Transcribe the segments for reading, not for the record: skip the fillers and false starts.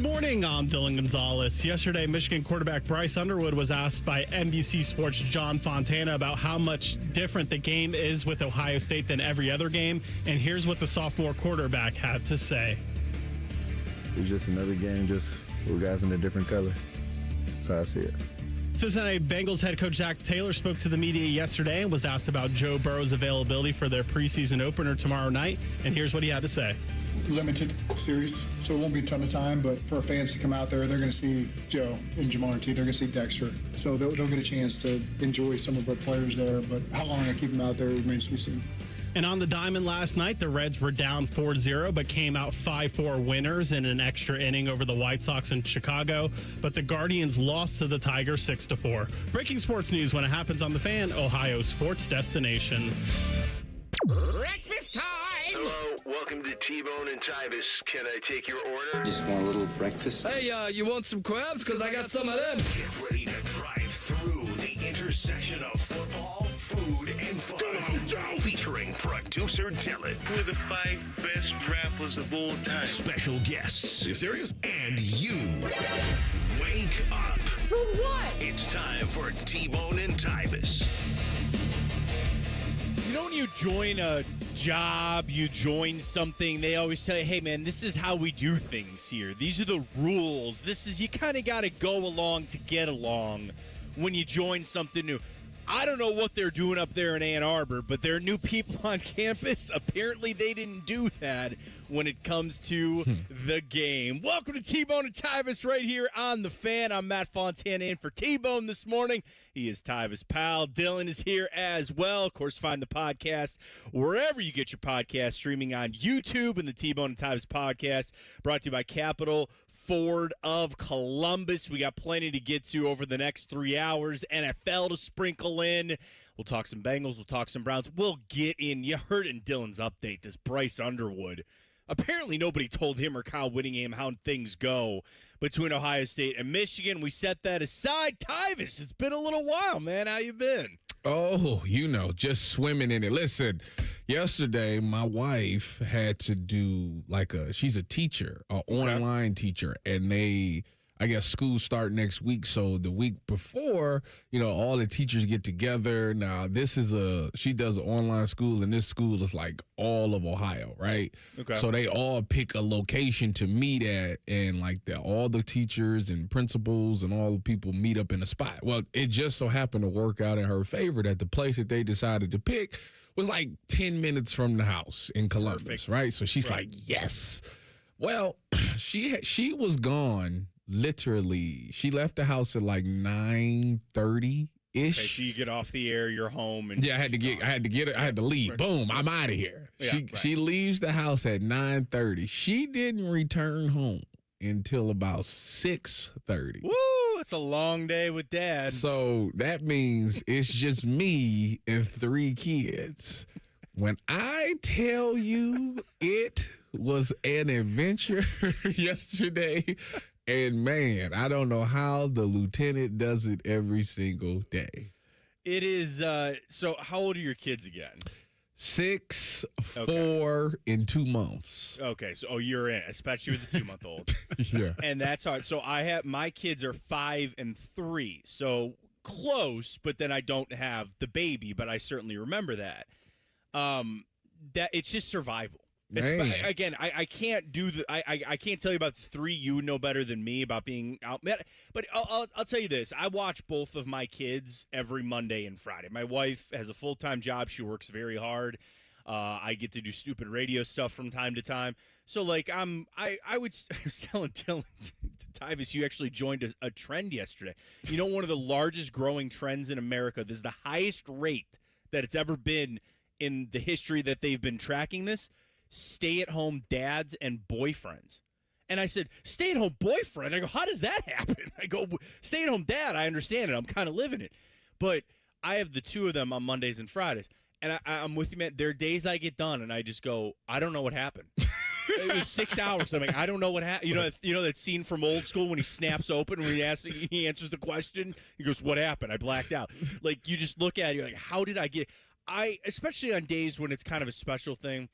Good morning, I'm Dylan Gonzalez. Yesterday, Michigan quarterback Bryce Underwood was asked by NBC Sports' John Fontana about how much different the game is with Ohio State than every other game, and here's what the sophomore quarterback had to say. It's just another game, just with guys in a different color. That's how I see it. Cincinnati Bengals head coach Zach Taylor spoke to the media yesterday and was asked about Joe Burrow's availability for their preseason opener tomorrow night, and here's what he had to say. Limited series, so it won't be a ton of time, but for fans to come out there, they're going to see Joe and Jamar T. They're going to see Dexter, so they'll get a chance to enjoy some of our players there, but how long I keep them out there remains to be seen. And on the diamond last night, the Reds were down 4-0, but came out 5-4 winners in an extra inning over the White Sox in Chicago. But the Guardians lost to the Tigers 6-4. Breaking sports news when it happens on The Fan, Ohio sports destination. Breakfast time! Hello, welcome to T-Bone and Tyvis. Can I take your order? Just want a little breakfast. Hey, you want some crabs? Because I got some of them. Get ready to drive through the intersection of football, food, and fun. Come on, Joe! Featuring producer Dylan. We're the 5 best rappers of all time. Special guests. Are you serious? And you. Wake up. For what? It's time for T-Bone and Tyvis. You know when you join a job, you join something, they always tell you, hey, man, this is how we do things here. These are the rules. You kind of got to go along to get along when you join something new. I don't know what they're doing up there in Ann Arbor, but there are new people on campus. Apparently, they didn't do that when it comes to the game. Welcome to T-Bone and Tyvis right here on The Fan. I'm Matt Fontana in for T-Bone this morning. He is Tyvis' pal. Dylan is here as well. Of course, find the podcast wherever you get your podcast, streaming on YouTube and the T-Bone and Tyvis podcast, brought to you by Capital Ford of Columbus. We got plenty to get to over the next 3 hours. NFL to sprinkle in. We'll talk some Bengals. We'll talk some Browns. We'll get in. You heard in Dylan's update, this Bryce Underwood. Apparently nobody told him or Kyle Whittingham how things go between Ohio State and Michigan. We set that aside. Tyvis, it's been a little while, man. How you been? Oh, just swimming in it. Listen, yesterday my wife had to do she's a teacher, an online teacher, and I guess school start next week. So the week before, all the teachers get together. Now she does an online school, and this school is like all of Ohio, right? Okay. So they all pick a location to meet at, and all the teachers and principals and all the people meet up in a spot. Well, it just so happened to work out in her favor that the place that they decided to pick was 10 minutes from the house in Columbus. Perfect. Right? So she's like, yes. Well, she was gone. Literally, she left the house at 9:30-ish. Okay, so you get off the air, you're home, and I had to leave. Right. Boom, I'm out of here. Yeah, she leaves the house at 9:30. She didn't return home until about 6:30. Woo, it's a long day with Dad. So that means it's just me and 3 kids. When I tell you it was an adventure yesterday. And, man, I don't know how the lieutenant does it every single day. It is so how old are your kids again? 6, 4, and 2 months. Okay, so you're in, especially with the 2-month-old. Yeah. And that's hard. So my kids are 5 and 3, so close, but then I don't have the baby, but I certainly remember that. That it's just survival. Again, I can't do I can't tell you about the 3. You know better than me about being out. But I'll tell you this. I watch both of my kids every Monday and Friday. My wife has a full-time job. She works very hard. I get to do stupid radio stuff from time to time. So I was telling Dylan, Tyvis, you actually joined a trend yesterday. One of the largest growing trends in America. This is the highest rate that it's ever been in the history that they've been tracking this. Stay-at-home dads and boyfriends. And I said, stay-at-home boyfriend? I go, how does that happen? I go, stay-at-home dad, I understand it. I'm kind of living it. But I have the 2 of them on Mondays and Fridays. And I'm with you, man. There are days I get done, and I just go, I don't know what happened. It was 6 hours. I'm like, I don't know what happened. You know that scene from Old School when he snaps open, when he answers the question? He goes, what happened? I blacked out. You just look at it, you're like, how did I get... especially on days when it's kind of a special thing,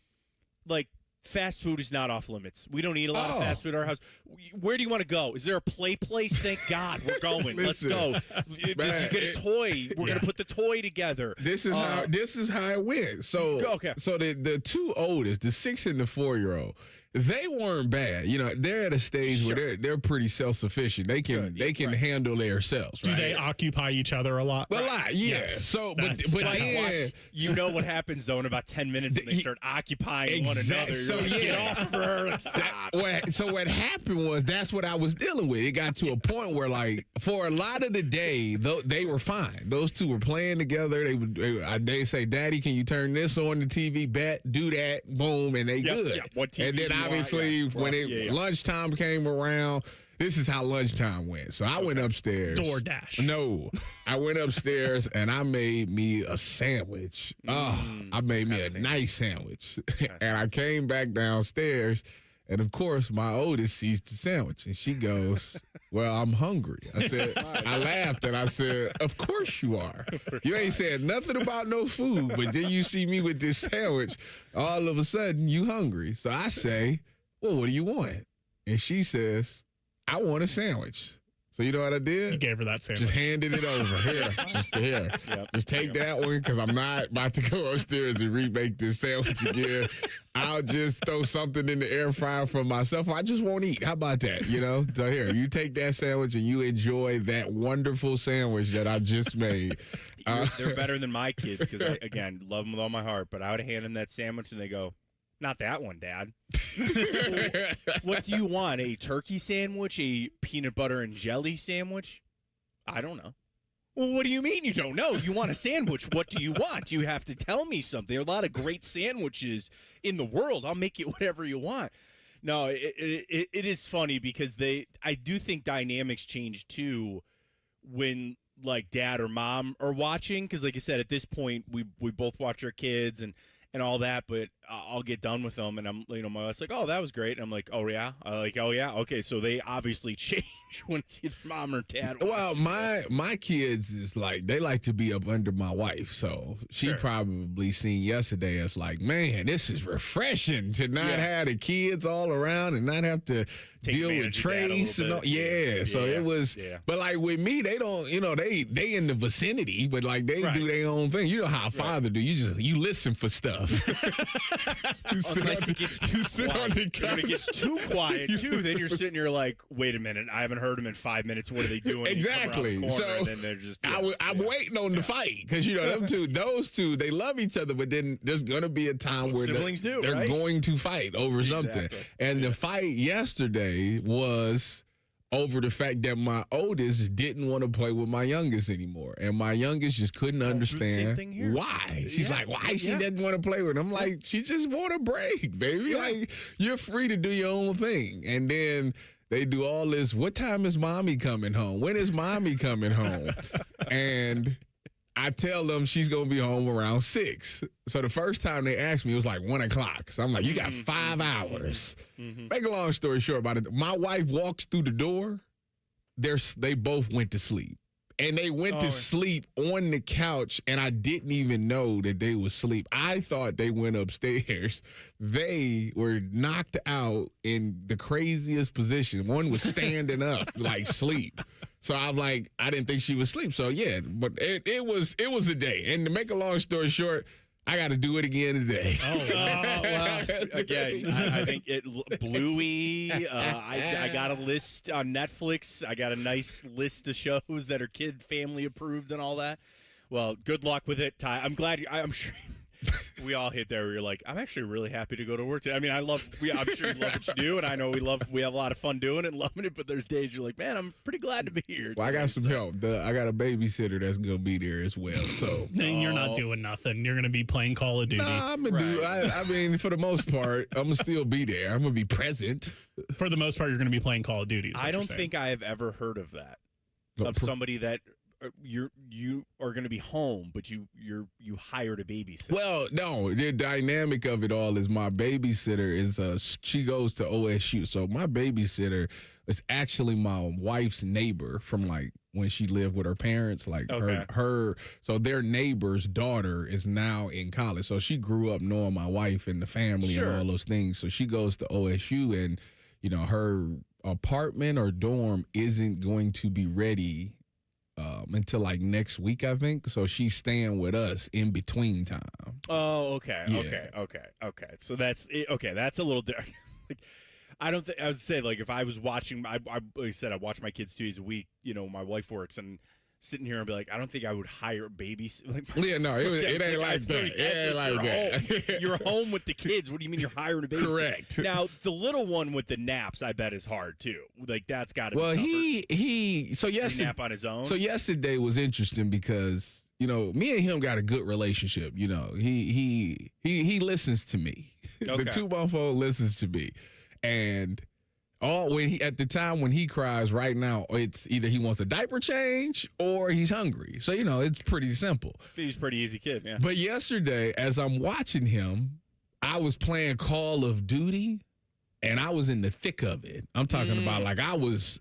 Fast food is not off limits. We don't eat a lot of fast food at our house. Where do you want to go? Is there a play place? Thank God we're going. Let's go. Did you get a toy? We're gonna put the toy together. This is how it went. So So the two oldest, the 6 and the 4-year-old, they weren't bad. You know, they're at a stage where they're pretty self-sufficient. They can handle themselves. Do they occupy each other a lot? A lot, yeah. Yes. So, but then you know what happens though in about 10 minutes when they start occupying one another. So get off of her. Stop. So what happened was that's what I was dealing with. It got to a point where, like, for a lot of the day, they were fine. Those two were playing together. They say, "Daddy, can you turn this on the TV? Bet, do that, boom," and they good. Yeah. What TV and then obviously when lunchtime came around, this is how lunchtime went. So I went upstairs. DoorDash. No, I went upstairs and I made me a sandwich. I made me a nice sandwich. And I came back downstairs, and of course my oldest sees the sandwich and she goes, "Well, I'm hungry." I said, I laughed and I said, "Of course you are. You ain't said nothing about no food, but then you see me with this sandwich, all of a sudden you hungry." So I say, "Well, what do you want?" And she says, "I want a sandwich." So you know what I did? You gave her that sandwich. Just handed it over. Here. Just here. Just take that one, because I'm not about to go upstairs and remake this sandwich again. I'll just throw something in the air fryer for myself. I just won't eat. How about that? You know? So here, you take that sandwich and you enjoy that wonderful sandwich that I just made. They're better than my kids because I, again, love them with all my heart. But I would hand them that sandwich and they go, "Not that one, Dad." What do you want? A turkey sandwich? A peanut butter and jelly sandwich? I don't know. Well, what do you mean you don't know? You want a sandwich. What do you want? You have to tell me something. There are a lot of great sandwiches in the world. I'll make you whatever you want. No, it is funny because I do think dynamics change too when, like, dad or mom are watching. Because, like I said, at this point, we both watch our kids and all that, but I'll get done with them, and my wife's like, "Oh, that was great," and I'm like, "Oh yeah," "Oh yeah, okay." So they obviously change when it's either mom or dad. Well, my kids is like, they like to be up under my wife, so she probably seen yesterday as like, "Man, this is refreshing to not have the kids all around and not have to deal with Trace and all." So it was, but like with me, they don't, they in the vicinity, but like they do their own thing. You know how a father do? You listen for stuff. Unless it gets too quiet. When it gets too quiet, too, then you're sitting here like, "Wait a minute, I haven't heard them in 5 minutes. What are they doing?" Exactly. So then they're just, I'm waiting on the fight because, those two, they love each other, but then there's going to be a time where they're going to fight over something. And the fight yesterday was over the fact that my oldest didn't want to play with my youngest anymore. And my youngest just couldn't understand why. She's like, why she doesn't want to play with him? I'm like, she just want a break, baby. Like, you're free to do your own thing. And then they do all this, "What time is mommy coming home? When is mommy coming home?" And I tell them she's going to be home around 6. So the first time they asked me, it was like 1 o'clock. So I'm like, "You got 5 hours. Make a long story short about it. My wife walks through the door. They both went to sleep. And they went to sleep on the couch, and I didn't even know that they were asleep. I thought they went upstairs. They were knocked out in the craziest position. One was standing up, like sleep. So I'm like, I didn't think she was asleep. So yeah, but it was a day. And to make a long story short, I got to do it again today. Well, again, I think Bluey. I got a list on Netflix. I got a nice list of shows that are kid family approved and all that. Well, good luck with it, Ty. I'm glad. I'm sure we all hit there where you're like, I'm actually really happy to go to work today. I mean, I'm sure you love what you do, and I know we have a lot of fun doing it and loving it, but there's days you're like, man, I'm pretty glad to be here. Well, today, I got some help. I got a babysitter that's going to be there as well. So then you're not doing nothing. You're going to be playing Call of Duty. Nah, I'm going to do, I mean, for the most part, I'm going to still be there. I'm going to be present. For the most part, you're going to be playing Call of Duty. I don't think I have ever heard of that. Of somebody that you are going to be home, but you hired a babysitter. Well, no, the dynamic of it all is my babysitter is she goes to OSU. So my babysitter is actually my wife's neighbor from like when she lived with her parents. Like her so their neighbor's daughter is now in college. So she grew up knowing my wife and the family and all those things. So she goes to OSU, and her apartment or dorm isn't going to be ready until like next week, I think. So she's staying with us in between time. Oh, okay, Yeah. okay. So that's a little different. Like, I don't think I would say like if I was watching, like I said, I watch my kids 2 days a week. My wife works, and sitting here and be like, I don't think I would hire a babysitter. Like, Yeah, no, it ain't like that. It ain't like that. You're home with the kids. What do you mean you're hiring a babysitter? Correct. Now, the little one with the naps, I bet, is hard too. Like that's got to be tougher. So Does he yesterday, nap on his own. So yesterday was interesting because me and him got a good relationship. He listens to me. Okay. The 2-month-old listens to me, and at the time when he cries right now, it's either he wants a diaper change or he's hungry. So it's pretty simple. He's a pretty easy kid, yeah. But yesterday, as I'm watching him, I was playing Call of Duty, and I was in the thick of it. I'm talking about like I was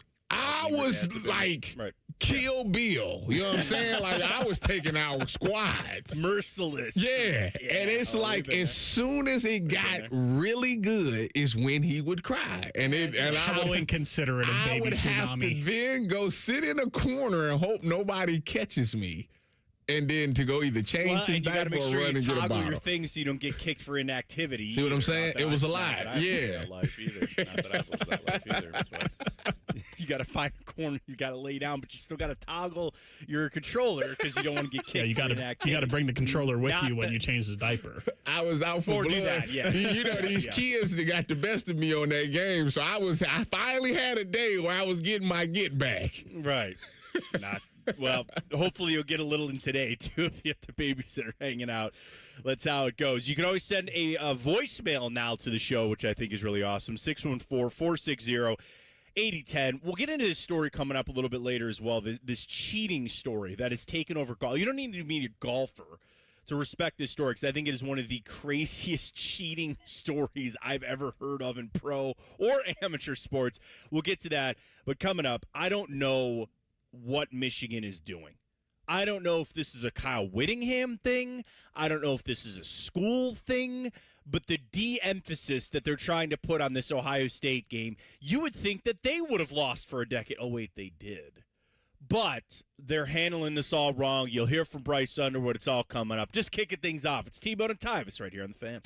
like Kill Bill. You know what I'm saying? Like I was taking out squads. Merciless. Yeah. And it's like as soon as it got really good is when he would cry. How inconsiderate of I baby would have to tsunami. then go sit in a corner and hope nobody catches me. And then to go either change his you gotta diaper make or sure run you and get a toggle bottle. your things so you don't get kicked for inactivity. See what I'm saying? Not that It was a not lie. that I've lived Yeah. that life either. Not that I've lived that life either. But you got to find a corner. You got to lay down, but you still got to toggle your controller because you don't want to get kicked. Yeah, you got to bring the controller with you when you change the diaper. I was out for blood. do that, yeah. These kids that got the best of me on that game, so I finally had a day where I was getting my get back. Right. Well, hopefully you'll get a little in today, too, if you have the babysitter hanging out. That's how it goes. You can always send a voicemail now to the show, which I think is really awesome, 614-460-8010. We'll get into this story coming up a little bit later as well, this cheating story that has taken over golf. You don't need to be a golfer to respect this story because I think it is one of the craziest cheating stories I've ever heard of in pro or amateur sports. We'll get to that. But coming up, I don't know what Michigan is doing. I don't know if this is a Kyle Whittingham thing. I don't know if this is a school thing. But the de-emphasis that they're trying to put on this Ohio State game, you would think that they would have lost for a decade. Oh, wait, they did. But they're handling this all wrong. You'll hear from Bryce Underwood. It's all coming up. Just kicking things off. It's T-Bone and Tyvis right here on The Fan.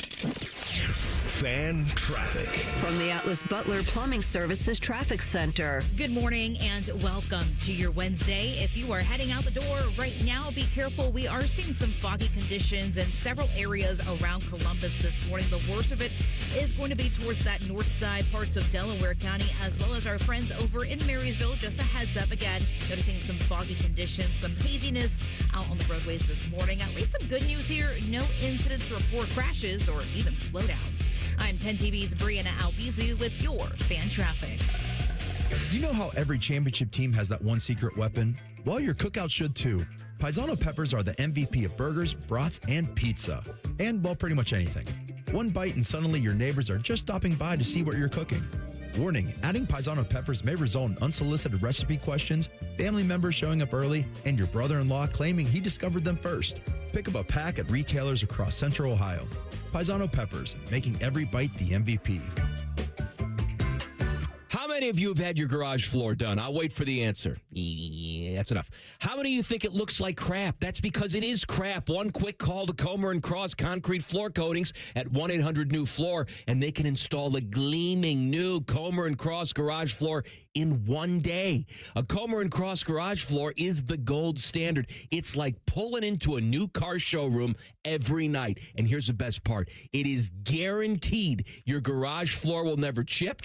Fan traffic. From the Atlas Butler Plumbing Services Traffic Center. Good morning and welcome to your Wednesday. If you are heading out the door right now, be careful. We are seeing some foggy conditions in several areas around Columbus this morning. The worst of it is going to be towards that north side, parts of Delaware County, as well as our friends over in Marysville. Just a heads up again, noticing some foggy conditions, some haziness out on the roadways this morning. At least some good news here. No incidents to report, crashes, or even slowdowns. I'm 10 TV's Brianna Albizu with your fan traffic. You know how every championship team has that one secret weapon? Well, your cookout should too. Paisano peppers are the MVP of burgers, brats, and pizza. And, well, pretty much anything. One bite and suddenly your neighbors are just stopping by to see what you're cooking. Warning, adding Paisano peppers may result in unsolicited recipe questions, family members showing up early, and your brother-in-law claiming he discovered them first. Pick up a pack at retailers across Central Ohio. Paisano peppers, making every bite the MVP. How many of you have had your garage floor done? I'll wait for the answer. Yeah, that's enough. How many of you think it looks like crap? That's because it is crap. One quick call to Comer & Cross Concrete Floor Coatings at 1-800-NEW-FLOOR, and they can install a gleaming new Comer & Cross garage floor in one day. A Comer & Cross garage floor is the gold standard. It's like pulling into a new car showroom every night. And here's the best part. It is guaranteed your garage floor will never chip,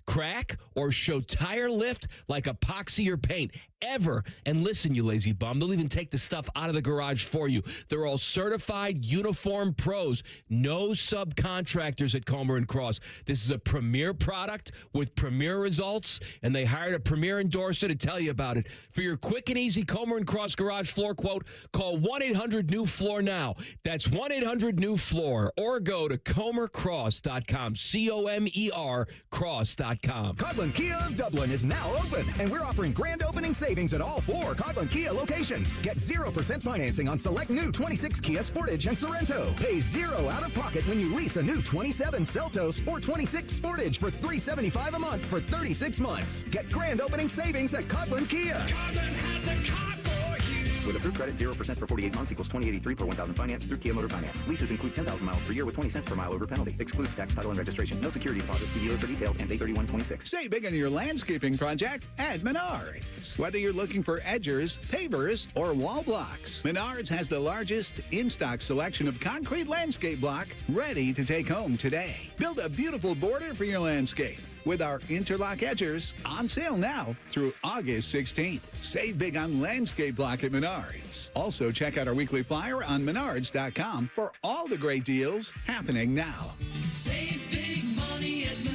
crack, or show tire lift like epoxy or paint ever. And listen, you lazy bum, they'll even take the stuff out of the garage for you. They're all certified uniform pros. No subcontractors at Comer & Cross. This is a premier product with premier results. and they hired a premier endorser to tell you about it. For your quick and easy Comer and Cross garage floor quote, call 1-800-NEW-FLOOR now. That's 1-800-NEW-FLOOR, or go to comercross.com, C-O-M-E-R cross.com. Coghlan Kia of Dublin is now open, and we're offering grand opening savings at all 4 Coghlan Kia locations. Get 0% financing on select new 26 Kia Sportage and Sorrento. Pay 0 out of pocket when you lease a new 27 Seltos or 26 Sportage for $375 a month for 36 months. Get grand opening savings at Coghlan Kia. Coghlan has the car for you. With approved credit, 0% for 48 months equals $20.83 per 1,000 finance through Kia Motor Finance. Leases include 10,000 miles per year with 20 cents per mile over penalty. Excludes tax, title, and registration. No security deposit. See dealer for details and 831.26. Save big on your landscaping project at Menards. Whether you're looking for edgers, pavers, or wall blocks, Menards has the largest in-stock selection of concrete landscape block ready to take home today. Build a beautiful border for your landscape with our interlock edgers on sale now through August 16th. Save big on landscape block at Menards. Also, check out our weekly flyer on menards.com for all the great deals happening now. Save big money at Menards.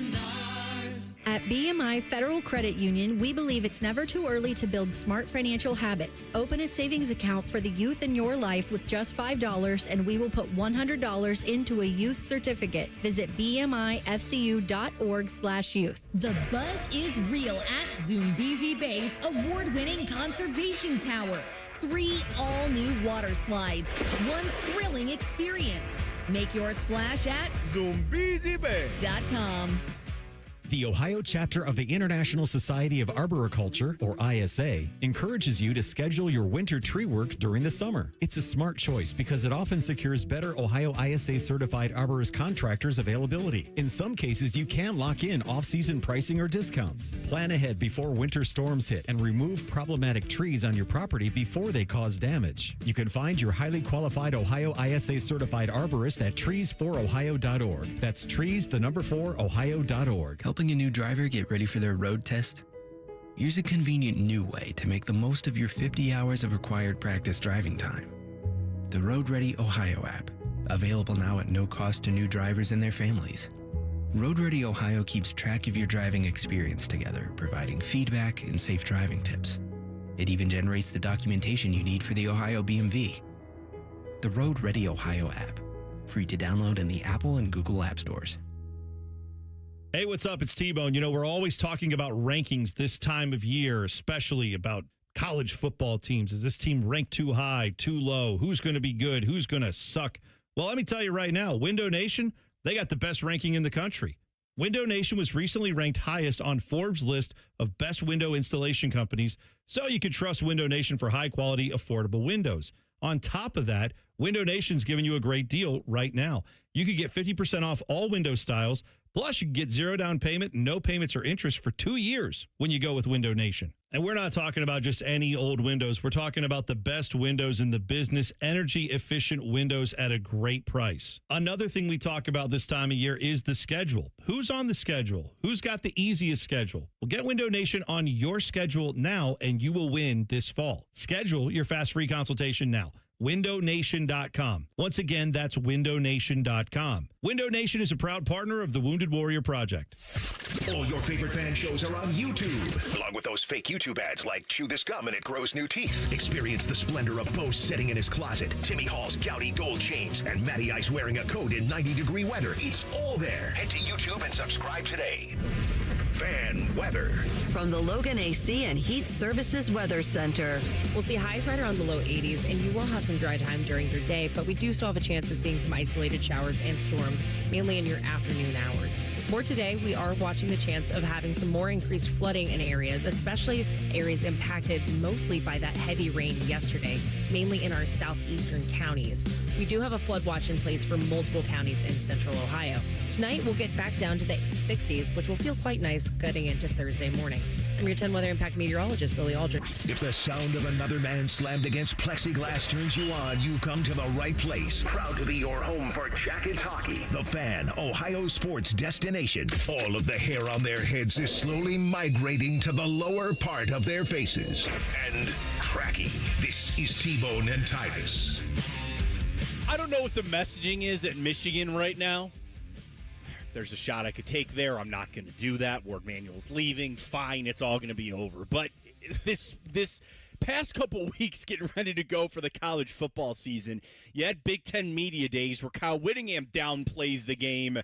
At BMI Federal Credit Union, we believe it's never too early to build smart financial habits. Open a savings account for the youth in your life with just $5, and we will put $100 into a youth certificate. Visit bmifcu.org/youth. The buzz is real at Zoombezi Bay's award-winning conservation tower. 3 all-new water slides, 1 thrilling experience. Make your splash at ZoombeziBay.com. The Ohio chapter of the International Society of Arboriculture, or ISA, encourages you to schedule your winter tree work during the summer. It's a smart choice because it often secures better Ohio ISA certified arborist contractors availability. In some cases, you can lock in off-season pricing or discounts. Plan ahead before winter storms hit and remove problematic trees on your property before they cause damage. You can find your highly qualified Ohio ISA certified arborist at trees4ohio.org. That's trees4ohio.org. Helping a new driver get ready for their road test? Here's a convenient new way to make the most of your 50 hours of required practice driving time. The Road Ready Ohio app, available now at no cost to new drivers and their families. Road Ready Ohio keeps track of your driving experience together, providing feedback and safe driving tips. It even generates the documentation you need for the Ohio BMV. The Road Ready Ohio app, free to download in the Apple and Google App Stores. Hey, what's up? It's T-Bone. You know, we're always talking about rankings this time of year, especially about college football teams. Is this team ranked too high, too low? Who's going to be good? Who's going to suck? Well, let me tell you right now, Window Nation, they got the best ranking in the country. Window Nation was recently ranked highest on Forbes' list of best window installation companies, so you can trust Window Nation for high-quality, affordable windows. On top of that, Window Nation's giving you a great deal right now. You could get 50% off all window styles. Plus, you can get 0 down payment, no payments or interest for 2 years when you go with Window Nation. And we're not talking about just any old windows. We're talking about the best windows in the business, energy-efficient windows at a great price. Another thing we talk about this time of year is the schedule. Who's on the schedule? Who's got the easiest schedule? Well, get Window Nation on your schedule now, and you will win this fall. Schedule your fast free consultation now. WindowNation.com. Once again, that's WindowNation.com. Window Nation is a proud partner of the Wounded Warrior Project. All your favorite fan shows are on YouTube, along with those fake YouTube ads like Chew This Gum and It Grows New Teeth. Experience the splendor of Bo sitting in his closet, Timmy Hall's gouty gold chains, and Matty Ice wearing a coat in 90-degree weather. It's all there. Head to YouTube and subscribe today. Fan weather. From the Logan AC and Heat Services Weather Center. We'll see highs right around the low 80s, and you will have some dry time during your day, but we do still have a chance of seeing some isolated showers and storms, mainly in your afternoon hours. For today, we are watching the chance of having some more increased flooding in areas, especially areas impacted mostly by that heavy rain yesterday, mainly in our southeastern counties. We do have a flood watch in place for multiple counties in central Ohio. Tonight, we'll get back down to the 60s, which will feel quite nice getting into Thursday morning. I'm your 10 Weather Impact meteorologist, Lily Aldrich. If the sound of another man slammed against plexiglass turns you on, you've come to the right place. Proud to be your home for Jackets Hockey. The Fan, Ohio sports destination. All of the hair on their heads is slowly migrating to the lower part of their faces. And tracking. This is T-Bone and Tyvis. I don't know what the messaging is at Michigan right now. there's a shot I could take there. I'm not going to do that. Ward Manuel's leaving. Fine, it's all going to be over. But this past couple weeks getting ready to go for the college football season, you had Big Ten media days where Kyle Whittingham downplays the game,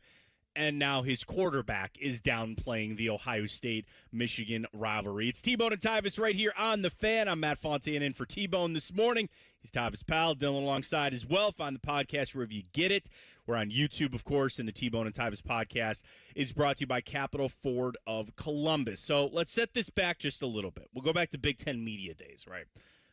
and now his quarterback is downplaying the Ohio State-Michigan rivalry. It's T-Bone and Tyvis right here on The Fan. I'm Matt Fontaine in for T-Bone this morning. He's Tyvis' pal, Dylan alongside as well. Find the podcast wherever you get it. We're on YouTube, of course, and the T-Bone and Tyvis podcast is brought to you by Capital Ford of Columbus. So let's set this back just a little bit. We'll go back to Big Ten media days, right?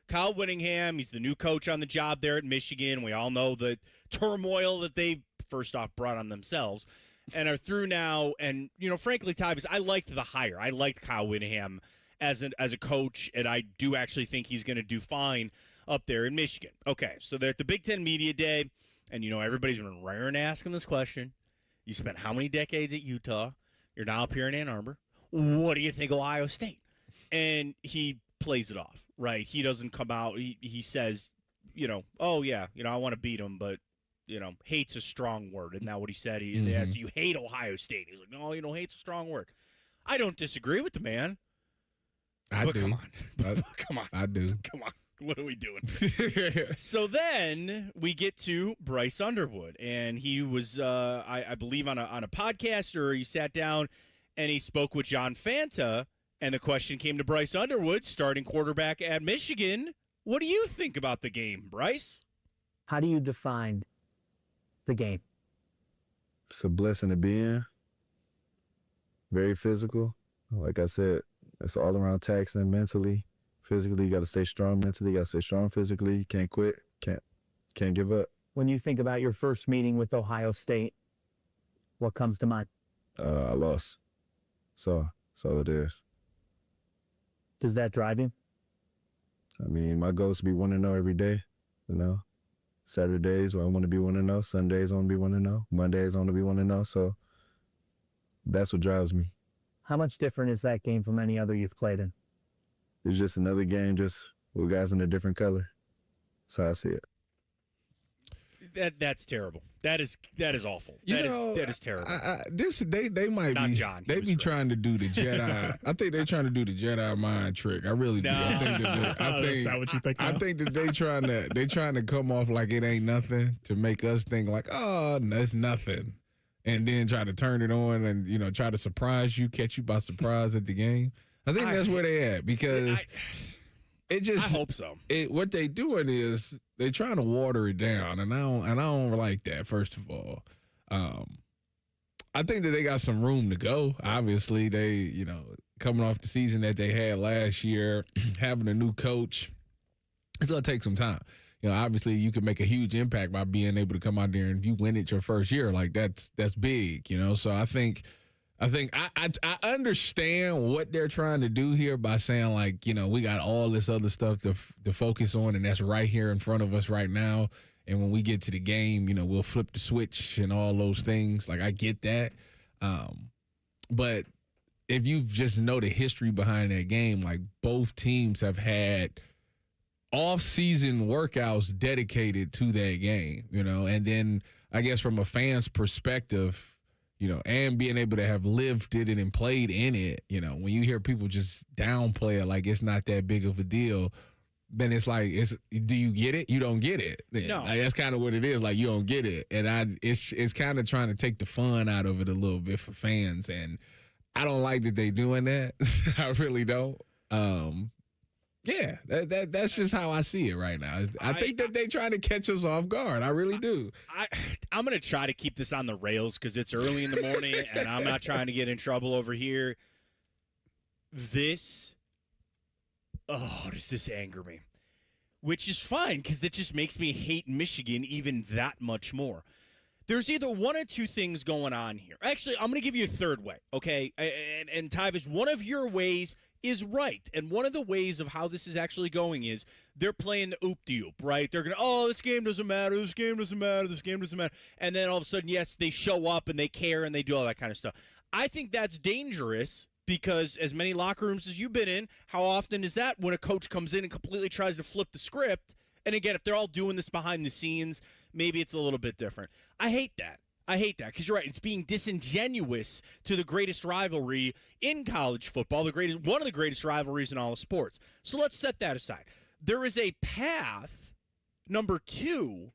Kyle Whittingham, he's the new coach on the job there at Michigan. We all know the turmoil that they, first off, brought on themselves and are through now. And, you know, frankly, Tyvis, I liked the hire. I liked Kyle Whittingham as a coach, and I do actually think he's going to do fine up there in Michigan. Okay, so they're at the Big Ten Media Day, and, you know, everybody's been raring to ask him this question. You spent how many decades at Utah? You're now up here in Ann Arbor. What do you think of Ohio State? And he plays it off, right? He doesn't come out. He says, you know, oh, yeah, you know, I want to beat him, but, you know, hate's a strong word. Isn't that what he said? They asked, do you hate Ohio State? He's like, no, you know, hate's a strong word. I don't disagree with the man. I do. Come on. Come on. I do. Come on. What are we doing? So then we get to Bryce Underwood, and he was, I believe, on a podcast, or he sat down and he spoke with John Fanta, and the question came to Bryce Underwood, starting quarterback at Michigan. What do you think about the game, Bryce? How do you define the game? It's a blessing to be in. Very physical. Like I said, it's all around taxing mentally. Physically, you got to stay strong mentally. You got to stay strong physically. You can't quit. Can't give up. When you think about your first meeting with Ohio State, what comes to mind? I lost. So that's all it is. Does that drive you? I mean, my goal is to be 1-0 every day. You know, Saturdays, I want to be 1-0. Sundays, I want to be 1-0. Mondays, I want to be 1-0. So that's what drives me. How much different is that game from any other you've played in? It's just another game, just with guys in a different color. That's how I see it. That's terrible. That is awful. That is terrible. They might Not be. John. They be trying to do the Jedi. I think they're trying to do the Jedi mind trick. I really do. No. I think Is that what you think? I think that they trying to come off like it ain't nothing to make us think like, oh, no, it's nothing, and then try to turn it on and, you know, try to surprise you, catch you by surprise at the game. I think that's where they at, because it just. I hope so. What they doing is they trying to water it down, and I don't like that. First of all, I think that they got some room to go. Obviously, they, you know, coming off the season that they had last year, having a new coach, it's gonna take some time. You know, obviously, you can make a huge impact by being able to come out there and if you win it your first year, like that's big. You know, so I think I understand what they're trying to do here by saying, like, you know, we got all this other stuff to focus on, and that's right here in front of us right now. And when we get to the game, you know, we'll flip the switch and all those things. Like, I get that. But if you just know the history behind that game, like, both teams have had off-season workouts dedicated to that game, you know. And then I guess from a fan's perspective, you know, and being able to have lived it and played in it, you know, when you hear people just downplay it like it's not that big of a deal, then it's like, do you get it? You don't get it. Then. No. Like, that's kind of what it is. Like, you don't get it. And it's kind of trying to take the fun out of it a little bit for fans. And I don't like that they doing that. I really don't. Yeah, that's just how I see it right now. I think that they trying to catch us off guard. I really do. I'm going to try to keep this on the rails because it's early in the morning and I'm not trying to get in trouble over here. Does this anger me? Which is fine because it just makes me hate Michigan even that much more. There's either one or two things going on here. Actually, I'm going to give you a third way, okay? And Tyvis, one of your ways is right. And one of the ways of how this is actually going is they're playing the oop-de-oop, right? They're going to, this game doesn't matter, this game doesn't matter, this game doesn't matter. And then all of a sudden, yes, they show up and they care and they do all that kind of stuff. I think that's dangerous because as many locker rooms as you've been in, how often is that when a coach comes in and completely tries to flip the script? And again, if they're all doing this behind the scenes, maybe it's a little bit different. I hate that. I hate that because you're right. It's being disingenuous to the greatest rivalry in college football, one of the greatest rivalries in all of sports. So let's set that aside. There is a path, number 2,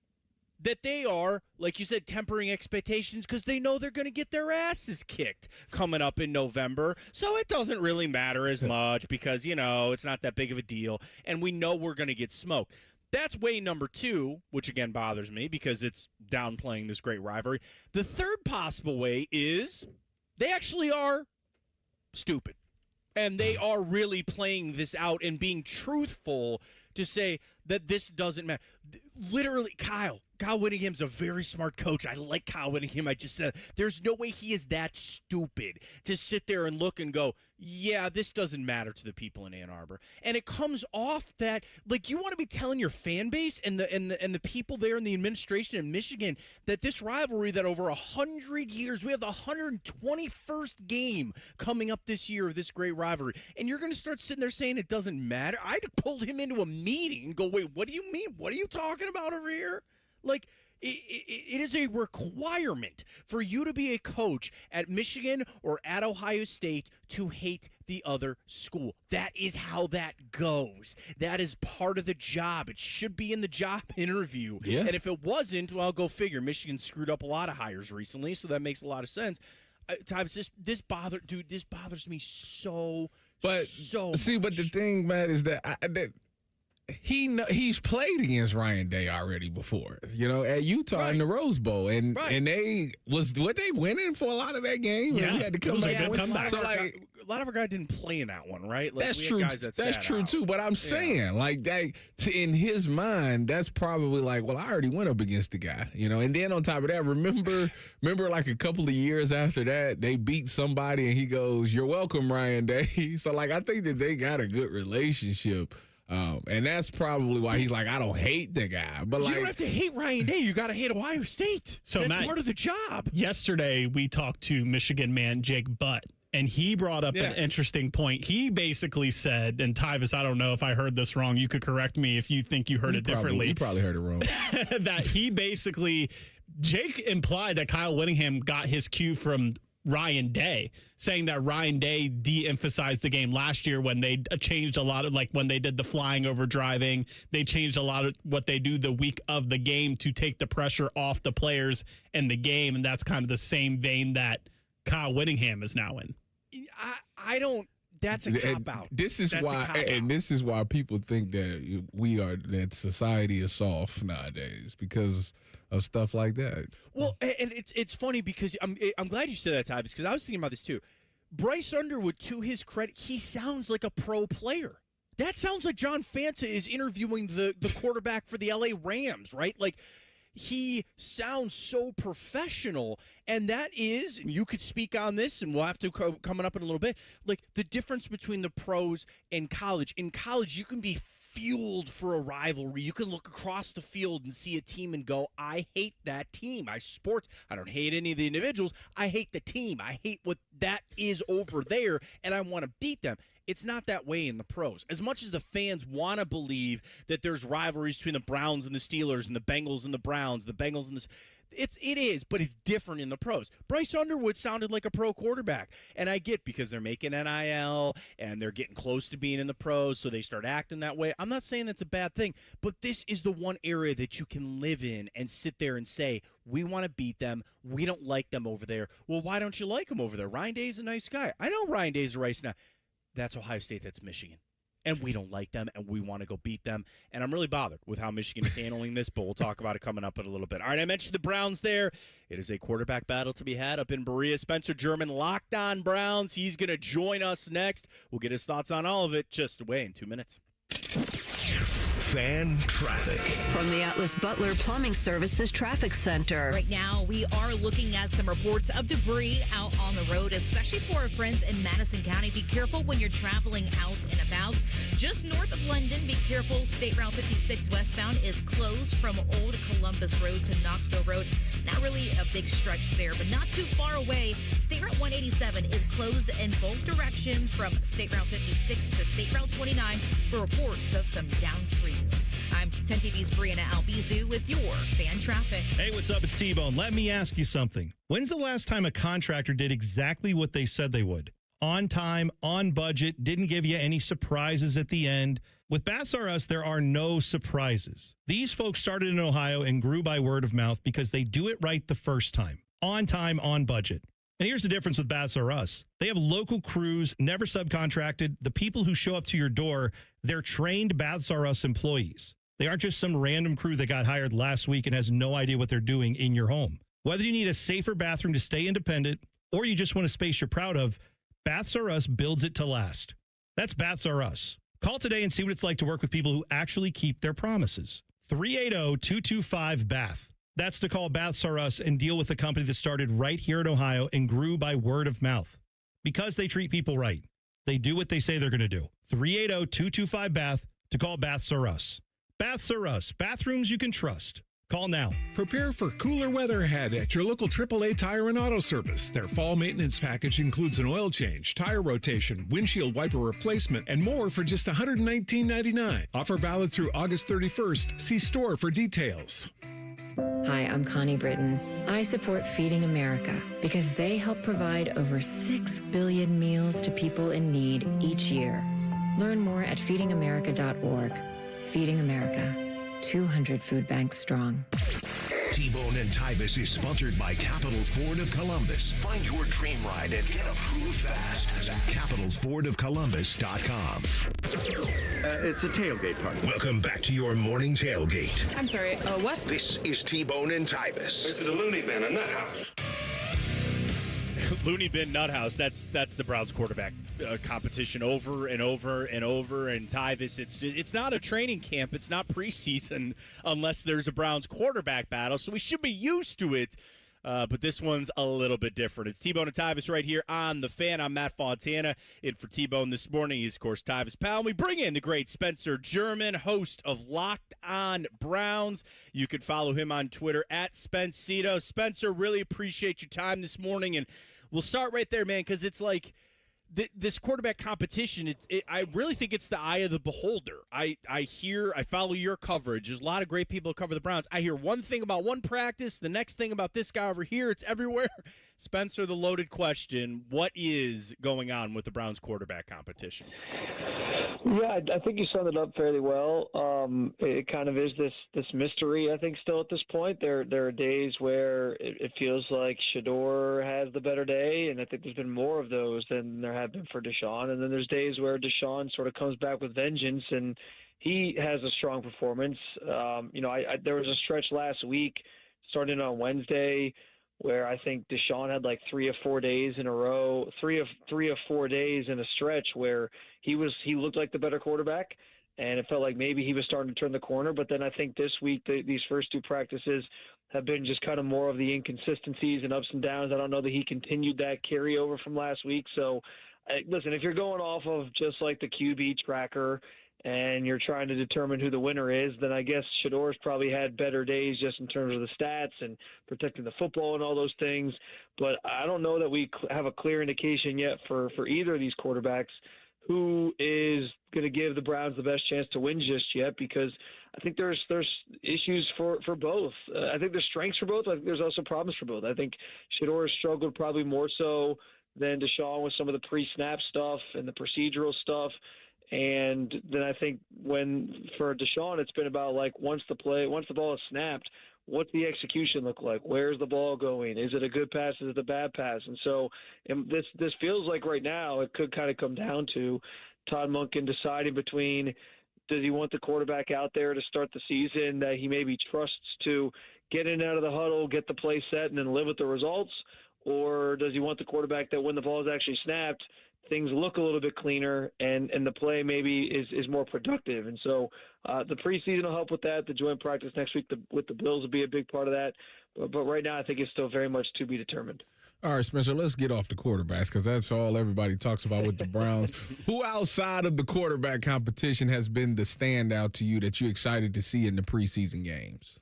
that they are, like you said, tempering expectations because they know they're going to get their asses kicked coming up in November. So it doesn't really matter as much because, it's not that big of a deal. And we know we're going to get smoked. That's way number 2, which again bothers me because it's downplaying this great rivalry. The third possible way is they actually are stupid. And they are really playing this out and being truthful to say that this doesn't matter. Literally, Kyle Whittingham's a very smart coach. I like Kyle Whittingham. I just said there's no way he is that stupid to sit there and look and go, yeah, this doesn't matter to the people in Ann Arbor. And it comes off that, like, you want to be telling your fan base and the people there in the administration in Michigan that this rivalry that over 100 years, we have the 121st game coming up this year of this great rivalry. And you're going to start sitting there saying it doesn't matter. I'd pulled him into a meeting and go, wait, what do you mean? What are you talking about over here? Like, it is a requirement for you to be a coach at Michigan or at Ohio State to hate the other school. That is how that goes. That is part of the job. It should be in the job interview. Yeah. And if it wasn't, well, go figure. Michigan screwed up a lot of hires recently, so that makes a lot of sense. Tyvis, this bothers me so But the thing, Matt, is that he's played against Ryan Day already before, at Utah in the Rose Bowl, and they they winning for a lot of that game. Yeah, and we had to come back. So a lot of our guys didn't play in that one, right? Like, that's true. That's true too. But I'm saying, like, that in his mind, that's probably like, well, I already went up against the guy, And then on top of that, remember, like a couple of years after that, they beat somebody, and he goes, "You're welcome, Ryan Day." So, like, I think that they got a good relationship. And that's probably why he's like, I don't hate the guy. But you don't have to hate Ryan Day. You got to hate Ohio State. So that's Matt, part of the job. Yesterday, we talked to Michigan man Jake Butt, and he brought up an interesting point. He basically said, and Tyvis, I don't know if I heard this wrong. You could correct me if you think you heard it differently. You probably heard it wrong. That Jake implied that Kyle Whittingham got his cue from Ryan Day, saying that Ryan Day de-emphasized the game last year when they changed a lot of, like, when they did the flying over driving, they changed a lot of what they do the week of the game to take the pressure off the players in the game. And that's kind of the same vein that Kyle Whittingham is now in. I don't. That's a cop-out. This is why people think that society is soft nowadays, because of stuff like that. Well, and it's funny because I'm glad you said that, Tyvis, because I was thinking about this too. Bryce Underwood, to his credit, he sounds like a pro player. That sounds like John Fanta is interviewing the quarterback for the LA Rams, right? Like, he sounds so professional, and that is, and you could speak on this, and we'll have to coming up in a little bit, like the difference between the pros and college. In college, you can be fueled for a rivalry. You can look across the field and see a team and go, I hate that team. I don't hate any of the individuals. I hate the team. I hate what that is over there, and I want to beat them. It's not that way in the pros. As much as the fans want to believe that there's rivalries between the Browns and the Steelers and the Bengals and the Browns, the Bengals and the... It is, but it's different in the pros. Bryce Underwood sounded like a pro quarterback, and I get because they're making NIL and they're getting close to being in the pros, so they start acting that way. I'm not saying that's a bad thing, but this is the one area that you can live in and sit there and say, we want to beat them. We don't like them over there. Well, why don't you like them over there? Ryan Day's a nice guy. I know Ryan Day's a nice guy. That's Ohio State. That's Michigan. And we don't like them, and we want to go beat them. And I'm really bothered with how Michigan is handling this, but we'll talk about it coming up in a little bit. All right, I mentioned the Browns there. It is a quarterback battle to be had up in Berea. Spencer German, Locked On Browns. He's going to join us next. We'll get his thoughts on all of it just away in 2 minutes. Fan traffic. From the Atlas Butler Plumbing Services Traffic Center. Right now, we are looking at some reports of debris out on the road, especially for our friends in Madison County. Be careful when you're traveling out and about. Just north of London, be careful. State Route 56 westbound is closed from Old Columbus Road to Knoxville Road. Not really a big stretch there, but not too far away. State Route 187 is closed in both directions from State Route 56 to State Route 29 for reports of some downed trees. I'm 10 TV's Brianna Albizu with your fan traffic. Hey, what's up? It's T-Bone. Let me ask you something. When's the last time a contractor did exactly what they said they would? On time, on budget, didn't give you any surprises at the end. With Baths R Us, there are no surprises. These folks started in Ohio and grew by word of mouth because they do it right the first time. On time, on budget. And here's the difference with Baths R Us. They have local crews, never subcontracted. The people who show up to your door, they're trained Baths R Us employees. They aren't just some random crew that got hired last week and has no idea what they're doing in your home. Whether you need a safer bathroom to stay independent or you just want a space you're proud of, Baths R Us builds it to last. That's Baths R Us. Call today and see what it's like to work with people who actually keep their promises. 380-225-BATH. That's to call Baths R Us and deal with a company that started right here in Ohio and grew by word of mouth. Because they treat people right. They do what they say they're going to do. 380-225-BATH to call Baths R Us. Baths R Us. Bathrooms you can trust. Call now. Prepare for cooler weather ahead at your local AAA Tire and Auto Service. Their fall maintenance package includes an oil change, tire rotation, windshield wiper replacement, and more for just $119.99. Offer valid through August 31st. See store for details. Hi, I'm Connie Britton. I support Feeding America because they help provide over 6 billion meals to people in need each year. Learn more at feedingamerica.org. Feeding America. 200 food banks strong. T-Bone and Tyvis is sponsored by Capital Ford of Columbus. Find your dream ride and get approved fast at capitalfordofcolumbus.com. It's a tailgate party. Welcome back to your morning tailgate. I'm sorry, what? This is T-Bone and Tyvis. This is a loony bin, a nut house. Looney Bin Nut House. That's the Browns quarterback competition over and over and over. And Tyvis, it's not a training camp. It's not preseason unless there's a Browns quarterback battle. So we should be used to it. But this one's a little bit different. It's T-Bone and Tyvis right here on The Fan. I'm Matt Fontana. In for T-Bone this morning is, of course, Tyvis Powell. We bring in the great Spencer German, host of Locked On Browns. You can follow him on Twitter at Spencito. Spencer, really appreciate your time this morning. And we'll start right there, man, because it's like this quarterback competition, I really think it's the eye of the beholder. I follow your coverage. There's a lot of great people who cover the Browns. I hear one thing about one practice, the next thing about this guy over here. It's everywhere. Spencer, the loaded question, what is going on with the Browns quarterback competition? Yeah, I think you summed it up fairly well. It kind of is this mystery, I think, still at this point. There are days where it feels like Shador has the better day, and I think there's been more of those than there have been for Deshaun. And then there's days where Deshaun sort of comes back with vengeance, and he has a strong performance. There was a stretch last week, starting on Wednesday, where I think Deshaun had like 3 or 4 days in a row, three or 4 days in a stretch where he looked like the better quarterback, and it felt like maybe he was starting to turn the corner. But then I think this week, these first 2 practices have been just kind of more of the inconsistencies and ups and downs. I don't know that he continued that carryover from last week. So, listen, if you're going off of just like the QB tracker and you're trying to determine who the winner is, then I guess Shador's probably had better days just in terms of the stats and protecting the football and all those things. But I don't know that we have a clear indication yet for either of these quarterbacks who is going to give the Browns the best chance to win just yet, because I think there's issues for both. I think there's strengths for both. I think there's also problems for both. I think Shador has struggled probably more so than Deshaun with some of the pre-snap stuff and the procedural stuff. And then I think for Deshaun, it's been about like once the ball is snapped, what's the execution look like? Where's the ball going? Is it a good pass? Is it a bad pass? And so this feels like right now it could kind of come down to Todd Monken deciding between, does he want the quarterback out there to start the season that he maybe trusts to get in and out of the huddle, get the play set, and then live with the results? Or does he want the quarterback that when the ball is actually snapped, things look a little bit cleaner and the play maybe is more productive? And so the preseason will help with that. The joint practice next week with the Bills will be a big part of that. But right now I think it's still very much to be determined. All right, Spencer, let's get off the quarterbacks because that's all everybody talks about with the Browns. Who outside of the quarterback competition has been the standout to you that you're excited to see in the preseason games?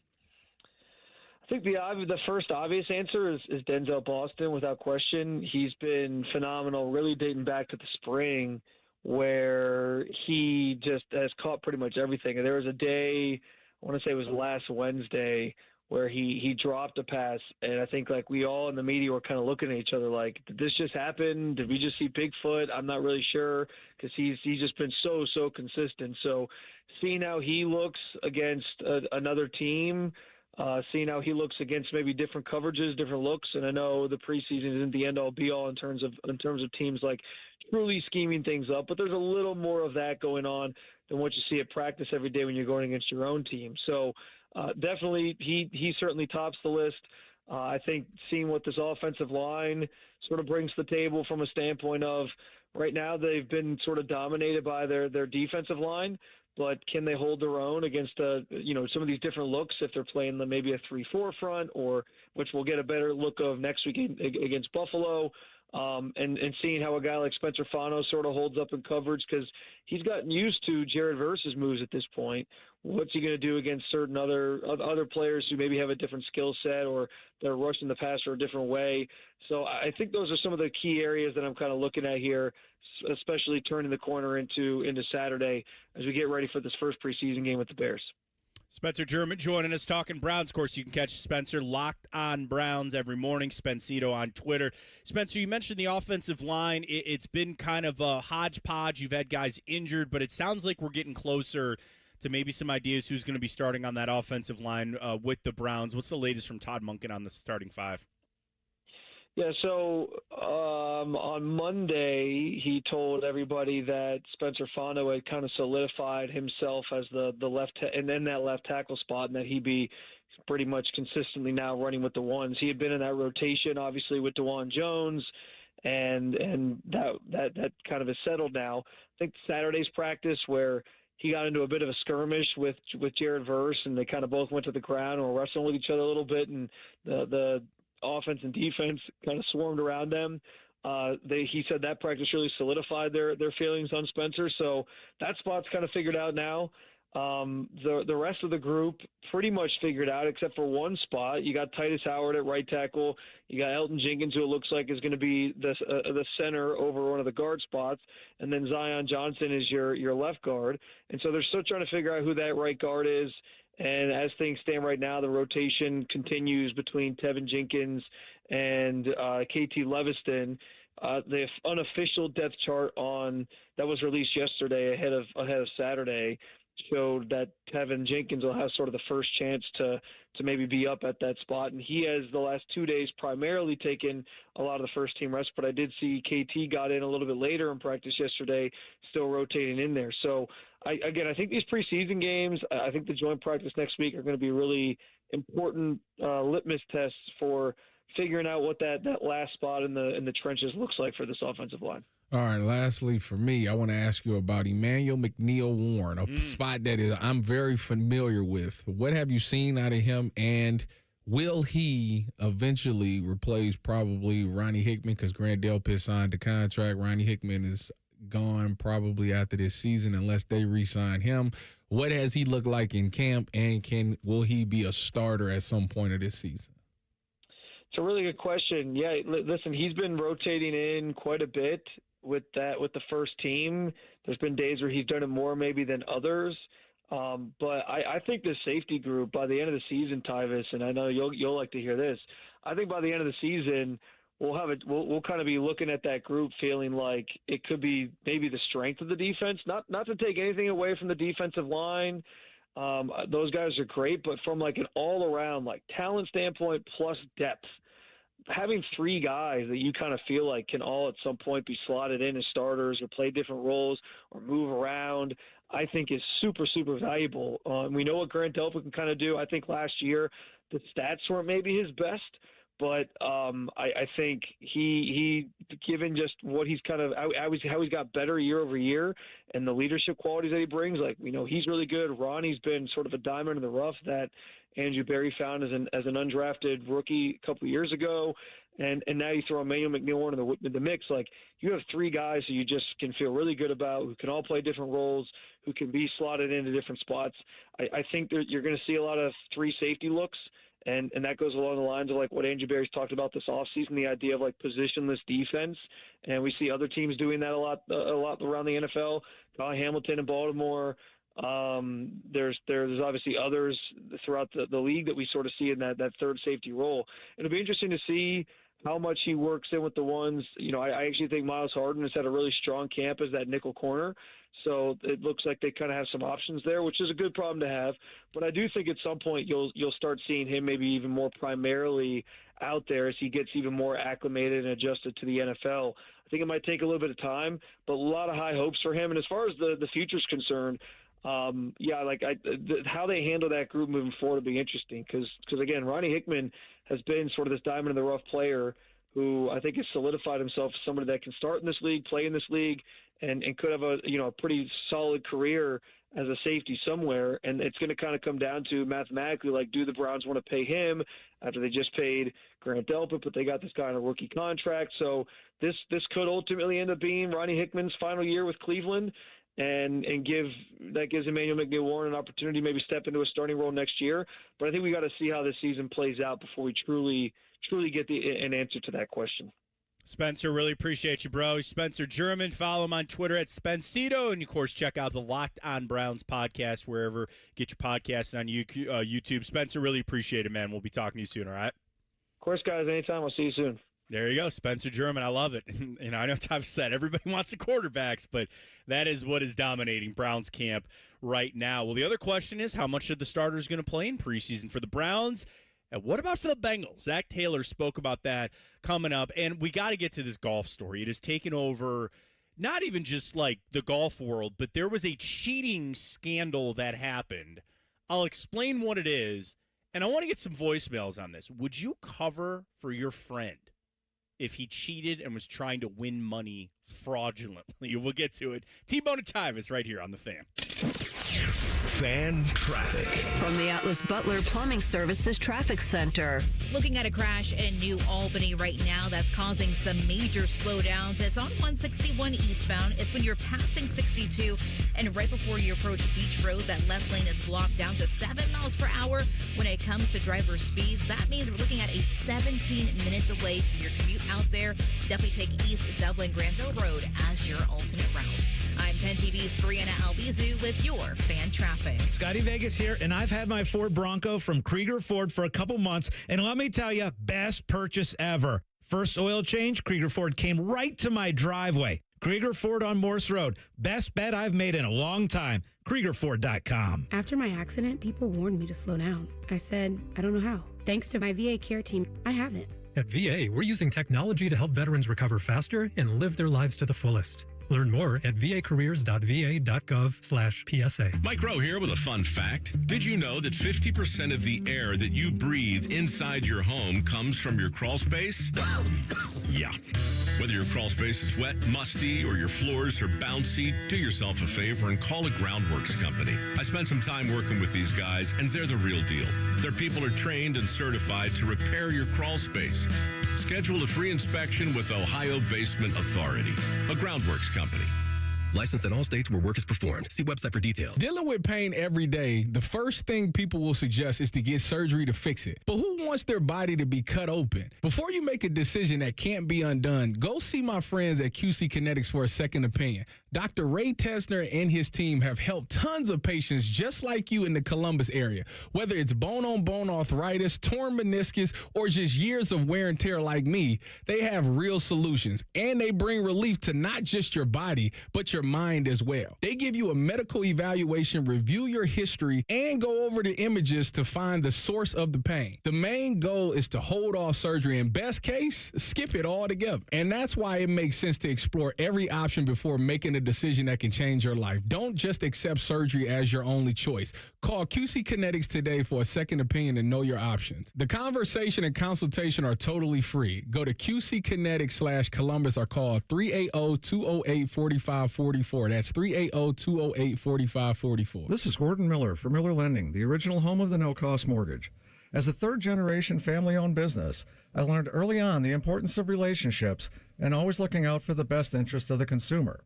I think the first obvious answer is Denzel Boston, without question. He's been phenomenal, really dating back to the spring where he just has caught pretty much everything. And there was a day, I want to say it was last Wednesday, where he dropped a pass, and I think like we all in the media were kind of looking at each other like, did this just happen? Did we just see Bigfoot? I'm not really sure, because he's just been so consistent. So seeing how he looks against another team, seeing how he looks against maybe different coverages, different looks, and I know the preseason isn't the end all be all in terms of teams like truly scheming things up, but there's a little more of that going on than what you see at practice every day when you're going against your own team. So definitely he certainly tops the list. I think seeing what this offensive line sort of brings to the table from a standpoint of right now they've been sort of dominated by their defensive line, but can they hold their own against some of these different looks if they're playing maybe a 3-4 front, or which we'll get a better look of next week against Buffalo, and seeing how a guy like Spencer Fano sort of holds up in coverage, because he's gotten used to Jared Verse's moves at this point. What's he going to do against certain other players who maybe have a different skill set or they're rushing the passer a different way? So I think those are some of the key areas that I'm kind of looking at here, especially turning the corner into Saturday as we get ready for this first preseason game with the Bears. Spencer German joining us talking Browns. Of course, you can catch Spencer Locked on Browns every morning. Spencito on Twitter. Spencer, you mentioned the offensive line. It's been kind of a hodgepodge. You've had guys injured, but it sounds like we're getting closer to maybe some ideas who's going to be starting on that offensive line with the Browns. What's the latest from Todd Monken on the starting five? Yeah, so on Monday, he told everybody that Spencer Fano had kind of solidified himself as the left and then that left tackle spot, and that he'd be pretty much consistently now running with the ones. He had been in that rotation, obviously, with DeJuan Jones, and that kind of is settled now. I think Saturday's practice where he got into a bit of a skirmish with Jared Verse, and they kind of both went to the ground and were wrestling with each other a little bit, and the offense and defense kind of swarmed around them. He said that practice really solidified their feelings on Spencer, so that spot's kind of figured out now. The rest of the group pretty much figured out, except for one spot. You got Tyvis Howard at right tackle. You got Elton Jenkins, who it looks like is going to be the center over one of the guard spots, and then Zion Johnson is your left guard. And so they're still trying to figure out who that right guard is. And as things stand right now, the rotation continues between Tevin Jenkins and KT Leviston. The unofficial depth chart that was released yesterday ahead of Saturday showed that Tevin Jenkins will have sort of the first chance to maybe be up at that spot. And he has the last 2 days primarily taken a lot of the first team reps, but I did see KT got in a little bit later in practice yesterday, still rotating in there. So I think these preseason games, I think the joint practice next week are going to be really important litmus tests for figuring out what that last spot in the trenches looks like for this offensive line. All right, lastly for me, I want to ask you about Emmanuel McNeil-Warren, a spot that I'm very familiar with. What have you seen out of him, and will he eventually replace probably Ronnie Hickman, because Grant Delpit signed the contract? Ronnie Hickman is gone probably after this season unless they re-sign him. What has he looked like in camp, and will he be a starter at some point of this season? It's a really good question. Yeah, listen, he's been rotating in quite a bit with the first team. There's been days where he's done it more maybe than others. But I think the safety group by the end of the season, Tyvis, and I know you'll like to hear this, I think by the end of the season we'll kind of be looking at that group feeling like it could be maybe the strength of the defense. Not to take anything away from the defensive line. Those guys are great, but from like an all-around like talent standpoint plus depth, having three guys that you kind of feel like can all at some point be slotted in as starters or play different roles or move around, I think is super, super valuable. We know what Grant Delpit can kind of do. I think last year the stats weren't maybe his best, but I think he given just what he's kind of how he's got better year over year and the leadership qualities that he brings, like we know he's really good. Ronnie's been sort of a diamond in the rough that Andrew Berry found as an undrafted rookie a couple of years ago, and now you throw Emmanuel McNeil in the mix. Like you have three guys who you just can feel really good about, who can all play different roles, who can be slotted into different spots. I think you're going to see a lot of three safety looks And that goes along the lines of like what Andrew Berry's talked about this offseason, the idea of like positionless defense. And we see other teams doing that a lot around the NFL. Kyle Hamilton in Baltimore. There's obviously others throughout the league that we sort of see in that third safety role. It'll be interesting to see how much he works in with the ones. I actually think Miles Harden has had a really strong camp as that nickel corner. So it looks like they kind of have some options there, which is a good problem to have. But I do think at some point you'll start seeing him maybe even more primarily out there as he gets even more acclimated and adjusted to the NFL. I think it might take a little bit of time, but a lot of high hopes for him. And as far as the future's concerned, how they handle that group moving forward will be interesting because again, Ronnie Hickman has been sort of this diamond in the rough player who I think has solidified himself as somebody that can start in this league, play in this league, and could have a pretty solid career as a safety somewhere. And it's going to kind of come down to mathematically, like, do the Browns want to pay him after they just paid Grant Delpit, but they got this guy on a rookie contract. So this could ultimately end up being Ronnie Hickman's final year with Cleveland. And gives Emmanuel McNeil-Warren an opportunity to maybe step into a starting role next year. But I think we got to see how this season plays out before we truly get an answer to that question. Spencer, really appreciate you, bro. Spencer German. Follow him on Twitter at Spencito. And, of course, check out the Locked on Browns podcast wherever you get your podcasts on YouTube. Spencer, really appreciate it, man. We'll be talking to you soon, all right? Of course, guys. Anytime. I'll see you soon. There you go, Spencer German. I love it. And I know I've said everybody wants the quarterbacks, but that is what is dominating Browns camp right now. Well, the other question is how much are the starters going to play in preseason for the Browns? And what about for the Bengals? Zach Taylor spoke about that coming up. And we got to get to this golf story. It has taken over not even just like the golf world, but there was a cheating scandal that happened. I'll explain what it is, and I want to get some voicemails on this. Would you cover for your friend if he cheated and was trying to win money fraudulently? We'll get to it. T-Bone and Tyvis right here on The Fan. Fan traffic. From the Atlas Butler Plumbing Services Traffic Center. Looking at a crash in New Albany right now that's causing some major slowdowns. It's on 161 eastbound. It's when you're passing 62 and right before you approach Beach Road, that left lane is blocked down to 7 miles per hour. When it comes to driver speeds, that means we're looking at a 17-minute delay for your commute out there. Definitely take East Dublin Granville Road as your alternate route. I'm 10 TV's Brianna Albizu with your Fan Traffic. Scotty Vegas here, and I've had my Ford Bronco from Krieger Ford for a couple months, and let me tell you, best purchase ever. First oil change, Krieger Ford came right to my driveway. Krieger Ford on Morse Road. Best bet I've made in a long time. KriegerFord.com. After my accident, people warned me to slow down. I said, I don't know how. Thanks to my VA care team, I haven't. At VA, we're using technology to help veterans recover faster and live their lives to the fullest. Learn more at vacareers.va.gov/PSA. Mike Rowe here with a fun fact. Did you know that 50% of the air that you breathe inside your home comes from your crawl space? Yeah. Whether your crawl space is wet, musty, or your floors are bouncy, do yourself a favor and call a Groundworks company. I spent some time working with these guys, and they're the real deal. Their people are trained and certified to repair your crawl space. Schedule a free inspection with Ohio Basement Authority, a Groundworks company. Licensed in all states where work is performed. See website for details. Dealing with pain every day, the first thing people will suggest is to get surgery to fix it. But who wants their body to be cut open? Before you make a decision that can't be undone, go see my friends at QC Kinetics for a second opinion. Dr. Ray Tesner and his team have helped tons of patients just like you in the Columbus area. Whether it's bone-on-bone arthritis, torn meniscus, or just years of wear and tear like me, they have real solutions. And they bring relief to not just your body, but your mind as well. They give you a medical evaluation, review your history, and go over the images to find the source of the pain. The main goal is to hold off surgery, and best case, skip it altogether. And that's why it makes sense to explore every option before making a decision that can change your life. Don't just accept surgery as your only choice. Call QC Kinetics today for a second opinion and know your options. The conversation and consultation are totally free. Go to QCkinetics/Columbus or call 380-208-4544. That's 380-208-4544. This is Gordon Miller for Miller Lending, the original home of the no-cost mortgage. As a third-generation family-owned business, I learned early on the importance of relationships and always looking out for the best interest of the consumer.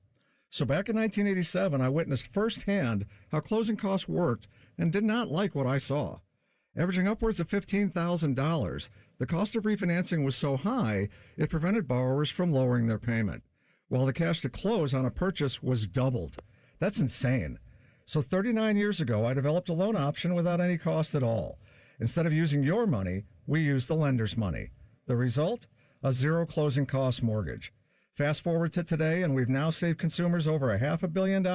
So back in 1987, I witnessed firsthand how closing costs worked and did not like what I saw. Averaging upwards of $15,000, the cost of refinancing was so high, it prevented borrowers from lowering their payment, while the cash to close on a purchase was doubled. That's insane. So 39 years ago, I developed a loan option without any cost at all. Instead of using your money, we used the lender's money. The result? A zero closing cost mortgage. Fast forward to today, and we've now saved consumers over $500 million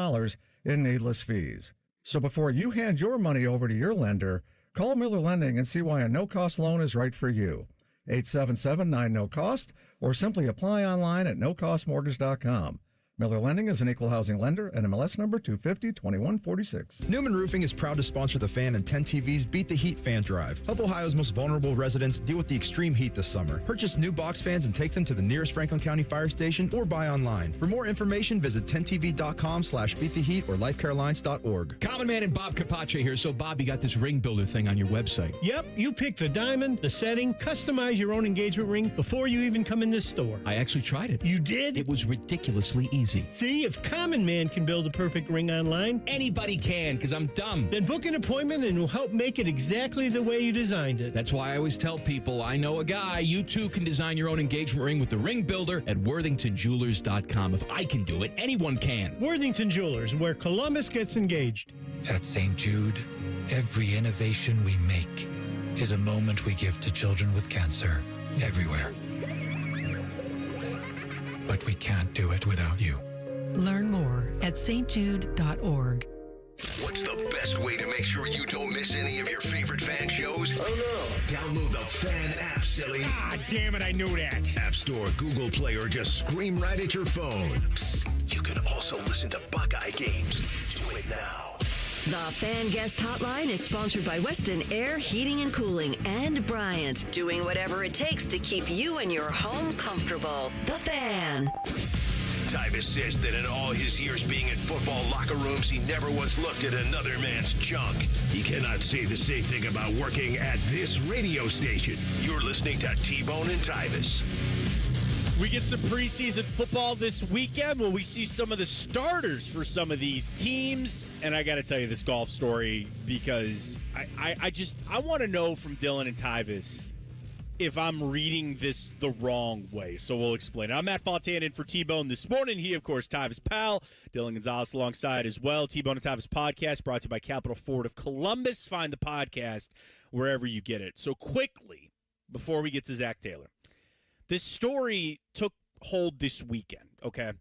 in needless fees. So before you hand your money over to your lender, call Miller Lending and see why a no-cost loan is right for you. 877-9-NO-COST, or simply apply online at nocostmortgage.com. Miller Lending is an equal housing lender and MLS number 250-2146. Newman Roofing is proud to sponsor the Fan and 10 TV's Beat the Heat fan drive. Help Ohio's most vulnerable residents deal with the extreme heat this summer. Purchase new box fans and take them to the nearest Franklin County fire station or buy online. For more information, visit 10tv.com/beattheheat or lifecarelines.org. Common Man and Bob Capace here. So, Bob, you got this ring builder thing on your website. Yep, you pick the diamond, the setting, customize your own engagement ring before you even come in this store. I actually tried it. You did? It was ridiculously easy. See, if Common Man can build a perfect ring online, anybody can, because I'm dumb. Then book an appointment and we'll help make it exactly the way you designed it. That's why I always tell people, I know a guy. You too can design your own engagement ring with the ring builder at worthingtonjewelers.com. If I can do it, anyone can. Worthington Jewelers, where Columbus gets engaged. At St. Jude, every innovation we make is a moment we give to children with cancer everywhere. But we can't do it without you. Learn more at stjude.org. What's the best way to make sure you don't miss any of your favorite fan shows? Oh no! Download the Fan app, silly. Ah, damn it, I knew that. App Store, Google Play, or just scream right at your phone. Psst, you can also listen to Buckeye games. Do it now. The Fan Guest Hotline is sponsored by Weston Air Heating and Cooling and Bryant, doing whatever it takes to keep you and your home comfortable. The Fan. Tyvis says that in all his years being in football locker rooms, he never once looked at another man's junk. He cannot say the same thing about working at this radio station. You're listening to T-Bone and Tyvis. We get some preseason football this weekend. Will we see some of the starters for some of these teams? And I got to tell you this golf story because I want to know from Dylan and Tyvis if I'm reading this the wrong way. So we'll explain it. I'm Matt Fontaine in for T-Bone this morning. He, of course, Tyvis' pal. Dylan Gonzalez alongside as well. T-Bone and Tyvis podcast brought to you by Capital Ford of Columbus. Find the podcast wherever you get it. So quickly, before we get to Zach Taylor, this story took hold this weekend, okay?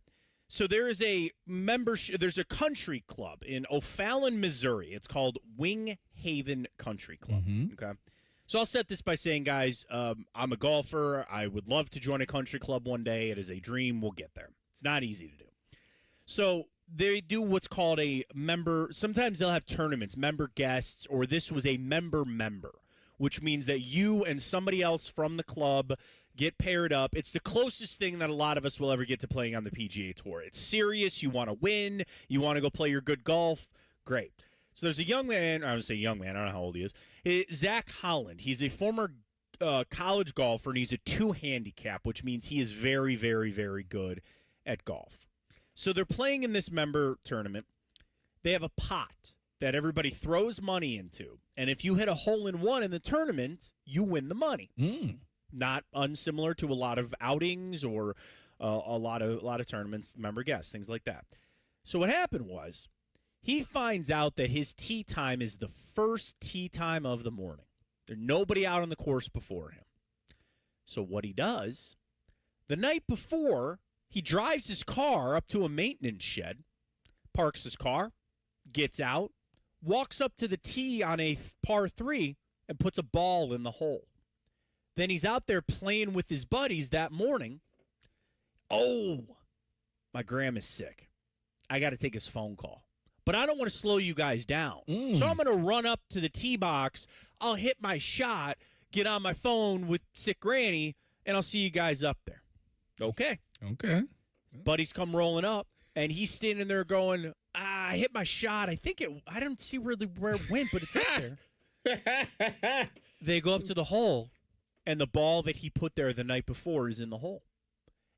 So there is a membership, there's a country club in O'Fallon, Missouri. It's called Wing Haven Country Club, okay? So I'll set this by saying, guys, I'm a golfer. I would love to join a country club one day. It is a dream. We'll get there. It's not easy to do. So they do what's called a member. Sometimes they'll have tournaments, member guests, or this was a member, which means that you and somebody else from the club get paired up. It's the closest thing that a lot of us will ever get to playing on the PGA Tour. It's serious. You want to win. You want to go play your good golf. Great. So there's a young man, I would say young man, I don't know how old he is. Zach Holland. He's a former college golfer, and he's a 2 handicap, which means he is very, very, very good at golf. So they're playing in this member tournament. They have a pot that everybody throws money into, and if you hit a hole-in-one in the tournament, you win the money. Not unsimilar to a lot of outings or a lot of tournaments, member guests, things like that. So what happened was, he finds out that his tee time is the first tee time of the morning. There's nobody out on the course before him. So what he does, the night before, he drives his car up to a maintenance shed, parks his car, gets out, walks up to the tee on a par 3, and puts a ball in the hole. Then he's out there playing with his buddies that morning. Oh, my grandma's sick. I got to take his phone call. But I don't want to slow you guys down. So I'm going to run up to the tee box. I'll hit my shot, get on my phone with sick granny, and I'll see you guys up there. Okay. Okay. His buddies come rolling up, and he's standing there going, I hit my shot. I don't see really where it went, but it's up there. They go up to the hole, and the ball that he put there the night before is in the hole.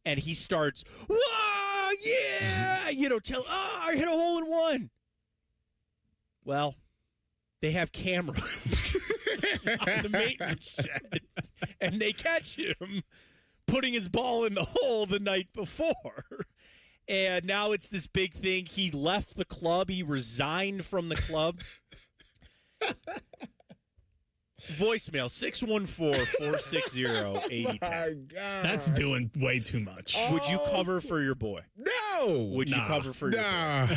And he starts, whoa, yeah, I hit a hole-in-one. Well, they have cameras. on the maintenance shed, and they catch him putting his ball in the hole the night before. And now it's this big thing. He left the club. He resigned from the club. Voicemail 614-460-8010. My God. That's doing way too much. Would you cover for your boy? No. Would you cover for your boy?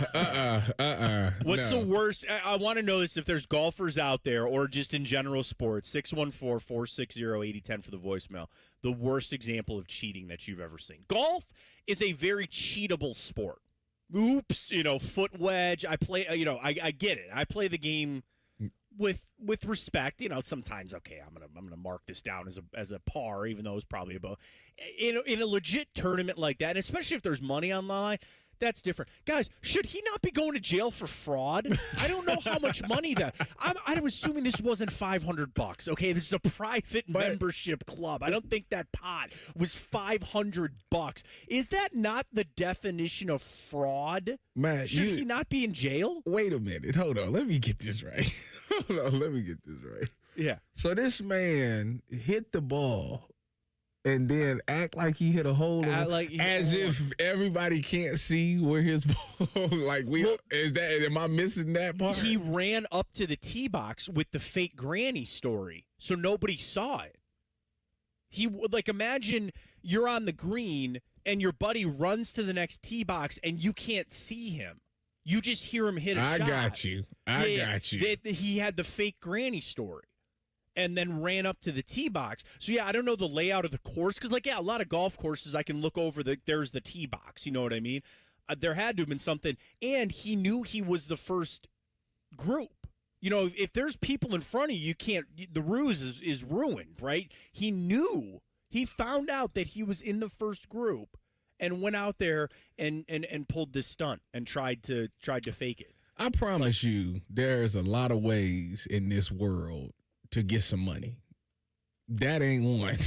What's the worst? I want to know this if there's golfers out there or just in general sports. 614-460-8010 for the voicemail. The worst example of cheating that you've ever seen. Golf is a very cheatable sport. Oops, foot wedge. I play, I get it. I play the game with respect. Sometimes, okay, I'm gonna mark this down as a par, even though it's probably above. In a legit tournament like that, and especially if there's money on the line, that's different. Guys, should he not be going to jail for fraud? I don't know how much money that. I'm assuming this wasn't $500. Okay, this is a private membership club. I don't think that pot was $500. Is that not the definition of fraud? Man, should he not be in jail? Wait a minute. Hold on. Let me get this right. Let me get this right. Yeah. So this man hit the ball and then act like he hit a hole as if everybody can't see where his ball am I missing that part? He ran up to the tee box with the fake granny story, so nobody saw it. Imagine you're on the green and your buddy runs to the next tee box and you can't see him. You just hear him hit a shot. I got you. He had the fake granny story and then ran up to the tee box. So, I don't know the layout of the course because, a lot of golf courses, I can look over, there's the tee box. You know what I mean? There had to have been something. And he knew he was the first group. If there's people in front of you, the ruse is ruined, right? He found out that he was in the first group and went out there and pulled this stunt and tried to fake it. I promise you, there's a lot of ways in this world to get some money. That ain't one.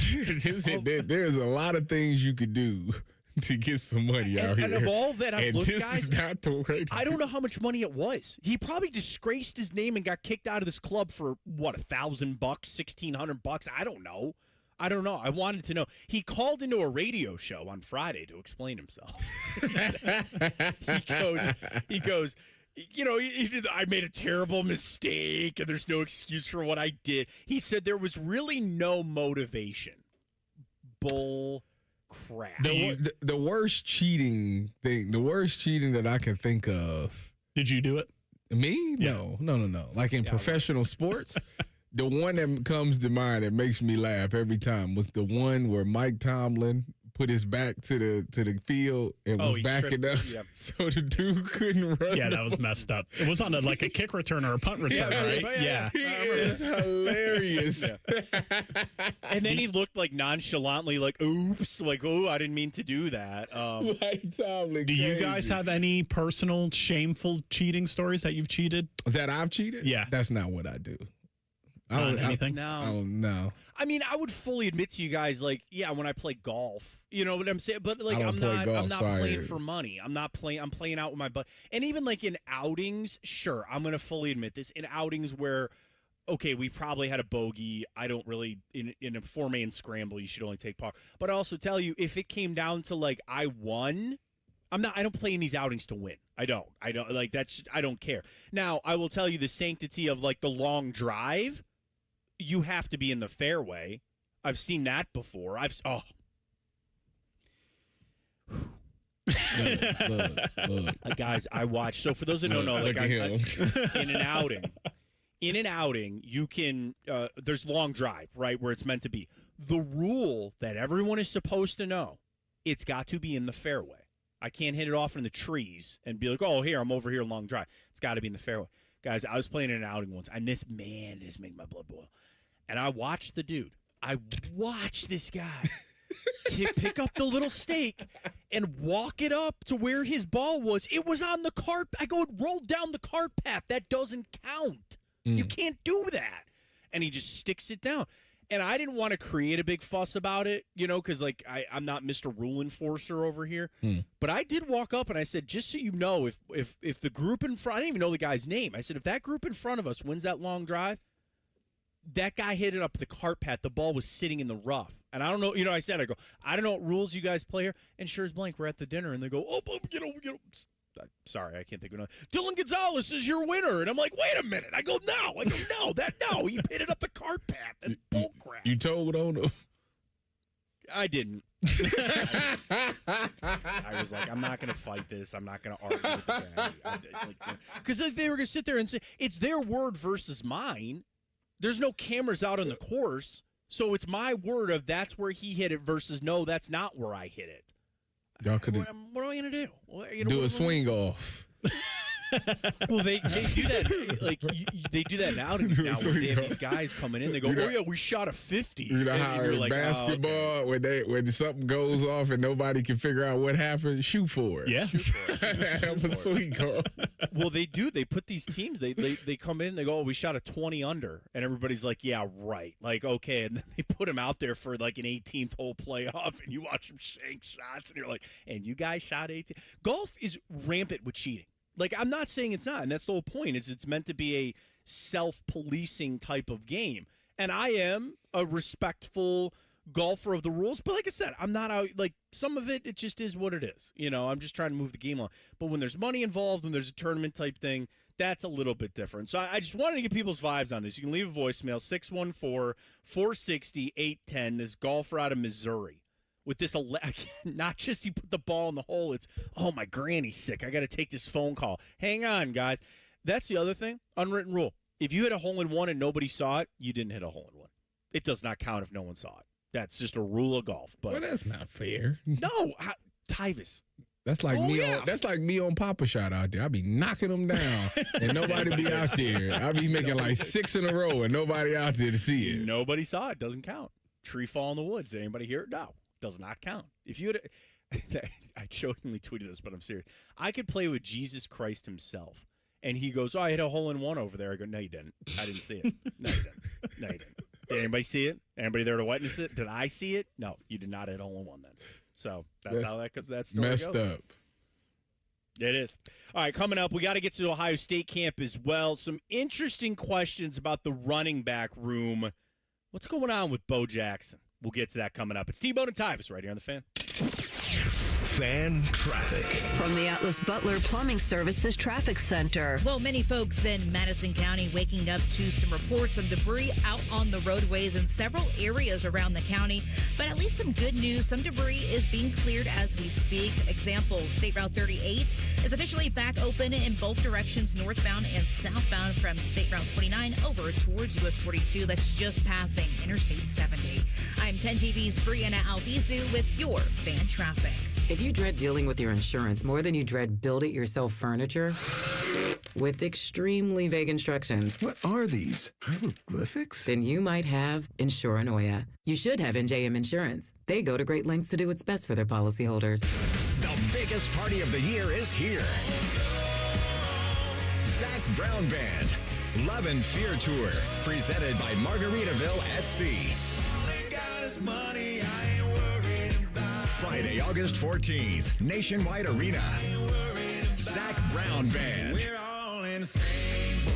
There's a lot of things you could do to get some money out here. And of all that I've looked, this guys, is not the way. I don't know how much money it was. He probably disgraced his name and got kicked out of this club for $1,000, $1,600. I don't know. I wanted to know. He called into a radio show on Friday to explain himself. He goes, I made a terrible mistake and there's no excuse for what I did. He said there was really no motivation. Bull crap. The worst cheating that I can think of. Did you do it? Me? Yeah. No. Like in professional sports, the one that comes to mind that makes me laugh every time was the one where Mike Tomlin put his back to the field and was backing up, so the dude couldn't run. Yeah, that was messed up. It was on a kick return or a punt return, right? Yeah. He is hilarious. And then he looked nonchalantly, oops, oh, I didn't mean to do that. Mike Tomlin. Do you guys have any personal shameful cheating stories that you've cheated? That I've cheated? Yeah. That's not what I do. Anything? No. I mean, I would fully admit to you guys, when I play golf, you know what I'm saying? But I'm not playing for money. I'm playing out with my buddy. And even in outings, sure, I'm going to fully admit this. In outings where, okay, we probably had a bogey. I don't really, in a 4-man scramble, you should only take par. But I also tell you, if it came down to I won, I don't play in these outings to win. I don't I don't care. Now, I will tell you the sanctity of the long drive. You have to be in the fairway. I've seen that before. Look. Guys, I watch. So for those that don't know, in an outing, you can. There's long drive, right, where it's meant to be. The rule that everyone is supposed to know: it's got to be in the fairway. I can't hit it off in the trees and be oh, here I'm over here long drive. It's got to be in the fairway. Guys, I was playing in an outing once, and this made my blood boil. And I watched the dude. I watched this guy pick up the little stake and walk it up to where his ball was. It was on the cart. I go, it rolled down the cart path. That doesn't count. You can't do that. And he just sticks it down. And I didn't want to create a big fuss about it, because I'm not Mr. Rule Enforcer over here. But I did walk up and I said, just so you know, if the group in front, I didn't even know the guy's name. I said, if that group in front of us wins that long drive, that guy hit it up the cart path. The ball was sitting in the rough. And I don't know, I said, I go, I don't know what rules you guys play here. And sure as blank, we're at the dinner, and they go, sorry, I can't think of another. Dylan Gonzalez is your winner. And I'm like, wait a minute. I go, no. You hit it up the cart path. That's bullcrap. You told on him? I didn't. I was like, I'm not going to fight this. I'm not going to argue with the guy. Because they were going to sit there and say, it's their word versus mine. There's no cameras out on the course. So it's my word of that's where he hit it versus no, that's not where I hit it. Y'all could what am I going to do? Do a swing off. Well, they do that. Like they do that nowadays. Now where they have these guys coming in. They go, "Oh yeah, we shot a 50." You know how in like, basketball, oh, okay. when something goes off and nobody can figure out what happened, shoot for it. Yeah, shoot for it. Have a swing off. Well, they do. They put these teams. They come in. They go, "Oh, we shot a 20 under," and everybody's like, "Yeah, right." Like, okay, and then they put them out there for like an 18th hole playoff, and you watch them shank shots, and you're like, "And you guys shot 18." Golf is rampant with cheating. Like, I'm not saying it's not, and that's the whole point, is it's meant to be a self-policing type of game. And I am a respectful golfer of the rules, but like I said, I'm not out, like, some of it just is what it is. I'm just trying to move the game along. But when there's money involved, when there's a tournament type thing, that's a little bit different. So I just wanted to get people's vibes on this. You can leave a voicemail, 614-460-810, this golfer out of Missouri. With this, not just he put the ball in the hole, it's, oh, my granny's sick. I got to take this phone call. Hang on, guys. That's the other thing, unwritten rule. If you hit a hole-in-one and nobody saw it, you didn't hit a hole-in-one. It does not count if no one saw it. That's just a rule of golf. But well, that's not fair. No, Tyvis. That's like That's like me on Papa Shot out there. I be knocking them down, and nobody be out there. I be making like 6 in a row, and nobody out there to see it. Nobody saw it. Doesn't count. Tree fall in the woods. Did anybody hear it? No. Does not count. If you had, I jokingly tweeted this, but I'm serious. I could play with Jesus Christ himself, and he goes, "Oh, I hit a hole-in-one over there." I go, "No, you didn't. I didn't see it. No, you didn't. No, you didn't. Did anybody see it? Anybody there to witness it? Did I see it? No, you did not hit a hole-in-one then." So that's how that goes. That's messed up. It is. All right, coming up, we got to get to Ohio State camp as well. Some interesting questions about the running back room. What's going on with Bo Jackson? We'll get to that coming up. It's T-Bone and Tyvis right here on The Fan. Fan traffic. From the Atlas Butler Plumbing Services Traffic Center. Well, many folks in Madison County waking up to some reports of debris out on the roadways in several areas around the county. But at least some good news. Some debris is being cleared as we speak. Example, State Route 38 is officially back open in both directions, northbound and southbound from State Route 29 over towards US 42. That's just passing Interstate 70. I'm 10 TV's Brianna Albizu with your fan traffic. If you dread dealing with your insurance more than you dread build-it-yourself furniture, with extremely vague instructions. What are these? Hieroglyphics? Then you might have Insuranoia. You should have NJM Insurance. They go to great lengths to do what's best for their policyholders. The biggest party of the year is here. Zach Brown Band, Love and Fear Tour, presented by Margaritaville at Sea. Friday, August 14th, Nationwide Arena. Zach Brown Band. We're all in the same boat,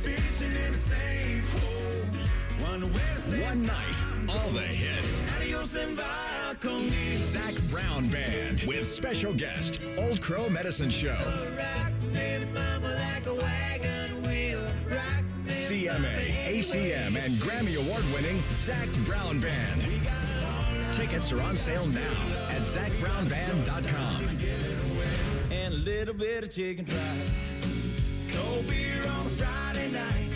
fishing in the same hole. One night, all the hits. Adios and via con me. Zach Brown Band with special guest, Old Crow Medicine Show. CMA, ACM, and Grammy Award-winning Zach Brown Band. Tickets are on sale now at ZachBrownBand.com. And a little bit of chicken fried. Cold beer on a Friday night.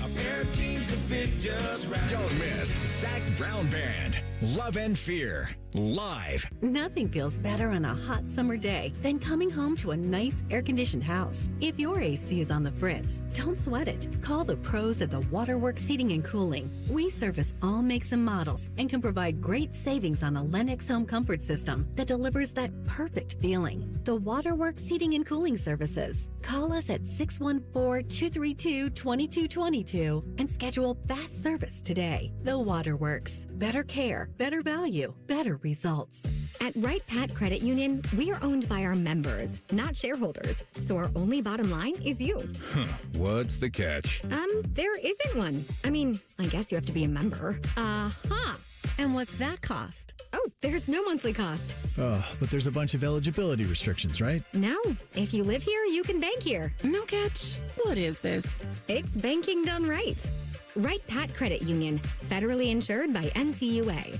A pair of jeans that fit just right. Don't miss Zach Brown Band, Love and Fear, live. Nothing feels better on a hot summer day than coming home to a nice air-conditioned house. If your AC is on the fritz, don't sweat it. Call the pros at the Waterworks Heating and Cooling. We service all makes and models and can provide great savings on a Lennox home comfort system that delivers that perfect feeling. The Waterworks Heating and Cooling Services. Call us at 614-232-2222 and schedule fast service today. The Waterworks. Better care, better value, better results. At Right Pat Credit Union, we are owned by our members, not shareholders. So our only bottom line is you. What's the catch? There isn't one. I mean, I guess you have to be a member. Aha! And what's that cost? Oh, there's no monthly cost. Oh, but there's a bunch of eligibility restrictions, right? No. If you live here, you can bank here. No catch. What is this? It's banking done right. Right Pat Credit Union, federally insured by NCUA.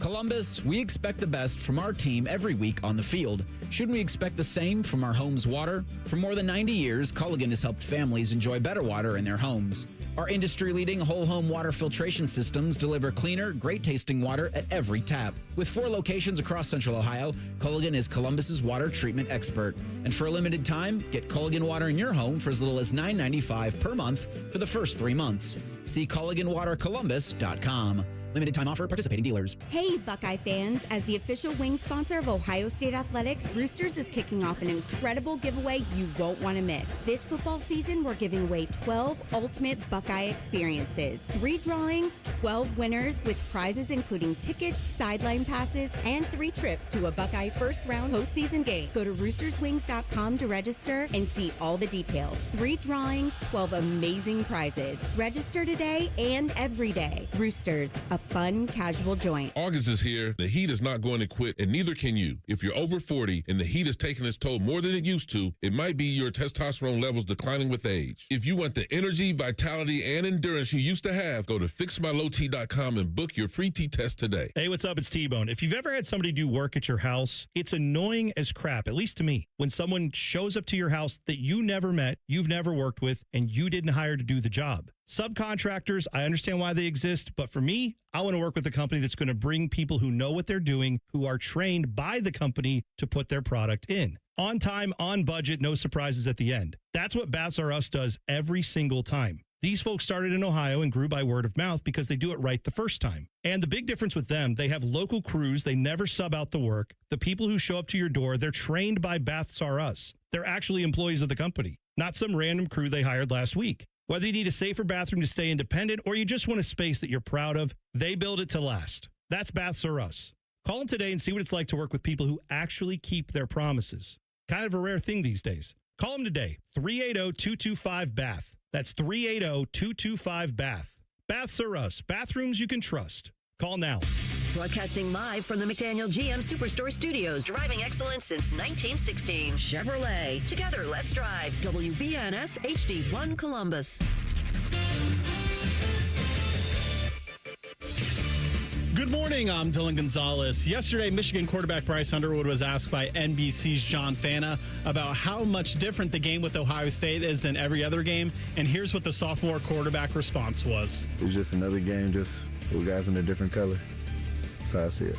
Columbus, we expect the best from our team every week on the field. Shouldn't we expect the same from our home's water? For more than 90 years, Culligan has helped families enjoy better water in their homes. Our industry-leading whole-home water filtration systems deliver cleaner, great-tasting water at every tap. With 4 locations across Central Ohio, Culligan is Columbus's water treatment expert. And for a limited time, get Culligan water in your home for as little as $9.95 per month for the first 3 months. See CulliganWaterColumbus.com. Limited time offer, participating dealers. Hey, Buckeye fans. As the official wing sponsor of Ohio State Athletics, Roosters is kicking off an incredible giveaway you won't want to miss. This football season, we're giving away 12 ultimate Buckeye experiences. 3 drawings, 12 winners with prizes including tickets, sideline passes, and 3 trips to a Buckeye first-round postseason game. Go to roosterswings.com to register and see all the details. 3 drawings, 12 amazing prizes. Register today and every day. Roosters, a fun, casual joint. August is here. The heat is not going to quit, and neither can you. If you're over 40 and the heat is taking its toll more than it used to, it might be your testosterone levels declining with age. If you want the energy, vitality, and endurance you used to have, go to fixmylowt.com and book your free T-test today. Hey, what's up? It's T-Bone. If you've ever had somebody do work at your house, it's annoying as crap, at least to me, when someone shows up to your house that you never met, you've never worked with, and you didn't hire to do the job. Subcontractors, I understand why they exist, but for me, I want to work with a company that's going to bring people who know what they're doing, who are trained by the company to put their product in. On time, on budget, no surprises at the end. That's what Baths R Us does every single time. These folks started in Ohio and grew by word of mouth because they do it right the first time. And the big difference with them, they have local crews. They never sub out the work. The people who show up to your door, they're trained by Baths R Us. They're actually employees of the company, not some random crew they hired last week. Whether you need a safer bathroom to stay independent or you just want a space that you're proud of, they build it to last. That's Baths R Us. Call them today and see what it's like to work with people who actually keep their promises. Kind of a rare thing these days. Call them today, 380-225-BATH. That's 380-225-BATH. Baths R Us, bathrooms you can trust. Call now. Broadcasting live from the McDaniel GM Superstore Studios, driving excellence since 1916. Chevrolet. Together, let's drive. WBNS HD1 Columbus. Good morning, I'm Dylan Gonzalez. Yesterday, Michigan quarterback Bryce Underwood was asked by NBC's John Fana about how much different the game with Ohio State is than every other game, and here's what the sophomore quarterback response was. It was just another game, just with guys in a different color. That's how I see it.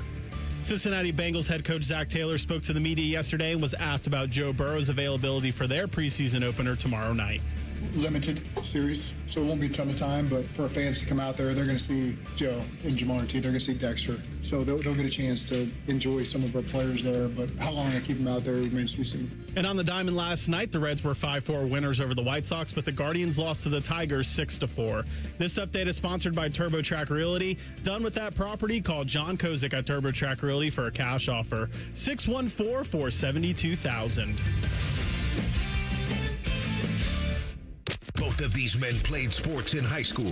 Cincinnati Bengals head coach Zach Taylor spoke to the media yesterday and was asked about Joe Burrow's availability for their preseason opener tomorrow night. Limited series, so it won't be a ton of time, but for fans to come out there, they're going to see Joe and Jamar T. They're going to see Dexter. So they'll get a chance to enjoy some of our players there, but how long they keep them out there remains to be seen. And on the diamond last night, the Reds were 5-4 winners over the White Sox, but the Guardians lost to the Tigers 6-4. This update is sponsored by TurboTrack Realty. Done with that property? Call John Kozik at TurboTrack Realty for a cash offer. 614-472-0000. Both of these men played sports in high school.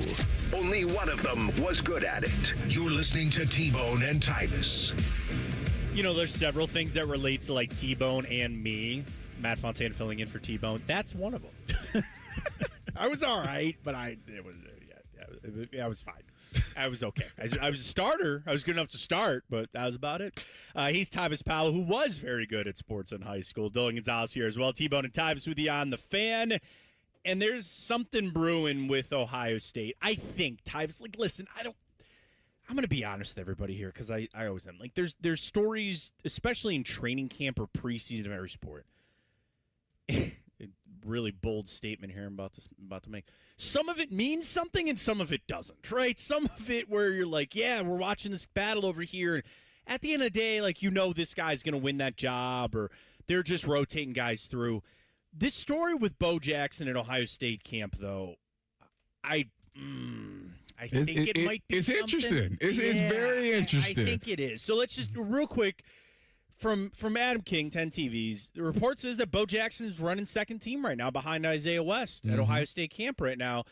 Only one of them was good at it. You're listening to T-Bone and Tyvis. You know, there's several things that relate to like T-Bone and me. Matt Fontana filling in for T-Bone. That's one of them. I was all right, but I was fine. I was okay. I was a starter. I was good enough to start, but that was about it. He's Tyvis Powell, who was very good at sports in high school. Dylan Gonzalez here as well. T-Bone and Tyvis with you on The Fan. And there's something brewing with Ohio State. I think, Tyvis, like, listen, I'm going to be honest with everybody here because I always am. Like, there's stories, especially in training camp or preseason of every sport. Really bold statement here I'm about to make. Some of it means something and some of it doesn't, right? Some of it where you're like, yeah, we're watching this battle over here. And at the end of the day, like, you know this guy's going to win that job or they're just rotating guys through. This story with Bo Jackson at Ohio State camp, though, I I think it might be It's something. interesting. It's very interesting. I think it is. So let's just real quick from Adam King, 10 TVs. The report says that Bo Jackson's running second team right now behind Isaiah West at Ohio State camp right now.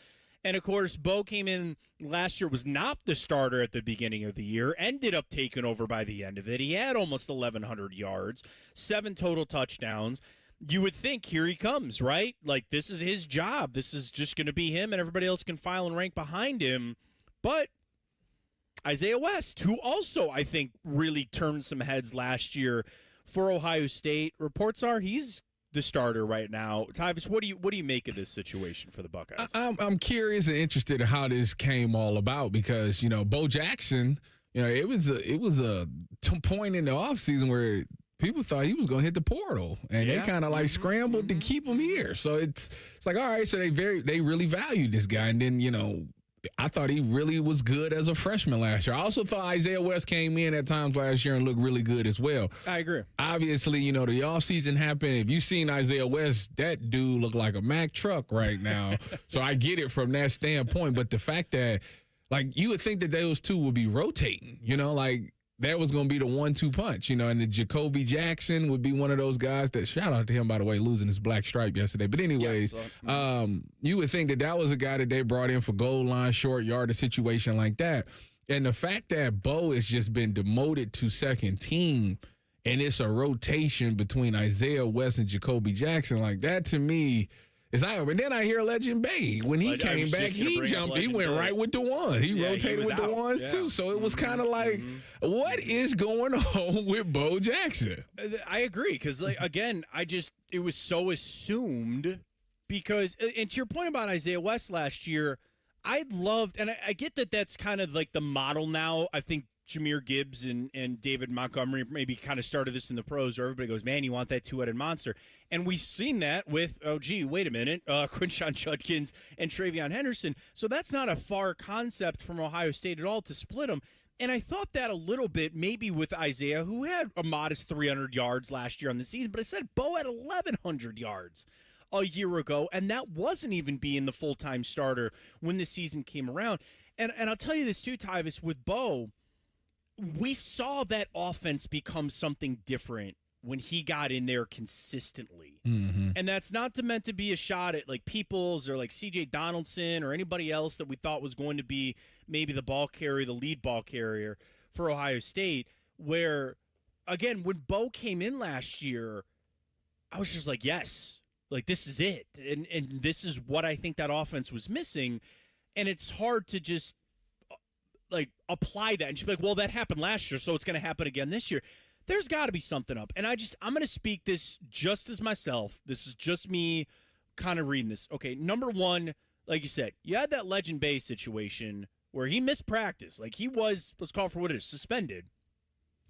And, of course, Bo came in last year, was not the starter at the beginning of the year, ended up taking over by the end of it. He had almost 1,100 yards, 7 total touchdowns. You would think, here he comes, right? Like, this is his job. This is just going to be him, and everybody else can file and rank behind him. But Isaiah West, who also, I think, really turned some heads last year for Ohio State, reports are he's the starter right now. Tyvis, what do you make of this situation for the Buckeyes? I'm curious and interested in how this came all about because, Bo Jackson, it was a point in the offseason where people thought he was going to hit the portal, and they kind of scrambled to keep him here. So it's like, all right, so they really valued this guy, and then I thought he really was good as a freshman last year. I also thought Isaiah West came in at times last year and looked really good as well. I agree. Obviously, the offseason happened. If you've seen Isaiah West, that dude looked like a Mack truck right now. So I get it from that standpoint. But the fact that, you would think that those two would be rotating, that was going to be the 1-2 punch, and the Jacoby Jackson would be one of those guys that, shout out to him, by the way, losing his black stripe yesterday. But anyways, you would think that was a guy that they brought in for goal line, short yard, a situation like that. And the fact that Bo has just been demoted to second team and it's a rotation between Isaiah West and Jacoby Jackson, that to me – and then I hear Legend Bay. When he came back, he went right with the ones. He rotated with the ones, too. So it was kind of like, what is going on with Bo Jackson? I agree, because, again, it was so assumed because, and to your point about Isaiah West last year, I loved, and I get that that's kind of like the model now. I think Jahmyr Gibbs and David Montgomery maybe kind of started this in the pros where everybody goes, man, you want that two-headed monster. And we've seen that with, wait a minute, Quinshon Judkins and Travion Henderson. So that's not a far concept from Ohio State at all to split them. And I thought that a little bit maybe with Isaiah, who had a modest 300 yards last year on the season. But I said Bo had 1,100 yards a year ago, and that wasn't even being the full-time starter when the season came around. And I'll tell you this too, Tyvis, with Bo, we saw that offense become something different when he got in there consistently. Mm-hmm. And that's not meant to be a shot at Peoples or C.J. Donaldson or anybody else that we thought was going to be maybe the ball carrier, the lead ball carrier for Ohio State, where, again, when Bo came in last year, I was just like, yes, this is it. And this is what I think that offense was missing. And it's hard to just apply that and just be like, well, that happened last year, so it's going to happen again this year. There's got to be something up. And I'm going to speak this just as myself. This is just me kind of reading this. Okay, number one, like you said, you had that Legend Bay situation where he missed practice. He was, let's call it for what it is, suspended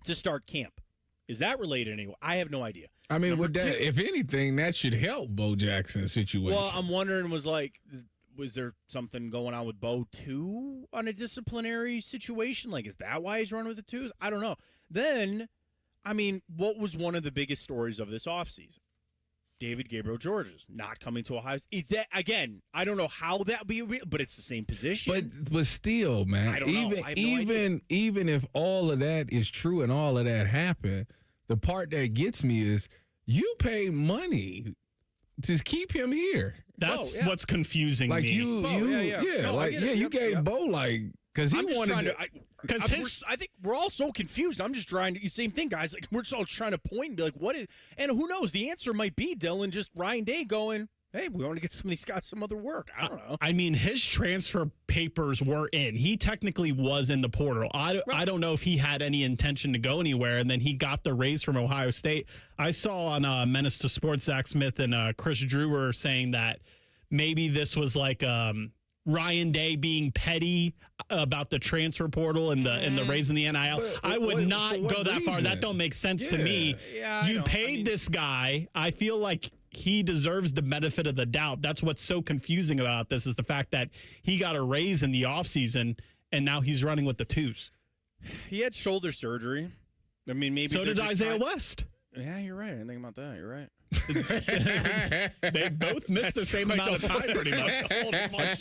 to start camp. Is that related anyway? I have no idea. I mean, with that, if anything, that should help Bo Jackson's situation. Well, I'm wondering, was there something going on with Bo, too, on a disciplinary situation? Is that why he's running with the twos? I don't know. Then, what was one of the biggest stories of this offseason? David Gabriel Georges not coming to Ohio State. That, again, I don't know how that would be real, but it's the same position. But still, man, I don't know. I have no idea. Even if all of that is true and all of that happened, the part that gets me is you pay money to keep him here. That's what's confusing me. You gave Bo because he wanted to. I think we're all so confused. I'm just trying to, same thing, guys. We're just all trying to point and be like, what is, and who knows? The answer might be Dylan, just Ryan Day going, hey, we want to get some of these guys some other work. I don't know. His transfer papers were in. He technically was in the portal. I don't know if he had any intention to go anywhere, and then he got the raise from Ohio State. I saw on Menace to Sports, Zach Smith and Chris Drew were saying that maybe this was Ryan Day being petty about the transfer portal and the raise in the NIL. I would not go that far. That don't make sense to me. Yeah, you paid this guy. I feel like he deserves the benefit of the doubt. That's what's so confusing about this is the fact that he got a raise in the offseason and now he's running with the twos. He had shoulder surgery. Maybe so did Isaiah West. Yeah, you're right. I didn't think about that. You're right. They both missed the same amount of time, pretty much.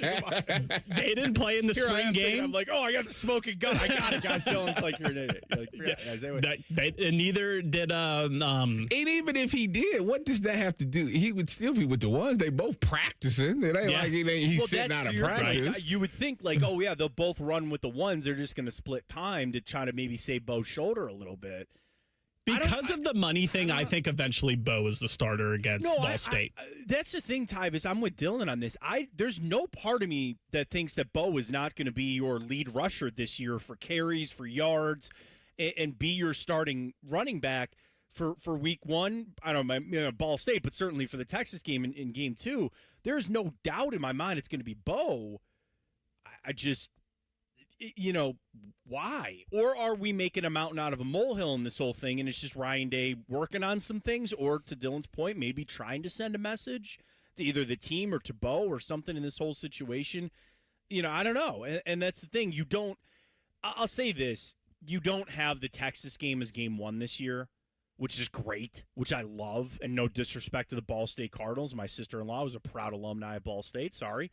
They didn't play in the spring game. I'm like, I got the smoking gun. I got it, guys. Dylan's like, you're an idiot. And neither did. And even if he did, what does that have to do? He would still be with the ones. They both practicing. It ain't like he's sitting out of practice. Right. You would think like, they'll both run with the ones. They're just going to split time to try to maybe save Bo's shoulder a little bit. Because of the money thing, I think eventually Bo is the starter against Ball State. That's the thing, Tyvis. I'm with Dylan on this. There's no part of me that thinks that Bo is not going to be your lead rusher this year for carries, for yards, and be your starting running back for week one. I don't know, Ball State, but certainly for the Texas game in game 2. There's no doubt in my mind it's going to be Bo. I just... why? Or are we making a mountain out of a molehill in this whole thing, and it's just Ryan Day working on some things, or to Dylan's point, maybe trying to send a message to either the team or to Bo or something in this whole situation? I don't know. And that's the thing. I'll say this. You don't have the Texas game as game 1 this year, which is great, which I love, and no disrespect to the Ball State Cardinals. My sister-in-law was a proud alumni of Ball State. Sorry.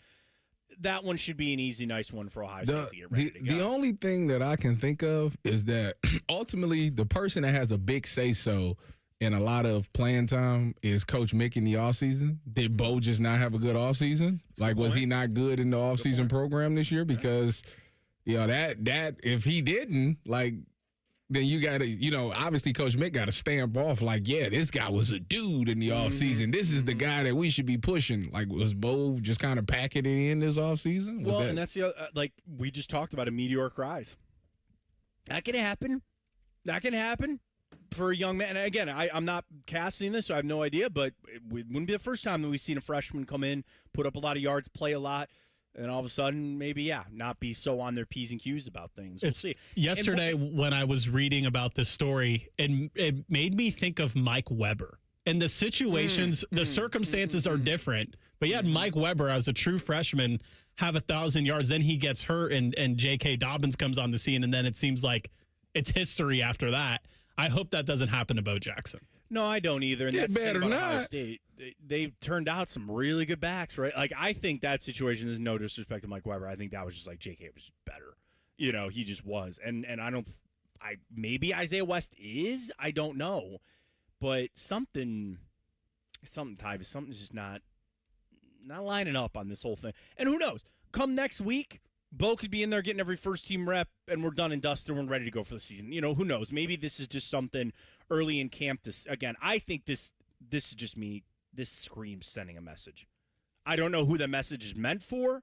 That one should be an easy, nice one for Ohio State to get ready to go. The only thing that I can think of is that ultimately the person that has a big say-so in a lot of playing time is Coach Mick in the offseason. Did Bo just not have a good offseason? Like, was he not good in the offseason program this year? Because, that if he didn't, then you got to, obviously Coach Mick got to stamp off this guy was a dude in the offseason. This is the guy that we should be pushing. Was Bo just kind of packing it in this offseason? Well, and that's the other, we just talked about a meteoric rise. That can happen. That can happen for a young man. And again, I'm not casting this, so I have no idea, but it wouldn't be the first time that we've seen a freshman come in, put up a lot of yards, play a lot, and all of a sudden, maybe, not be so on their P's and Q's about things. We'll see. Yesterday, when I was reading about this story, it made me think of Mike Weber. And the situations, the circumstances are different. But you had Mike Weber as a true freshman have 1,000 yards. Then he gets hurt, and J.K. Dobbins comes on the scene, and then it seems like it's history after that. I hope that doesn't happen to Bo Jackson. No, I don't either. And that's better not. Ohio State. They've turned out some really good backs, right? I think that situation is no disrespect to Mike Weber. I think that was just J.K. was just better. He just was. And maybe Isaiah West is. I don't know. But something, Tyvis, something's just not lining up on this whole thing. And who knows? Come next week, Bo could be in there getting every first-team rep, and we're done and dusted, and we're ready to go for the season. Who knows? Maybe this is just something early in camp. I think this is just me. This screams sending a message. I don't know who the message is meant for.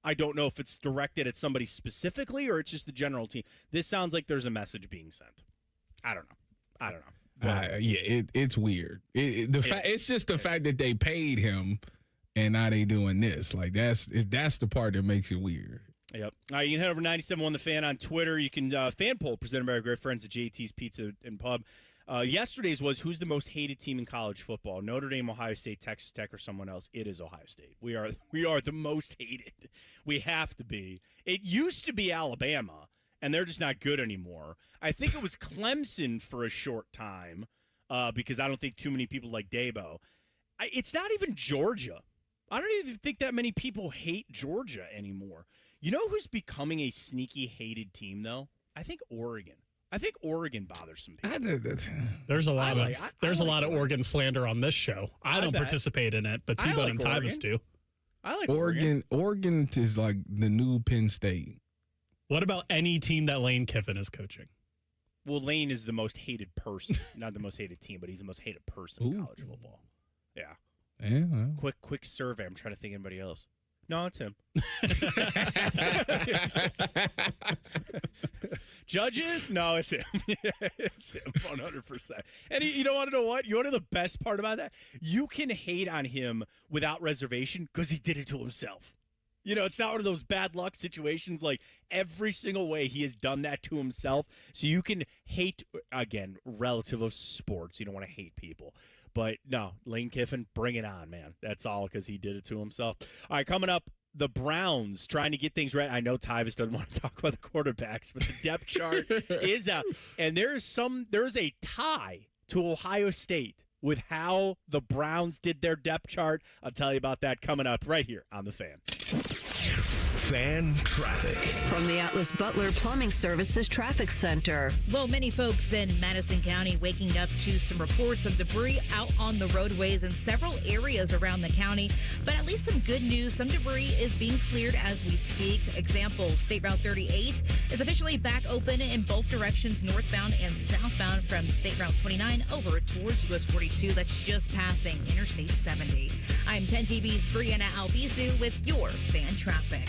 I don't know if it's directed at somebody specifically or it's just the general team. This sounds like there's a message being sent. I don't know. It's weird. It's just the fact that they paid him and now they doing this. That's the part that makes it weird. Yep. All right, you can head over to 97.1 The Fan on Twitter. You can fan poll presented by our great friends at JT's Pizza and Pub. Yesterday's was who's the most hated team in college football? Notre Dame, Ohio State, Texas Tech, or someone else? It is Ohio State. We are the most hated. We have to be. It used to be Alabama, and they're just not good anymore. I think it was Clemson for a short time because I don't think too many people like Dabo. It's not even Georgia. I don't even think that many people hate Georgia anymore. You know who's becoming a sneaky hated team, though? I think Oregon. I think Oregon bothers some people. There's a lot of Oregon slander on this show. I don't participate in it, but T-Bone and Tyvis do. I like Oregon. Oregon is like the new Penn State. What about any team that Lane Kiffin is coaching? Well, Lane is the most hated person, not the most hated team, but he's the most hated person in college football. Yeah. Yeah. Well. Quick survey. I'm trying to think of anybody else. No, it's him. Judges? No, it's him. It's him, 100%. And you don't want to know what? You want to know the best part about that? You can hate on him without reservation because he did it to himself. It's not one of those bad luck situations. Like, every single way he has done that to himself. So you can hate, again, relative of sports. You don't want to hate people. But, no, Lane Kiffin, bring it on, man. That's all because he did it to himself. All right, coming up, the Browns trying to get things right. I know Tyvis doesn't want to talk about the quarterbacks, but the depth chart is out. And there is a tie to Ohio State with how the Browns did their depth chart. I'll tell you about that coming up right here on The Fan. Fan traffic. From the Atlas Butler Plumbing Services Traffic Center. Well, many folks in Madison County waking up to some reports of debris out on the roadways in several areas around the county. But at least some good news. Some debris is being cleared as we speak. Example, State Route 38 is officially back open in both directions, northbound and southbound from State Route 29 over towards US 42. That's just passing Interstate 70. I'm 10 TV's Brianna Albizu with your fan traffic.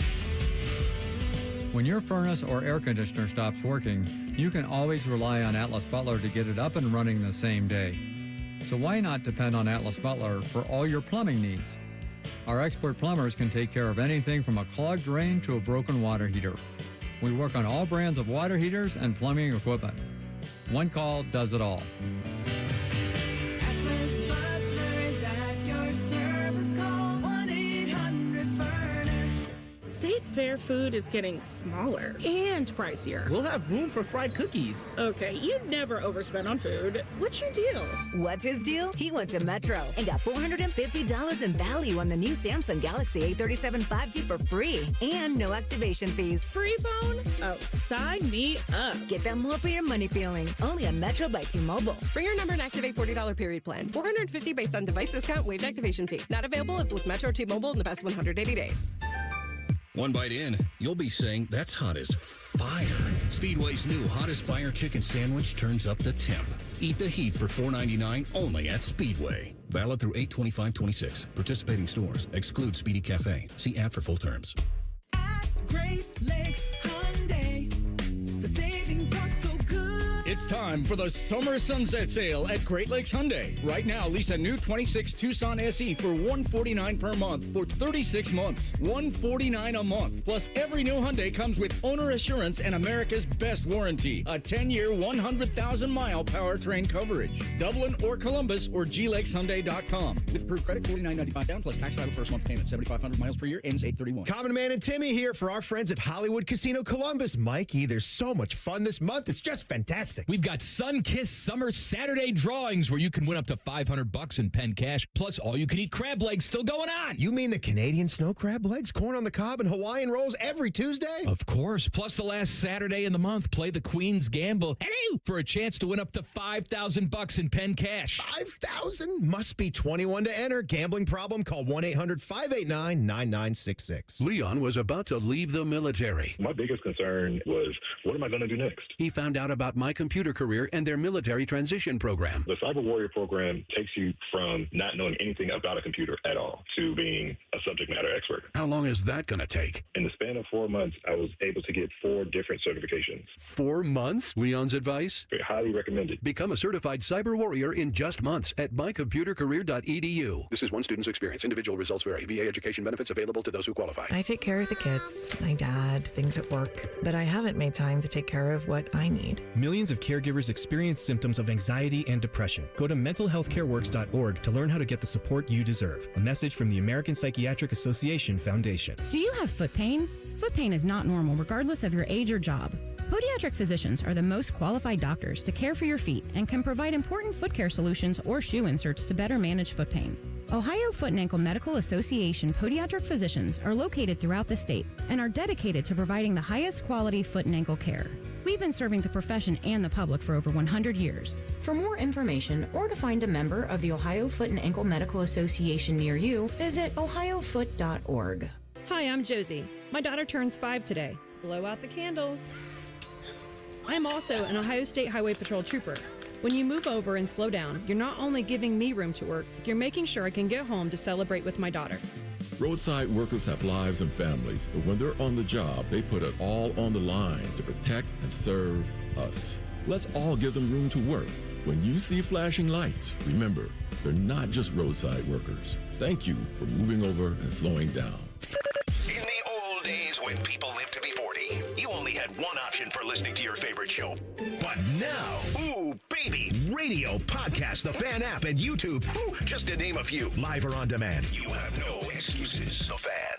When your furnace or air conditioner stops working, you can always rely on Atlas Butler to get it up and running the same day. So why not depend on Atlas Butler for all your plumbing needs? Our expert plumbers can take care of anything from a clogged drain to a broken water heater. We work on all brands of water heaters and plumbing equipment. One call does it all. Atlas Butler is at your service. Call 1-800-FURNACE. State Fair food is getting smaller and pricier. We'll have room for fried cookies. Okay, you never overspend on food. What's your deal? What's his deal? He went to Metro and got $450 in value on the new Samsung Galaxy A37 5G for free and no activation fees. Free phone? Oh, sign me up. Get that more for your money feeling. Only on Metro by T-Mobile. Bring your number and activate $40 period plan. $450 based on device discount, waived activation fee. Not available if with Metro T-Mobile in the past 180 days. One bite in, you'll be saying, that's hot as fire. Speedway's new Hottest Fire Chicken Sandwich turns up the temp. Eat the heat for $4.99 only at Speedway. Valid through 8/25/26. Participating stores. Exclude Speedy Cafe. See app for full terms. Great Lakes Hyundai. The savings are so good. It's time for the Summer Sunset Sale at Great Lakes Hyundai. Right now, lease a new 26 Tucson SE for $149 per month for 36 months. $149 a month. Plus, every new Hyundai comes with owner assurance and America's best warranty. A 10-year, 100,000-mile powertrain coverage. Dublin or Columbus or glakeshyundai.com. With approved credit, $49.95 down plus tax title first month payment. 7,500 miles per year, ends 8/31. Common Man and Timmy here for our friends at Hollywood Casino Columbus. Mikey, there's so much fun this month. It's just fantastic. We've got Sun-Kissed Summer Saturday drawings where you can win up to $500 in pen cash, plus all-you-can-eat crab legs still going on. You mean the Canadian snow crab legs, corn on the cob, and Hawaiian rolls every Tuesday? Of course. Plus the last Saturday in the month, play the Queen's Gamble for a chance to win up to $5,000 in pen cash. $5,000? Must be 21 to enter. Gambling problem? Call 1-800-589-9966. Leon was about to leave the military. My biggest concern was, what am I going to do next? He found out about My Computer Career and their military transition program. The Cyber Warrior program takes you from not knowing anything about a computer at all to being a subject matter expert. How long is that going to take? In the span of 4 months, I was able to get 4 different certifications. 4 months? Leon's advice? Highly recommended. Become a certified cyber warrior in just months at mycomputercareer.edu. This is one student's experience. Individual results vary. VA education benefits available to those who qualify. I take care of the kids, my dad, things at work, but I haven't made time to take care of what I need. Millions of caregivers experience symptoms of anxiety and depression. Go to mentalhealthcareworks.org to learn how to get the support you deserve. A message from the American Psychiatric Association Foundation. Do you have foot pain? Foot pain is not normal regardless of your age or job. Podiatric physicians are the most qualified doctors to care for your feet and can provide important foot care solutions or shoe inserts to better manage foot pain. Ohio Foot and Ankle Medical Association podiatric physicians are located throughout the state and are dedicated to providing the highest quality foot and ankle care. We've been serving the profession and the public for over 100 years. For more information or to find a member of the Ohio Foot and Ankle Medical Association near you, visit ohiofoot.org. Hi, I'm Josie. My daughter turns 5 today. Blow out the candles. I'm also an Ohio State Highway Patrol trooper. When you move over and slow down, you're not only giving me room to work, you're making sure I can get home to celebrate with my daughter. Roadside workers have lives and families, but when they're on the job, they put it all on the line to protect and serve us. Let's all give them room to work. When you see flashing lights, remember, they're not just roadside workers. Thank you for moving over and slowing down. In the old days when people lived to be 40, you only had one option for listening to your favorite show. But now, ooh, baby, radio, podcast, the Fan app, and YouTube, just to name a few. Live or on demand. You have no excuses. The Fan.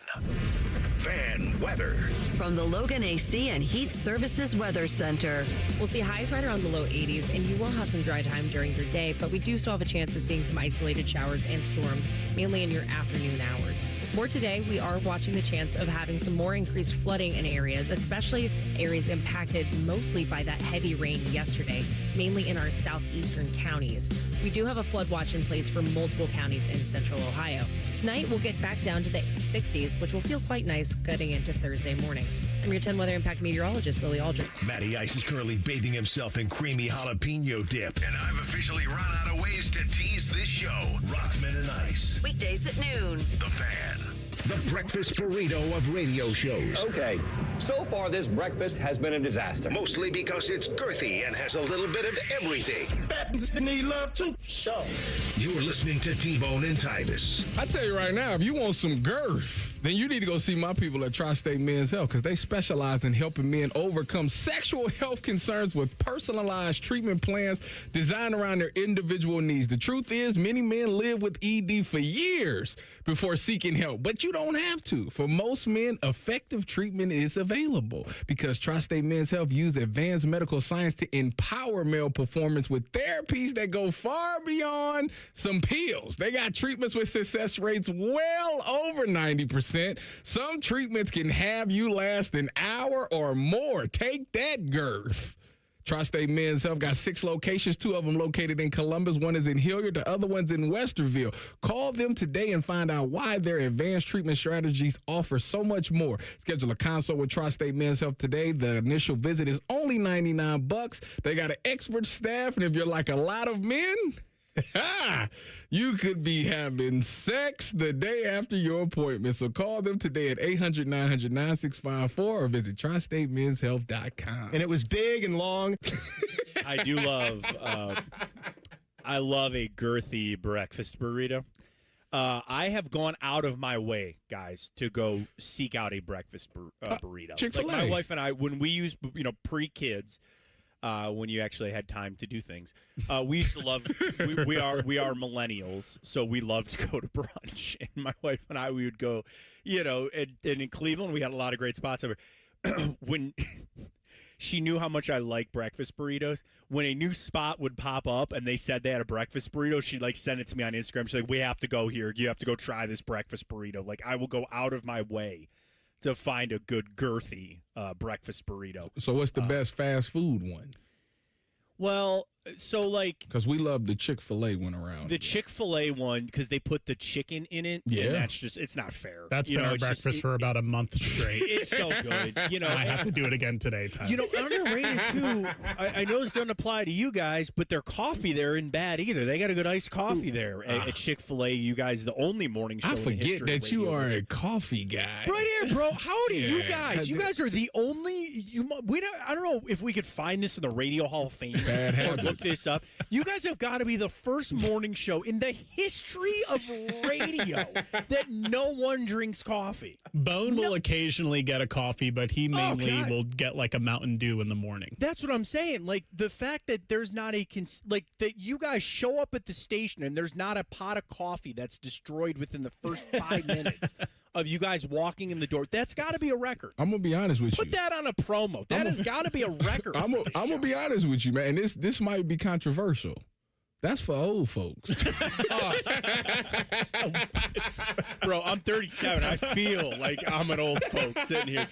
Fan weather. From the Logan AC and Heat Services Weather Center. We'll see highs right around the low 80s, and you will have some dry time during your day, but we do still have a chance of seeing some isolated showers and storms, mainly in your afternoon hours. For today, we are watching the chance of having some more increased flooding in areas, especially areas impacted mostly by that heavy rain yesterday, mainly in our southeastern counties. We do have a flood watch in place for multiple counties in central Ohio. Tonight, we'll get back down to the 60s, which will feel quite nice getting into Thursday morning. I'm your 10 Weather Impact meteorologist, Lily Aldrich. Matty Ice is currently bathing himself in creamy jalapeno dip. And I've officially run out of ways to tease this show. Rothman and Ice. Weekdays at noon. The Fan. The breakfast burrito of radio shows. Okay, so far this breakfast has been a disaster. Mostly because it's girthy and has a little bit of everything. Fattens need love too. Sure. You're listening to T-Bone and Tyvis. I tell you right now, if you want some girth, then you need to go see my people at Tri-State Men's Health, because they specialize in helping men overcome sexual health concerns with personalized treatment plans designed around their individual needs. The truth is, many men live with ED for years before seeking help, but you don't have to. For most men, effective treatment is available because Tri-State Men's Health use advanced medical science to empower male performance with therapies that go far beyond some pills. They got treatments with success rates well over 90%. Some treatments can have you last an hour or more. Take that, girth. Tri-State Men's Health got 6 locations, 2 of them located in Columbus. One is in Hilliard, the other one's in Westerville. Call them today and find out why their advanced treatment strategies offer so much more. Schedule a consult with Tri-State Men's Health today. The initial visit is only $99. They got an expert staff, and if you're like a lot of men, you could be having sex the day after your appointment. So call them today at 800-900-9654 or visit tristatemenshealth.com. And it was big and long. I do love, I love a girthy breakfast burrito. I have gone out of my way, guys, to go seek out a breakfast burrito. Chick-fil-A. Like my wife and I, when we used, pre-kids, when you actually had time to do things. We used to love, we are millennials, so we love to go to brunch. And my wife and I, we would go, and in Cleveland, we had a lot of great spots over. When she knew how much I like breakfast burritos, when a new spot would pop up and they said they had a breakfast burrito, she'd send it to me on Instagram. She's like, we have to go here. You have to go try this breakfast burrito. I will go out of my way to find a good girthy breakfast burrito. So what's the best fast food one? Well, so because we love the Chick-fil-A one around. The Chick-fil-A one, because they put the chicken in it. Yeah. And that's just, it's not fair. That's been our breakfast for about a month straight. It's so good. I have to do it again today, Tyvis. Underrated too. I know this doesn't apply to you guys, but their coffee there isn't bad either. They got a good iced coffee there at Chick-fil-A. You guys, the only morning show. I forget that you are a coffee guy. Right here, bro. How do you guys? You guys are the only. I don't know if we could find this in the Radio Hall of Fame. Bad habits. Or look this up. You guys have got to be the first morning show in the history of radio that no one drinks coffee. Bone will occasionally get a coffee, but he mainly will get a Mountain Dew in the morning. That's what I'm saying. The fact that there's not that you guys show up at the station and there's not a pot of coffee that's destroyed within the first 5 minutes of you guys walking in the door. That's got to be a record. I'm going to be honest with you. Put that on a promo. That has got to be a record. I'm going to be honest with you, man. And this might be controversial. That's for old folks. Bro, I'm 37. I feel like I'm an old folk sitting here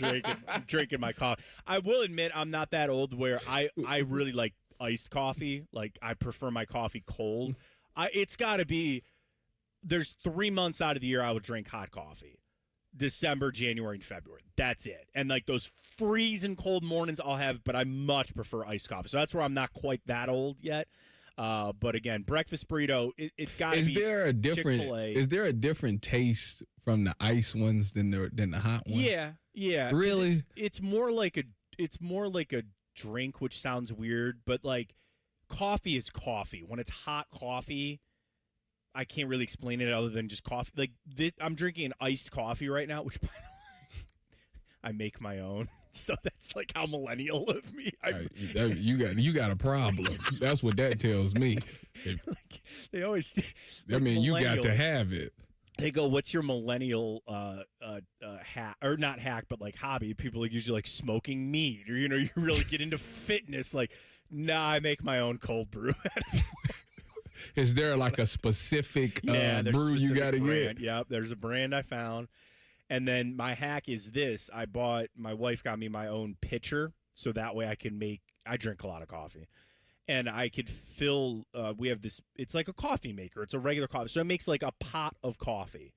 drinking my coffee. I will admit I'm not that old where I really like iced coffee. I prefer my coffee cold. It's got to be, there's 3 months out of the year I would drink hot coffee. December, January, and February. That's it. And those freezing cold mornings I'll have, but I much prefer iced coffee. So that's where I'm not quite that old yet. But again, breakfast burrito, it's got to be Chick-fil-A. Is there a different taste from the ice ones than the hot ones? Yeah. Really? It's more like a drink, which sounds weird, but coffee is coffee. When it's hot coffee, I can't really explain it other than just coffee. I'm drinking an iced coffee right now, which by the way, I make my own. So that's how millennial of me. You got a problem. That's what that tells me. They always. You got to have it. they go, "What's your millennial hack or not hack, but like hobby?" People are usually like smoking meat, or you really get into fitness. Like, nah, I make my own cold brew. Is there like a specific brew you got to get? Yep, there's a brand I found. And then my hack is this. My wife got me my own pitcher, so that way I drink a lot of coffee. And I could fill, we have this, it's like a coffee maker. It's a regular coffee. So it makes like a pot of coffee.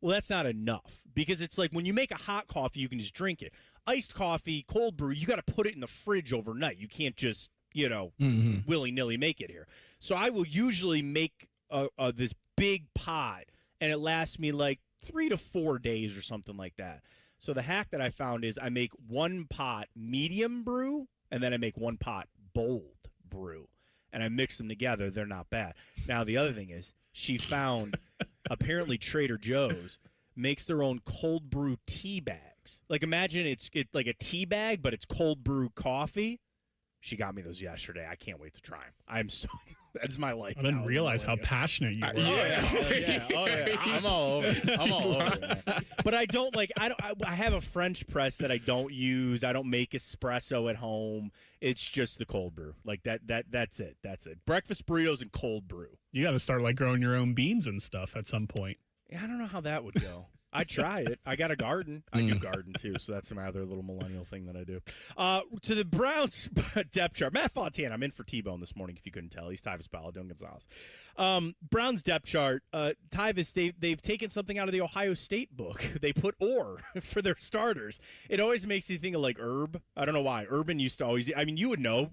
Well, that's not enough, because it's like when you make a hot coffee, you can just drink it. Iced coffee, cold brew, you got to put it in the fridge overnight. You can't just, willy-nilly make it here. So I will usually make this big pot, and it lasts me like 3 to 4 days or something like that. So the hack that I found is I make 1 pot medium brew, and then I make 1 pot bold brew, and I mix them together. They're not bad. Now, the other thing is she found apparently Trader Joe's makes their own cold brew tea bags. Like, imagine it's like a tea bag, but it's cold brew coffee. She got me those yesterday. I can't wait to try them. I'm so that's my life. I didn't realize how passionate you were. Yeah. I'm all over it. But I don't I have a French press that I don't use. I don't make espresso at home. It's just the cold brew. Like that's it. Breakfast burritos and cold brew. You got to start like growing your own beans and stuff at some point. Yeah, I don't know how that would go. I'd try it. I got a garden. I do garden, too, so that's my other little millennial thing that I do. To the Browns depth chart. Matt Fontaine, I'm in for T-Bone this morning, if you couldn't tell. He's Tyvis Powell, doing Gonzalez. Browns depth chart. Tyvis, they've taken something out of the Ohio State book. They put or for their starters. It always makes you think of, like, Herb. I don't know why. Urban used to always – I mean, you would know.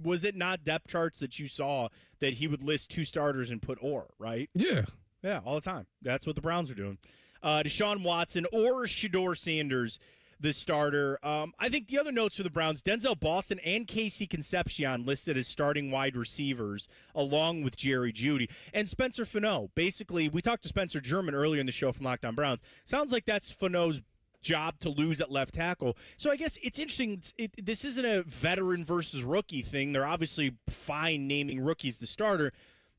Was it not depth charts that you saw that he would list 2 starters and put or, right? Yeah. Yeah, all the time. That's what the Browns are doing. Deshaun Watson or Shedeur Sanders, the starter. I think the other notes for the Browns, Denzel Boston and Casey Concepcion listed as starting wide receivers, along with Jerry Jeudy. And Spencer Fano. Basically, we talked to Spencer German earlier in the show from Lockdown Browns. Sounds like that's Fano's job to lose at left tackle. So I guess it's interesting. This isn't a veteran versus rookie thing. They're obviously fine naming rookies the starter.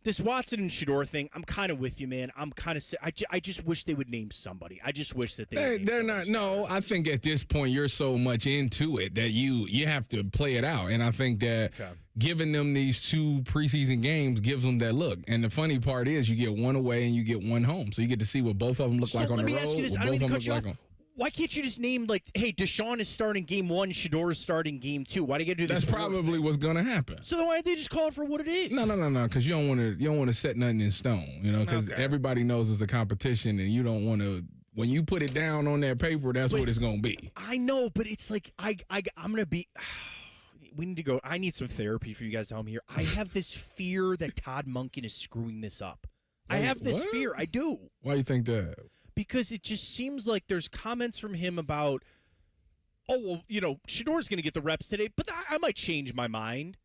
This Watson and Shedeur thing, I'm kind of with you, man. I'm kind of I just wish they would name somebody. I just wish that they're not. No, I think at this point you're so much into it that you have to play it out. And I think that giving them these 2 preseason games gives them that look. And the funny part is you get 1 away and you get 1 home. So you get to see what both of them look like on the road. Let me ask you this. I don't mean to cut you off. Why can't you just name, like, hey, Deshaun is starting game 1, Shedeur is starting game 2? Why do you got to do this? That's probably what's going to happen. So then why don't they just call it for what it is? No, because you don't want to set nothing in stone, because everybody knows it's a competition, and you don't want to. When you put it down on that paper, that's what it's going to be. I know, but it's like I'm going to be. We need to go. I need some therapy for you guys to help me here. I have this fear that Todd Monken is screwing this up. I have this fear. I do. Why do you think that? Because it just seems like there's comments from him about, Shedeur's going to get the reps today, but I might change my mind.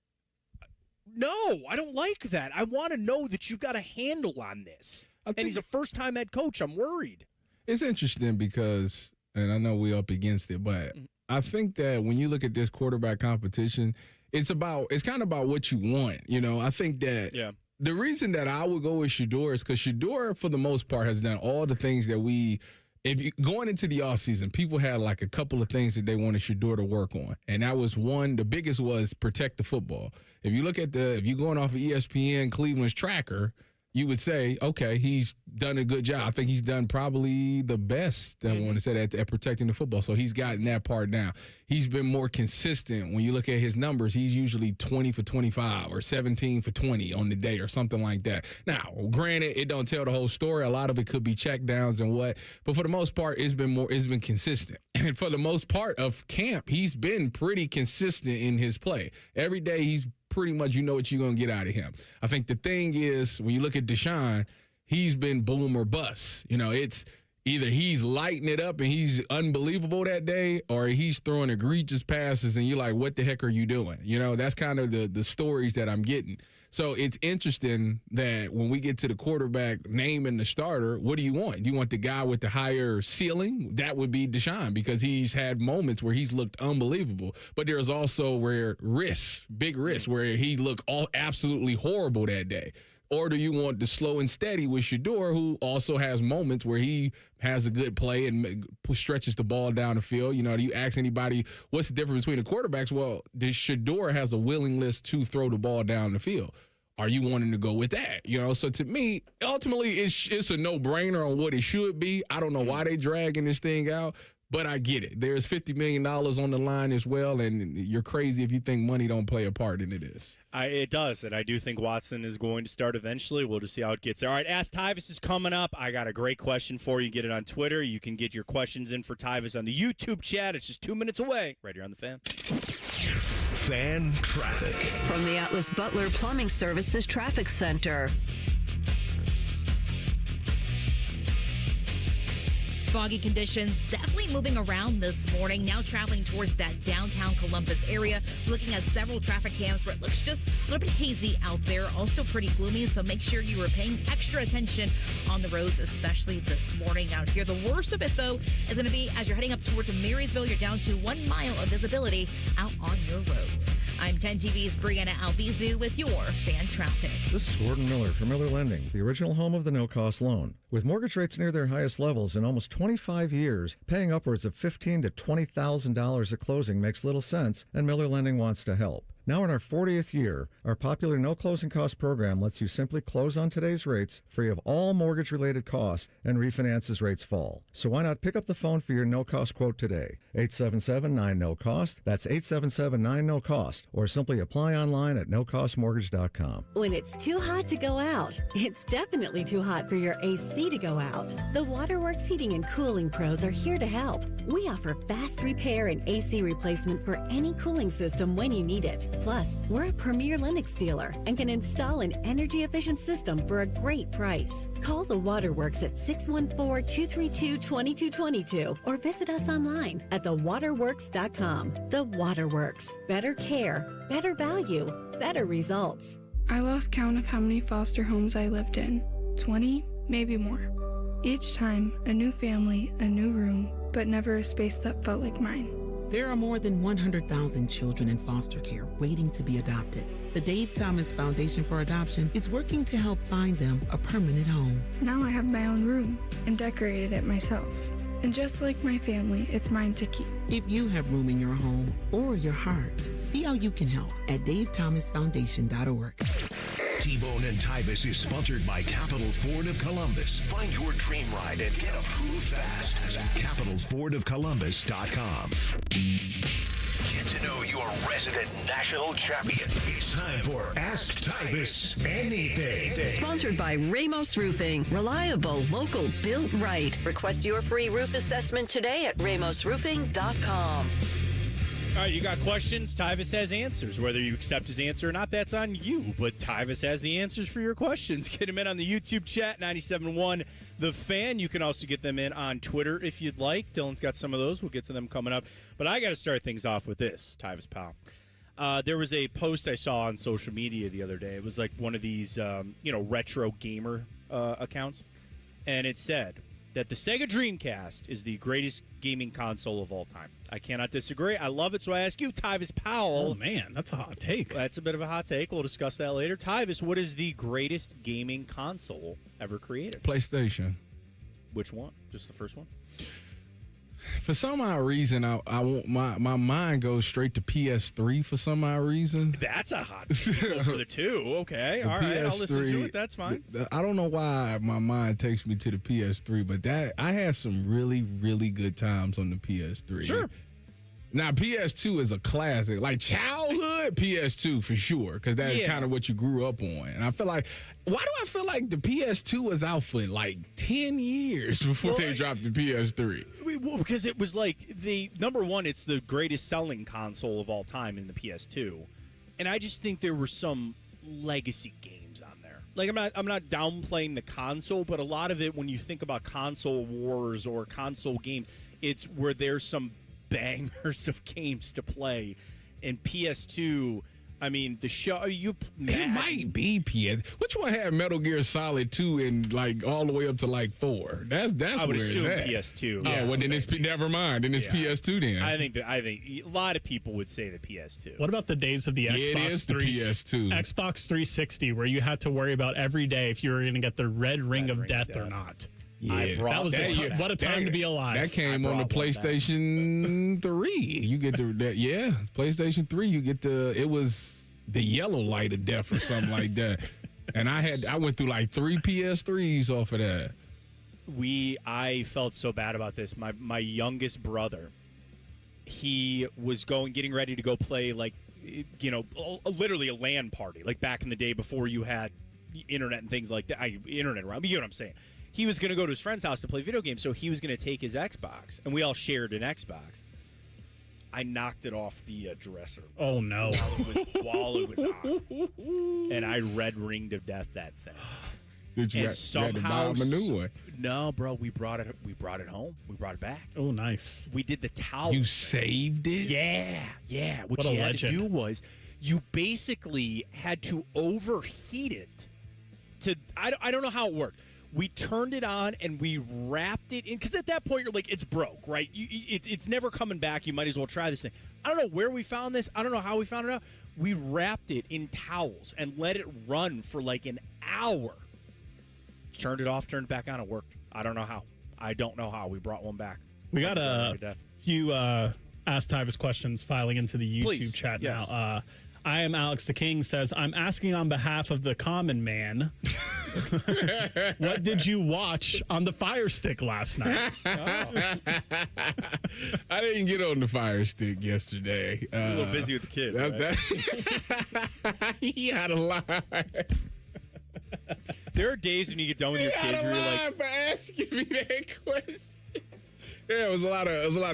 No, I don't like that. I want to know that you've got a handle on this. And he's a first-time head coach. I'm worried. It's interesting because, and I know we're up against it, but I think that when you look at this quarterback competition, it's kind of about what you want. I think that the reason that I would go with Shedeur is because Shedeur, for the most part, has done all the things that going into the offseason, people had like a couple of things that they wanted Shedeur to work on. And that was one, the biggest was protect the football. If you look at if you're going off of ESPN Cleveland's tracker, you would say, okay, he's done a good job. I think he's done probably the best, I want to say, at protecting the football. So he's gotten that part down. He's been more consistent. When you look at his numbers, he's usually 20 for 25 or 17 for 20 on the day or something like that. Now, granted, it don't tell the whole story. A lot of it could be check downs and what. But for the most part, it's been consistent. And for the most part of camp, he's been pretty consistent in his play. Every day he's pretty much what you're going to get out of him. I think the thing is, when you look at Deshaun, he's been boom or bust. It's either he's lighting it up and he's unbelievable that day, or he's throwing egregious passes and you're like, what the heck are you doing? That's kind of the stories that I'm getting. So it's interesting that when we get to the quarterback naming the starter, what do you want? Do you want the guy with the higher ceiling? That would be Deshaun, because he's had moments where he's looked unbelievable. But there's also big risks, where he looked absolutely horrible that day. Or do you want the slow and steady with Shador, who also has moments where he has a good play and stretches the ball down the field? You know, do you ask anybody what's the difference between the quarterbacks? Well, this Shador has a willingness to throw the ball down the field. Are you wanting to go with that? You know, so to me, ultimately, it's a no-brainer on what it should be. I don't know why they dragging this thing out, but I get it. There's $50 million on the line as well, and you're crazy if you think money don't play a part in it. It does, and I do think Watson is going to start eventually. We'll just see how it gets there. All right, Ask Tyvis is coming up. I got a great question for you. Get it on Twitter. You can get your questions in for Tyvis on the YouTube chat. It's just 2 minutes away, right here on The Fan. Fan traffic. From the Atlas Butler Plumbing Services Traffic Center. Foggy conditions definitely moving around this morning. Now traveling towards that downtown Columbus area. Looking at several traffic cams, but it looks just a little bit hazy out there. Also pretty gloomy, so make sure you are paying extra attention on the roads, especially this morning out here. The worst of it, though, is going to be as you're heading up towards Marysville. You're down to 1 mile of visibility out on your roads. I'm 10 TV's Brianna Albizu with your Fan Traffic. This is Gordon Miller from Miller Lending, the original home of the no-cost loan. With mortgage rates near their highest levels in almost 25 years, paying upwards of $15,000 to $20,000 at closing makes little sense, and Miller Lending wants to help. Now in our 40th year, our popular no closing cost program lets you simply close on today's rates, free of all mortgage-related costs, and refinance as rates fall. So why not pick up the phone for your no-cost quote today? 877-9-NO-COST. That's 877-9-NO-COST. Or simply apply online at nocostmortgage.com. When it's too hot to go out, it's definitely too hot for your AC to go out. The Waterworks Heating and Cooling Pros are here to help. We offer fast repair and AC replacement for any cooling system when you need it. Plus, we're a premier Lennox dealer and can install an energy-efficient system for a great price. Call the Waterworks at 614-232-2222 or visit us online at thewaterworks.com. The Waterworks. Better care, better value, better results. I lost count of how many foster homes I lived in. 20, maybe more. Each time, a new family, a new room, but never a space that felt like mine. There are more than 100,000 children in foster care waiting to be adopted. The Dave Thomas Foundation for Adoption is working to help find them a permanent home. Now I have my own room and decorated it myself. And just like my family, it's mine to keep. If you have room in your home or your heart, see how you can help at davethomasfoundation.org. T-Bone and Tyvis is sponsored by Capital Ford of Columbus. Find your dream ride and get approved fast at capitalfordofcolumbus.com. Get to know your resident national champion. It's time for Ask Tyvis Anything. Sponsored by Ramos Roofing. Reliable, local, built right. Request your free roof assessment today at ramosroofing.com. All right, you got questions. Tyvis has answers. Whether you accept his answer or not, that's on you. But Tyvis has the answers for your questions. Get them in on the YouTube chat, 97.1 The Fan. You can also get them in on Twitter if you'd like. Dylan's got some of those. We'll get to them coming up. But I got to start things off with this, Tyvis pal. There was a post I saw on social media the other day. It was like one of these, retro gamer accounts. And it said that the Sega Dreamcast is the greatest gaming console of all time. I cannot disagree. I love it. So I ask you, Tyvis Powell. Oh, man, that's a hot take. That's a bit of a hot take. We'll discuss that later. Tyvis, what is the greatest gaming console ever created? PlayStation. Which one? Just the first one? For some odd reason, I want my mind goes straight to PS3 for some odd reason. That's a hot take for the two. Okay. All right. I'll listen to it. That's fine. I don't know why my mind takes me to the PS3, but I had some really, really good times on the PS3. Sure. Now, PS2 is a classic. Like childhood, PS2 for sure, because that's kind of what you grew up on. And I feel like, why do I feel like the PS2 was out for like 10 years before they dropped the PS3? Well, because it was like number one, it's the greatest selling console of all time in the PS2. And I just think there were some legacy games on there. Like I'm not downplaying the console, but a lot of it, when you think about console wars or console games, it's where there's some bangers of games to play. And PS2, I mean, the show it might be PS. Which one had Metal Gear Solid 2 and like all the way up to like 4? That's I would where assume it's at. PS2. Oh, well then it's never mind. Then it's PS2 then. I think a lot of people would say the PS2. What about the days of the Xbox it is the PS2. Xbox 360, where you had to worry about every day if you were going to get the red ring of death or not? Yeah, that was what a time to be alive. That came on the PlayStation 3. You get PlayStation 3. You get it was the yellow light of death or something like that. And I went through like 3 PS3s off of that. I felt so bad about this. My youngest brother, he was getting ready to go play literally a LAN party, like back in the day before you had internet and things like that. Internet around, you know what I'm saying? He was going to go to his friend's house to play video games, so he was going to take his Xbox, and we all shared an Xbox. I knocked it off the dresser. Oh, no. While it was on. And I red ringed to death that thing. Did you, had to buy him a new one? No, bro, we brought it home. We brought it back. Oh, nice. We did the towel. You saved it? Yeah. What you had to do was you basically had to overheat it. I don't know how it worked. We turned it on and we wrapped it in, because at that point you're like, it's broke, right? It's never coming back. You might as well try this thing. I don't know where we found this. I don't know how we found it out. We wrapped it in towels and let it run for like an hour. Turned it off, turned it back on. It worked. I don't know how. We brought one back. We got a few Ask Tyvis questions filing into the YouTube chat now. I am Alex the King says, I'm asking on behalf of the common man, what did you watch on the Fire Stick last night? I didn't get on the Fire Stick yesterday. You're a little busy with the kids. He had a lie. There are days when you get done with your kids where you're like, for asking me that question. Yeah, it was a lot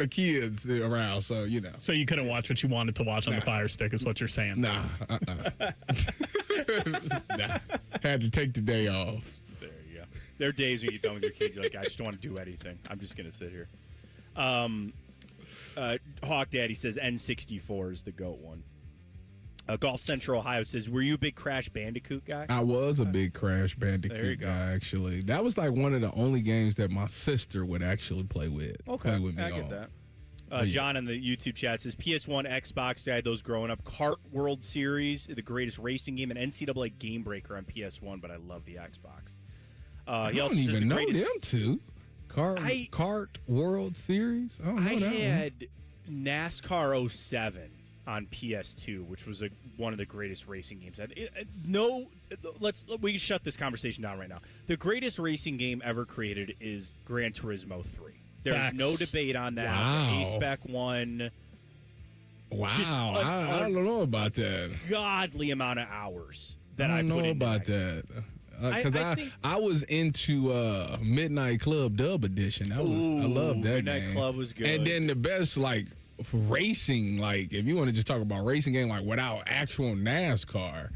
of kids around, so you know. So you couldn't watch what you wanted to watch on the Fire Stick, is what you're saying? Nah, nah. Had to take the day off. There you go. There are days when you get done with your kids, you're like, I just don't want to do anything. I'm just gonna sit here. Hawk Daddy says N64 is the GOAT one. Golf Central Ohio says, were you a big Crash Bandicoot guy? I was a big Crash Bandicoot guy, actually. That was like one of the only games that my sister would actually play with. Okay, play with me I get that. John in the YouTube chat says, PS1, Xbox, I had those growing up. Kart World Series, the greatest racing game, and NCAA Game Breaker on PS1, but I love the Xbox. I don't even know them two. Kart World Series? I had NASCAR 07. On PS2, which was one of the greatest racing games. We can shut this conversation down right now. The greatest racing game ever created is Gran Turismo 3. There's no debate on that. Wow. A-Spec 1. Wow. I don't know about that. Godly amount of hours that I put know into about that. Because I was into Midnight Club Dub Edition. I loved that Midnight game. Club was good. And then the best, racing, if you want to just talk about racing game, without actual NASCAR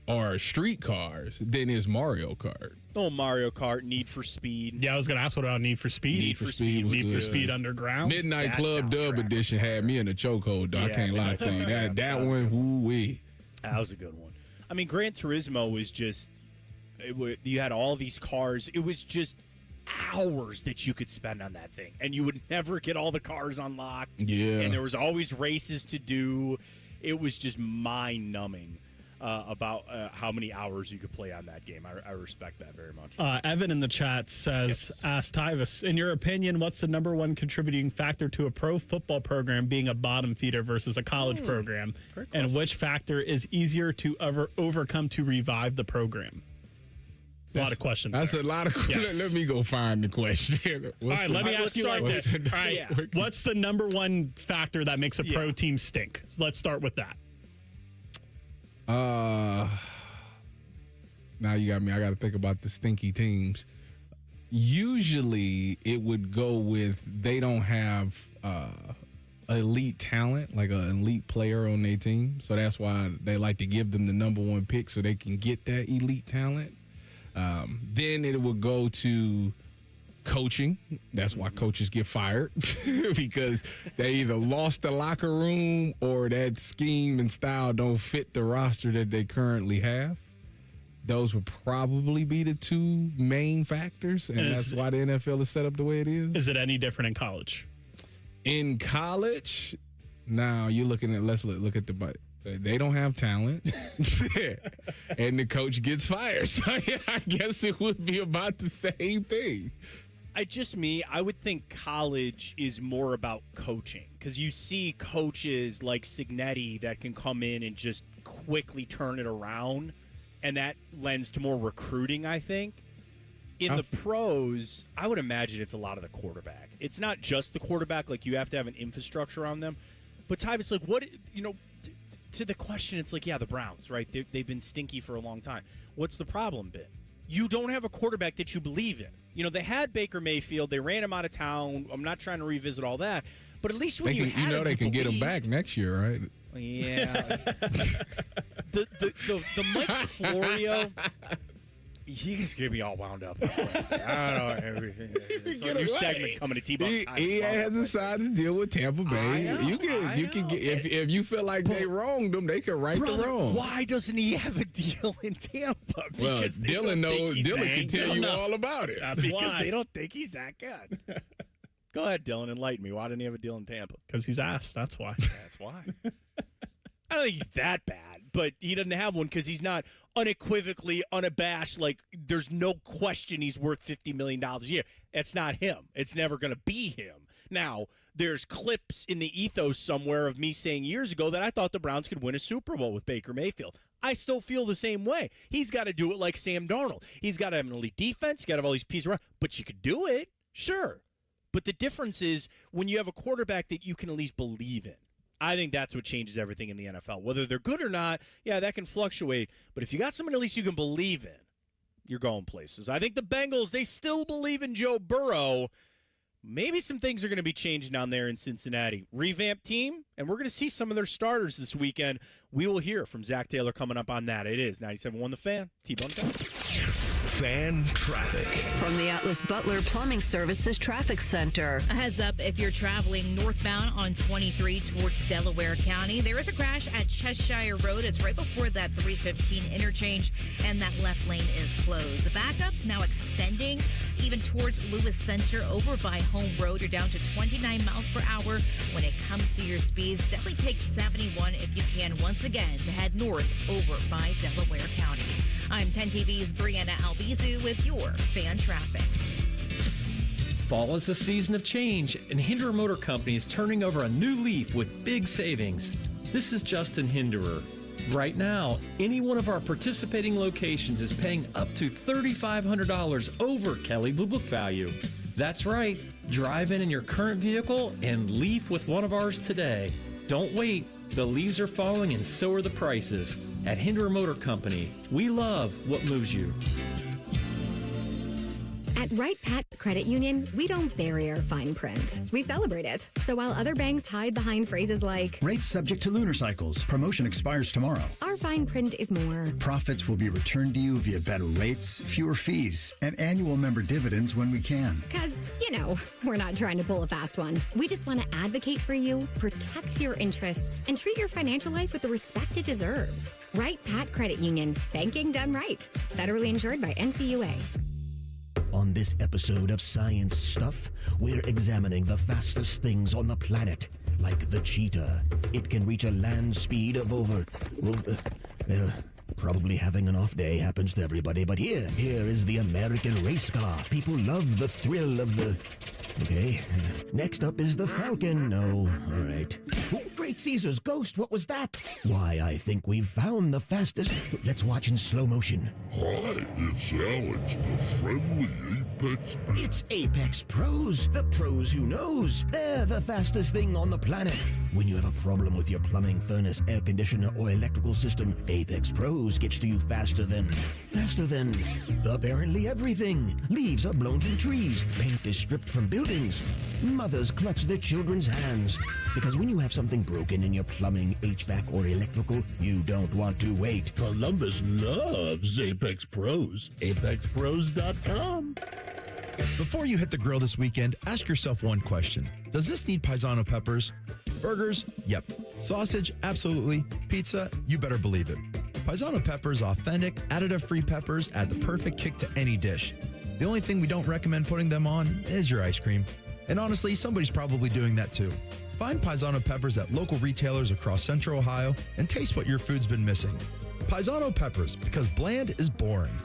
or street cars, then it's Mario Kart. Oh, Mario Kart, Need for Speed. Yeah, I was going to ask what about Need for Speed? Need for Speed was Need good. for Speed Underground. Midnight Club Dub Edition had me in a chokehold, though. I can't lie to you. That one, woo-wee. That was a good one. I mean, Gran Turismo was just, you had all these cars. It was just hours that you could spend on that thing, and you would never get all the cars unlocked. Yeah, and there was always races to do. It was just mind-numbing about how many hours you could play on that game. I respect that very much. Evan in the chat says, ask Tyvis, in your opinion, what's the number one contributing factor to a pro football program being a bottom feeder versus a college program, and which factor is easier to overcome to revive the program? A lot of questions. That's there. A lot of questions. Let me go find the question. All right, let me ask you like this. All right, what's the number one factor that makes a pro team stink? So let's start with that. Now you got me. I got to think about the stinky teams. Usually, it would go with they don't have elite talent, like an elite player on their team. So that's why they like to give them the number one pick so they can get that elite talent. Then it would go to coaching. That's why coaches get fired because they either lost the locker room or that scheme and style don't fit the roster that they currently have. Those would probably be the two main factors, and that's why the NFL is set up the way it is. Is it any different in college? In college, now you're looking at, let's look at the budget. They don't have talent, and the coach gets fired. So I guess it would be about the same thing. I would think college is more about coaching because you see coaches like Signetti that can come in and just quickly turn it around, and that lends to more recruiting, I think. In the pros, I would imagine it's a lot of the quarterback. It's not just the quarterback. Like, you have to have an infrastructure on them. But, Tyvis, like, what, to the question, it's like, yeah, the Browns, right? They've been stinky for a long time. What's the problem been? You don't have a quarterback that you believe in. They had Baker Mayfield. They ran him out of town. I'm not trying to revisit all that. But at least when you had him, they can get him back next year, right? Yeah. the Mike Florio, he's going to be all wound up. I don't know. It's a new segment coming to T-Bone. He has decided to deal with Tampa Bay. You can get if you feel like they wronged him, they can right the wrong. Why doesn't he have a deal in Tampa? Because Dylan knows. Dylan can tell you all about it. That's why they don't think he's that good. Go ahead, Dylan. Enlighten me. Why didn't he have a deal in Tampa? Because he's asked. That's why. That's why. I don't think he's that bad, but he doesn't have one because he's not unequivocally, unabashed. Like, there's no question he's worth $50 million a year. It's not him. It's never going to be him. Now, there's clips in the ethos somewhere of me saying years ago that I thought the Browns could win a Super Bowl with Baker Mayfield. I still feel the same way. He's got to do it like Sam Darnold. He's got to have an elite defense. He's got to have all these pieces around. But you could do it, sure. But the difference is when you have a quarterback that you can at least believe in. I think that's what changes everything in the NFL. Whether they're good or not, yeah, that can fluctuate. But if you got someone at least you can believe in, you're going places. I think the Bengals, they still believe in Joe Burrow. Maybe some things are going to be changing down there in Cincinnati. Revamped team, and we're going to see some of their starters this weekend. We will hear from Zach Taylor coming up on that. It is 97.1 The Fan, T-Bone Time. Fan traffic. From the Atlas Butler Plumbing Services Traffic Center. A heads up if you're traveling northbound on 23 towards Delaware County. There is a crash at Cheshire Road. It's right before that 315 interchange, and that left lane is closed. The backup's now extending even towards Lewis Center over by Home Road. You're down to 29 miles per hour when it comes to your speeds. Definitely take 71 if you can once again to head north over by Delaware County. I'm 10 TV's Brianna Albizu with your fan traffic. Fall is a season of change, and Hinderer Motor Company is turning over a new leaf with big savings. This is Justin Hinderer. Right now, any one of our participating locations is paying up to $3,500 over Kelley Blue Book value. That's right. Drive in your current vehicle and leaf with one of ours today. Don't wait. The leaves are falling and so are the prices. At Hinderer Motor Company, we love what moves you. At Wright Pat Credit Union, we don't bury our fine print. We celebrate it. So while other banks hide behind phrases like, rates subject to lunar cycles, promotion expires tomorrow, our fine print is more. Profits will be returned to you via better rates, fewer fees, and annual member dividends when we can. Because, we're not trying to pull a fast one. We just want to advocate for you, protect your interests, and treat your financial life with the respect it deserves. Wright Pat Credit Union. Banking done right. Federally insured by NCUA. On this episode of Science Stuff, we're examining the fastest things on the planet, like the cheetah. It can reach a land speed of probably having an off day happens to everybody, but here is the American race car. People love the thrill of the... Okay. Next up is the Falcon. No. All right. Oh, Great Caesar's ghost. What was that? Why, I think we've found the fastest. Let's watch in slow motion. Hi, it's Alex, the friendly Apex. It's Apex Pros. The pros who knows. They're the fastest thing on the planet. When you have a problem with your plumbing, furnace, air conditioner, or electrical system, Apex Pros gets to you faster than apparently everything. Leaves are blown from trees. Paint is stripped from buildings. Mothers clutch their children's hands. Because when you have something broken in your plumbing, HVAC, or electrical, you don't want to wait. Columbus loves Apex Pros. ApexPros.com. Before you hit the grill this weekend, ask yourself one question. Does this need Paisano peppers? Burgers? Yep. Sausage? Absolutely. Pizza? You better believe it. Paisano peppers, authentic, additive-free peppers, add the perfect kick to any dish. The only thing we don't recommend putting them on is your ice cream. And honestly, somebody's probably doing that too. Find Paisano peppers at local retailers across Central Ohio and taste what your food's been missing. Paisano peppers, because bland is boring.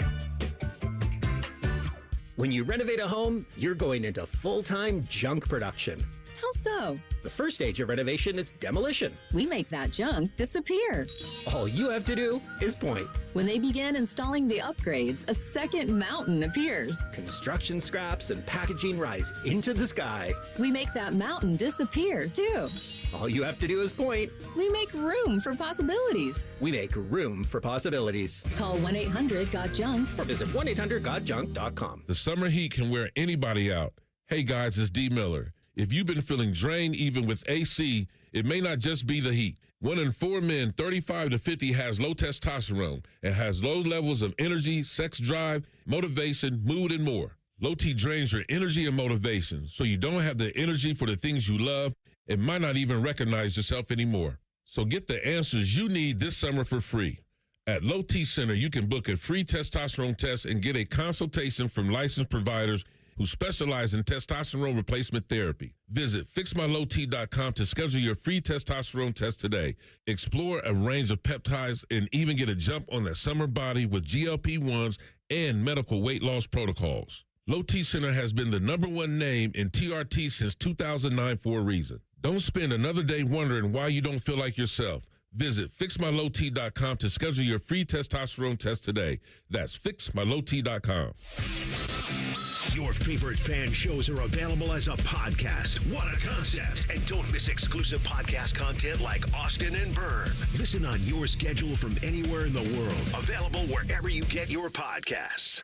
When you renovate a home, you're going into full-time junk production. How so? The first stage of renovation is demolition. We make that junk disappear. All you have to do is point. When they begin installing the upgrades, a second mountain appears. Construction scraps and packaging rise into the sky. We make that mountain disappear, too. All you have to do is point. We make room for possibilities. We make room for possibilities. Call 1-800-GOT-JUNK or visit 1-800-GOT-JUNK.com. The summer heat can wear anybody out. Hey guys, it's D. Miller. If you've been feeling drained even with AC, it may not just be the heat. 1 in 4 men 35 to 50 has low testosterone and has low levels of energy, sex drive, motivation, mood, and more. Low T drains your energy and motivation, so you don't have the energy for the things you love and might not even recognize yourself anymore. So get the answers you need this summer for free. At Low T Center, you can book a free testosterone test and get a consultation from licensed providers who specialize in testosterone replacement therapy. Visit fixmylowt.com to schedule your free testosterone test today. Explore a range of peptides and even get a jump on that summer body with GLP-1s and medical weight loss protocols. Low T Center has been the #1 name in TRT since 2009 for a reason. Don't spend another day wondering why you don't feel like yourself. Visit fixmylowt.com to schedule your free testosterone test today. That's fixmylowt.com. Your favorite fan shows are available as a podcast. What a concept. And don't miss exclusive podcast content like Austin and Byrne. Listen on your schedule from anywhere in the world. Available wherever you get your podcasts.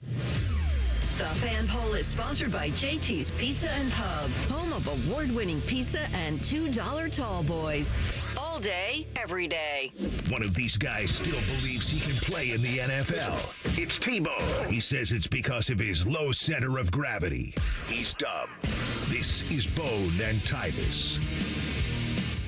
The Fan Poll is sponsored by JT's Pizza and Pub, home of award-winning pizza and $2 tall boys. All day, every day. One of these guys still believes he can play in the NFL. It's Tebow. He says it's because of his low center of gravity. He's dumb. This is Bone and Tyvis.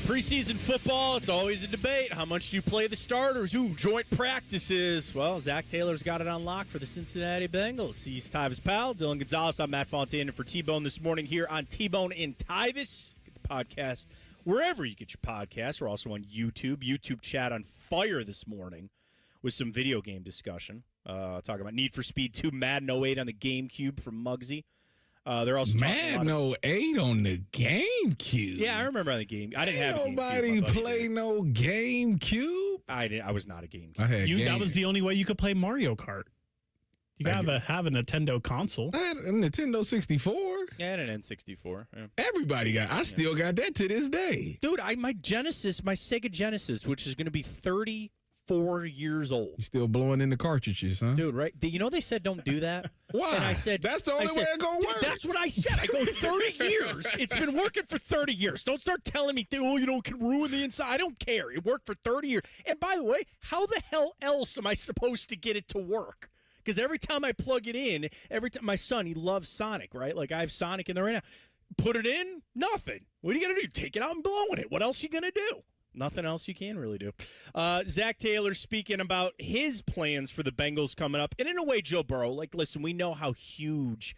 Preseason football, it's always a debate. How much do you play the starters? Ooh, joint practices. Well, Zach Taylor's got it on lock for the Cincinnati Bengals. He's Tyvis Powell, Dylan Gonzalez. I'm Matt Fontaine for T-Bone this morning here on T-Bone in Tyvis. Get the podcast wherever you get your podcasts. We're also on YouTube. YouTube chat on fire this morning with some video game discussion. Talking about Need for Speed 2, Madden 08 on the GameCube from Muggsy. They're also Madden 08 on the GameCube. Yeah, I remember on the game. I didn't have a GameCube. Nobody play no GameCube. I was not a GameCube. That was the only way you could play Mario Kart. You gotta have a Nintendo console. I had a Nintendo 64. Yeah, I had an N64. Yeah. Everybody got. I still got that to this day, dude. My Sega Genesis, which is going to be 34 years old. You still blowing in the cartridges, huh? Dude, right? You know they said don't do that? Why? And I said that's the only way it's going to work. That's what I said. I go 30 years. It's been working for 30 years. Don't start telling me, can ruin the inside. I don't care. It worked for 30 years. And by the way, how the hell else am I supposed to get it to work? Because every time I plug it in, my son, he loves Sonic, right? Like I have Sonic in there right now. Put it in, nothing. What are you going to do? Take it out and blow it. What else are you going to do? Nothing else you can really do. Zach Taylor speaking about his plans for the Bengals coming up. And in a way, Joe Burrow, listen, we know how huge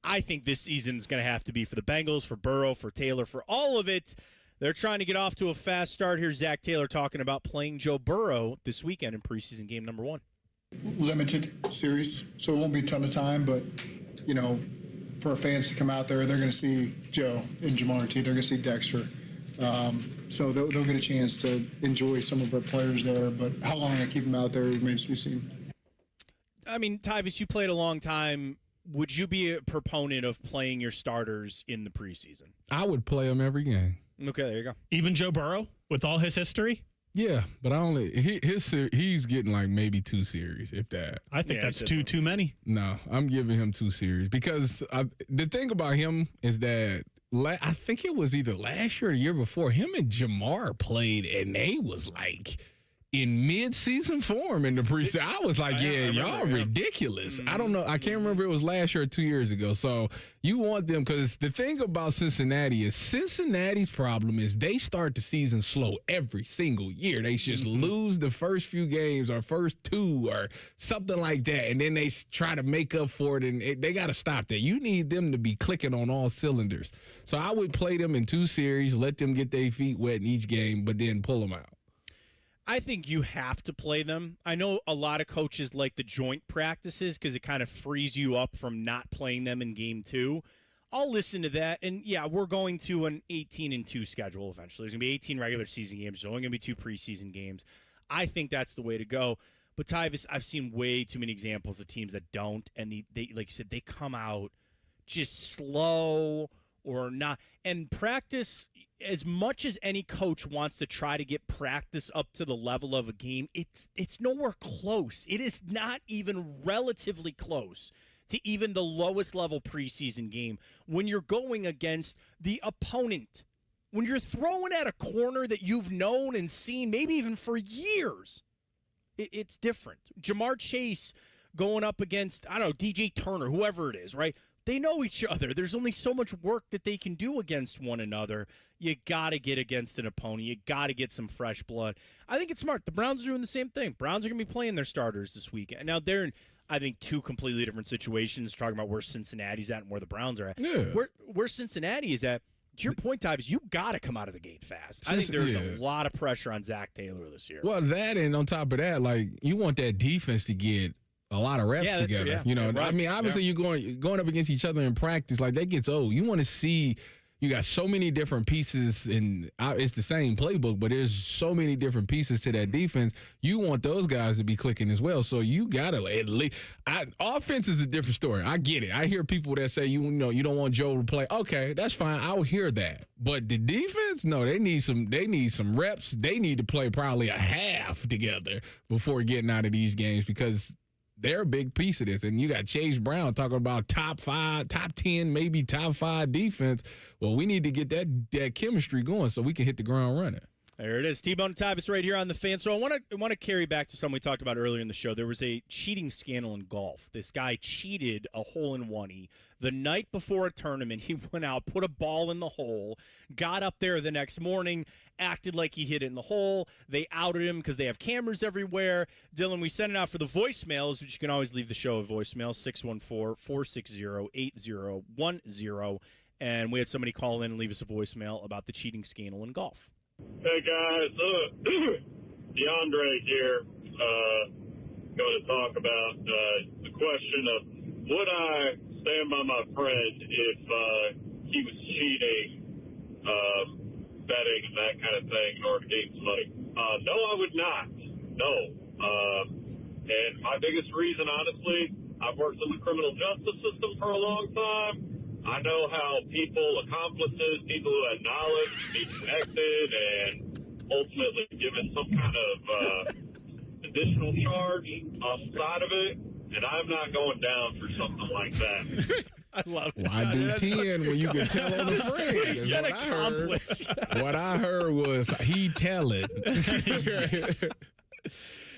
I think this season is going to have to be for the Bengals, for Burrow, for Taylor, for all of it. They're trying to get off to a fast start. Here's Zach Taylor talking about playing Joe Burrow this weekend in preseason game number 1. Limited series, so it won't be a ton of time, but, for our fans to come out there, they're going to see Joe and Jamar T. They're going to see Dexter. So they'll get a chance to enjoy some of our players there, but how long I keep them out there remains to be seen. I mean, Tyvis, you played a long time. Would you be a proponent of playing your starters in the preseason? I would play them every game. Okay, there you go. Even Joe Burrow with all his history? Yeah, but he's getting like maybe 2 series, if that. I think that's too many. No, I'm giving him 2 series because the thing about him is that I think it was either last year or the year before, him and Jamar played, and they was like in mid-season form in the preseason. I was like, y'all ridiculous. I don't know. I can't remember if it was last year or 2 years ago. So you want them, because the thing about Cincinnati is Cincinnati's problem is they start the season slow every single year. They just lose the first few games or first two or something like that, and then they try to make up for it, and they got to stop that. You need them to be clicking on all cylinders. So I would play them in 2 series, let them get their feet wet in each game, but then pull them out. I think you have to play them. I know a lot of coaches like the joint practices because it kind of frees you up from not playing them in game 2. I'll listen to that. And, yeah, we're going to an 18-2 schedule eventually. There's going to be 18 regular season games. There's only going to be 2 preseason games. I think that's the way to go. But, Tyvis, I've seen way too many examples of teams that don't. And, they like you said, they come out just slow or not. And practice – as much as any coach wants to try to get practice up to the level of a game, it's nowhere close. It is not even relatively close to even the lowest level preseason game when you're going against the opponent. When you're throwing at a corner that you've known and seen maybe even for years, it's different. Jamar Chase going up against, I don't know, DJ Turner, whoever it is, right? They know each other. There's only so much work that they can do against one another. You got to get against an opponent. You got to get some fresh blood. I think it's smart. The Browns are doing the same thing. Browns are going to be playing their starters this weekend. Now, they're in, I think, 2 completely different situations, talking about where Cincinnati's at and where the Browns are at. Yeah. Where Cincinnati is at, to your point, Tyvis, you got to come out of the gate fast. I think there's a lot of pressure on Zach Taylor this year. Well, that, and on top of that, like, you want that defense to get a lot of reps together. You know, I mean, obviously you're going up against each other in practice, like that gets old. You want to see, you got so many different pieces, and it's the same playbook, but there's so many different pieces to that defense. You want those guys to be clicking as well. So you got to at least, offense is a different story. I get it. I hear people that say, you know, you don't want Joe to play. Okay, that's fine. I'll hear that. But the defense, no, they need some reps. They need to play probably a half together before getting out of these games, because they're a big piece of this. And you got Chase Brown talking about top 5, top 10, maybe top 5 defense. Well, we need to get that chemistry going so we can hit the ground running. There it is. T-Bone and Tyvis right here on The Fan. So I want to carry back to something we talked about earlier in the show. There was a cheating scandal in golf. This guy cheated a hole-in-one. The night before a tournament, he went out, put a ball in the hole, got up there the next morning, acted like he hit it in the hole. They outed him because they have cameras everywhere. Dylan, we sent it out for the voicemails, which you can always leave the show a voicemail, 614-460-8010. And we had somebody call in and leave us a voicemail about the cheating scandal in golf. Hey, guys. DeAndre here. Going to talk about the question of would I stand by my friend if he was cheating, betting, and that kind of thing in order to gain some money? No, I would not. No. And my biggest reason, honestly, I've worked in the criminal justice system for a long time. I know how accomplices, people who had knowledge, can be connected and ultimately given some kind of additional charge on the side of it, and I'm not going down for something like that. I love it. Why do 10 when you can tell on the friend? What I heard was he tell it.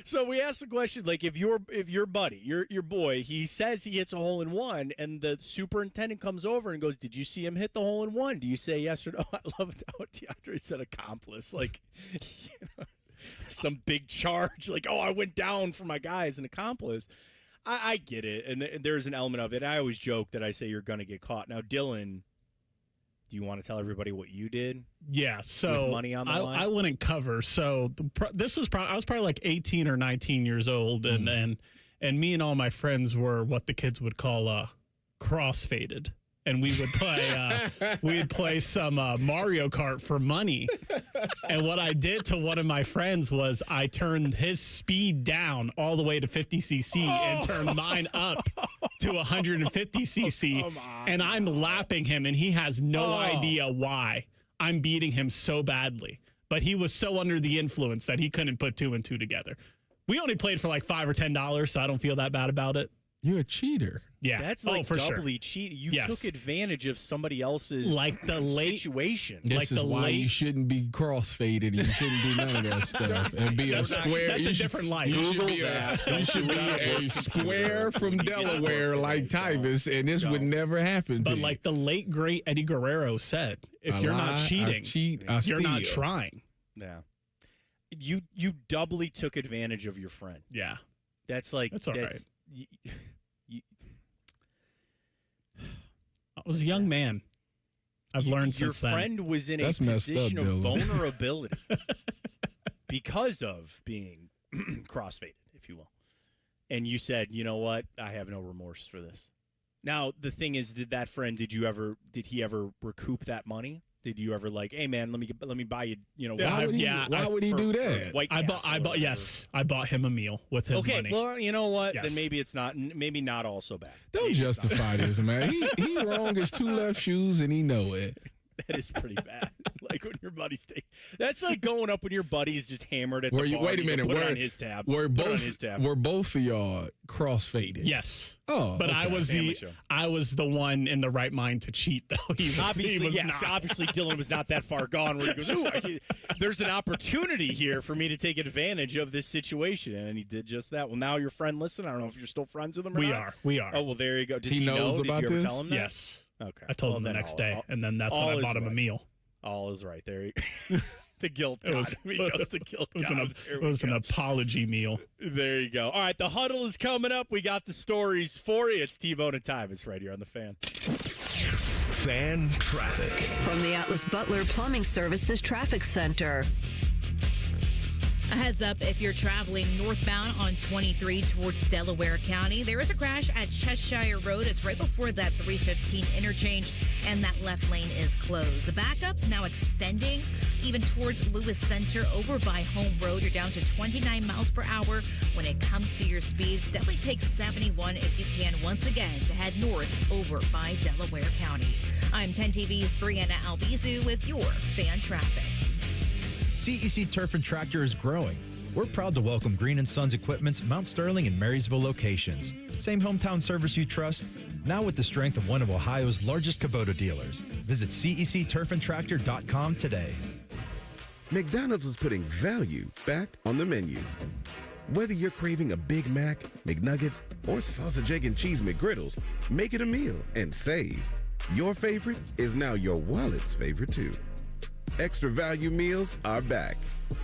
So we asked the question, like, if your buddy, your boy, he says he hits a hole-in-one, and the superintendent comes over and goes, "Did you see him hit the hole-in-one?" Do you say yes or no? I loved how DeAndre said accomplice, like, some big charge, like, oh, I went down for my guy as an accomplice. I get it, and there's an element of it. I always joke that I say you're going to get caught. Now, Dylan, do you want to tell everybody what you did? Yeah, so with money on the line? I wouldn't cover. So this was I was probably like 18 or 19 years old, and me and all my friends were what the kids would call cross-faded. And we would play some Mario Kart for money. And what I did to one of my friends was I turned his speed down all the way to 50 cc and turned mine up to 150 cc. And I'm lapping him, and he has no idea why I'm beating him so badly. But he was so under the influence that he couldn't put 2 and 2 together. We only played for like $5 or $10, so I don't feel that bad about it. You're a cheater. Yeah. That's Oh, like for sure. doubly cheating. You Yes. took advantage of somebody else's situation. This is why you shouldn't be crossfaded. You shouldn't do none of that stuff. And be a square. That's a different life. You should be a square from Delaware like Tyvis, and this would never happen to But you. like the late, great Eddie Guerrero said, if you're not cheating, you're not steal. trying. Yeah. You doubly took advantage of your friend. Yeah. That's like That's all right. you, I was a young man. I've learned your since then. friend was in a That's messed position up, of Dylan. vulnerability because of being crossfaded, if you will. And you said, you know what? I have no remorse for this. Now, the thing is, did he ever recoup that money? Did you ever like, hey man, let me buy you, Why would he do that? I bought him a meal with his money. Okay, well, you know what? Yes. Then maybe it's not all so bad. Don't Maybe it's justify this, man. He wrong as two left shoes, and he know it. That is pretty bad. Like when your buddies take. That's like going up when your buddy's just hammered at the bar. Wait a minute. Put it on his tab. We're Put it on both his tab. We're both of y'all crossfaded. Yes. Oh, but okay. I was Family show. I was the one in the right mind to cheat, though. Obviously, not. Obviously, Dylan was not that far gone where he goes, ooh, there's an opportunity here for me to take advantage of this situation. And he did just that. Well, now your friend, listen, I don't know if you're still friends with him or not. We are. Oh, well, there you go. Does he knows know? about Did you ever this? tell him that? Yes. Okay. I told him the next day, and then that's when I bought him a meal. All is right. There you The guilt got him. He goes, the guilt got him. It was an apology meal. There you go. All right, the huddle is coming up. We got the stories for you. It's T-Bone and Tyvis right here on The Fan. Fan traffic. From the Atlas Butler Plumbing Services Traffic Center. A heads up if you're traveling northbound on 23 towards Delaware County. There is a crash at Cheshire Road. It's right before that 315 interchange, and that left lane is closed. The backup's now extending even towards Lewis Center over by Home Road. You're down to 29 miles per hour when it comes to your speeds. Definitely take 71 if you can once again to head north over by Delaware County. I'm 10 TV's Brianna Albizu with your fan traffic. CEC Turf and Tractor is growing. We're proud to welcome Green & Sons Equipment's Mount Sterling and Marysville locations. Same hometown service you trust, now with the strength of one of Ohio's largest Kubota dealers. Visit CECTurfandTractor.com today. McDonald's is putting value back on the menu. Whether you're craving a Big Mac, McNuggets, or sausage, egg, and cheese McGriddles, make it a meal and save. Your favorite is now your wallet's favorite too. Extra value meals are back.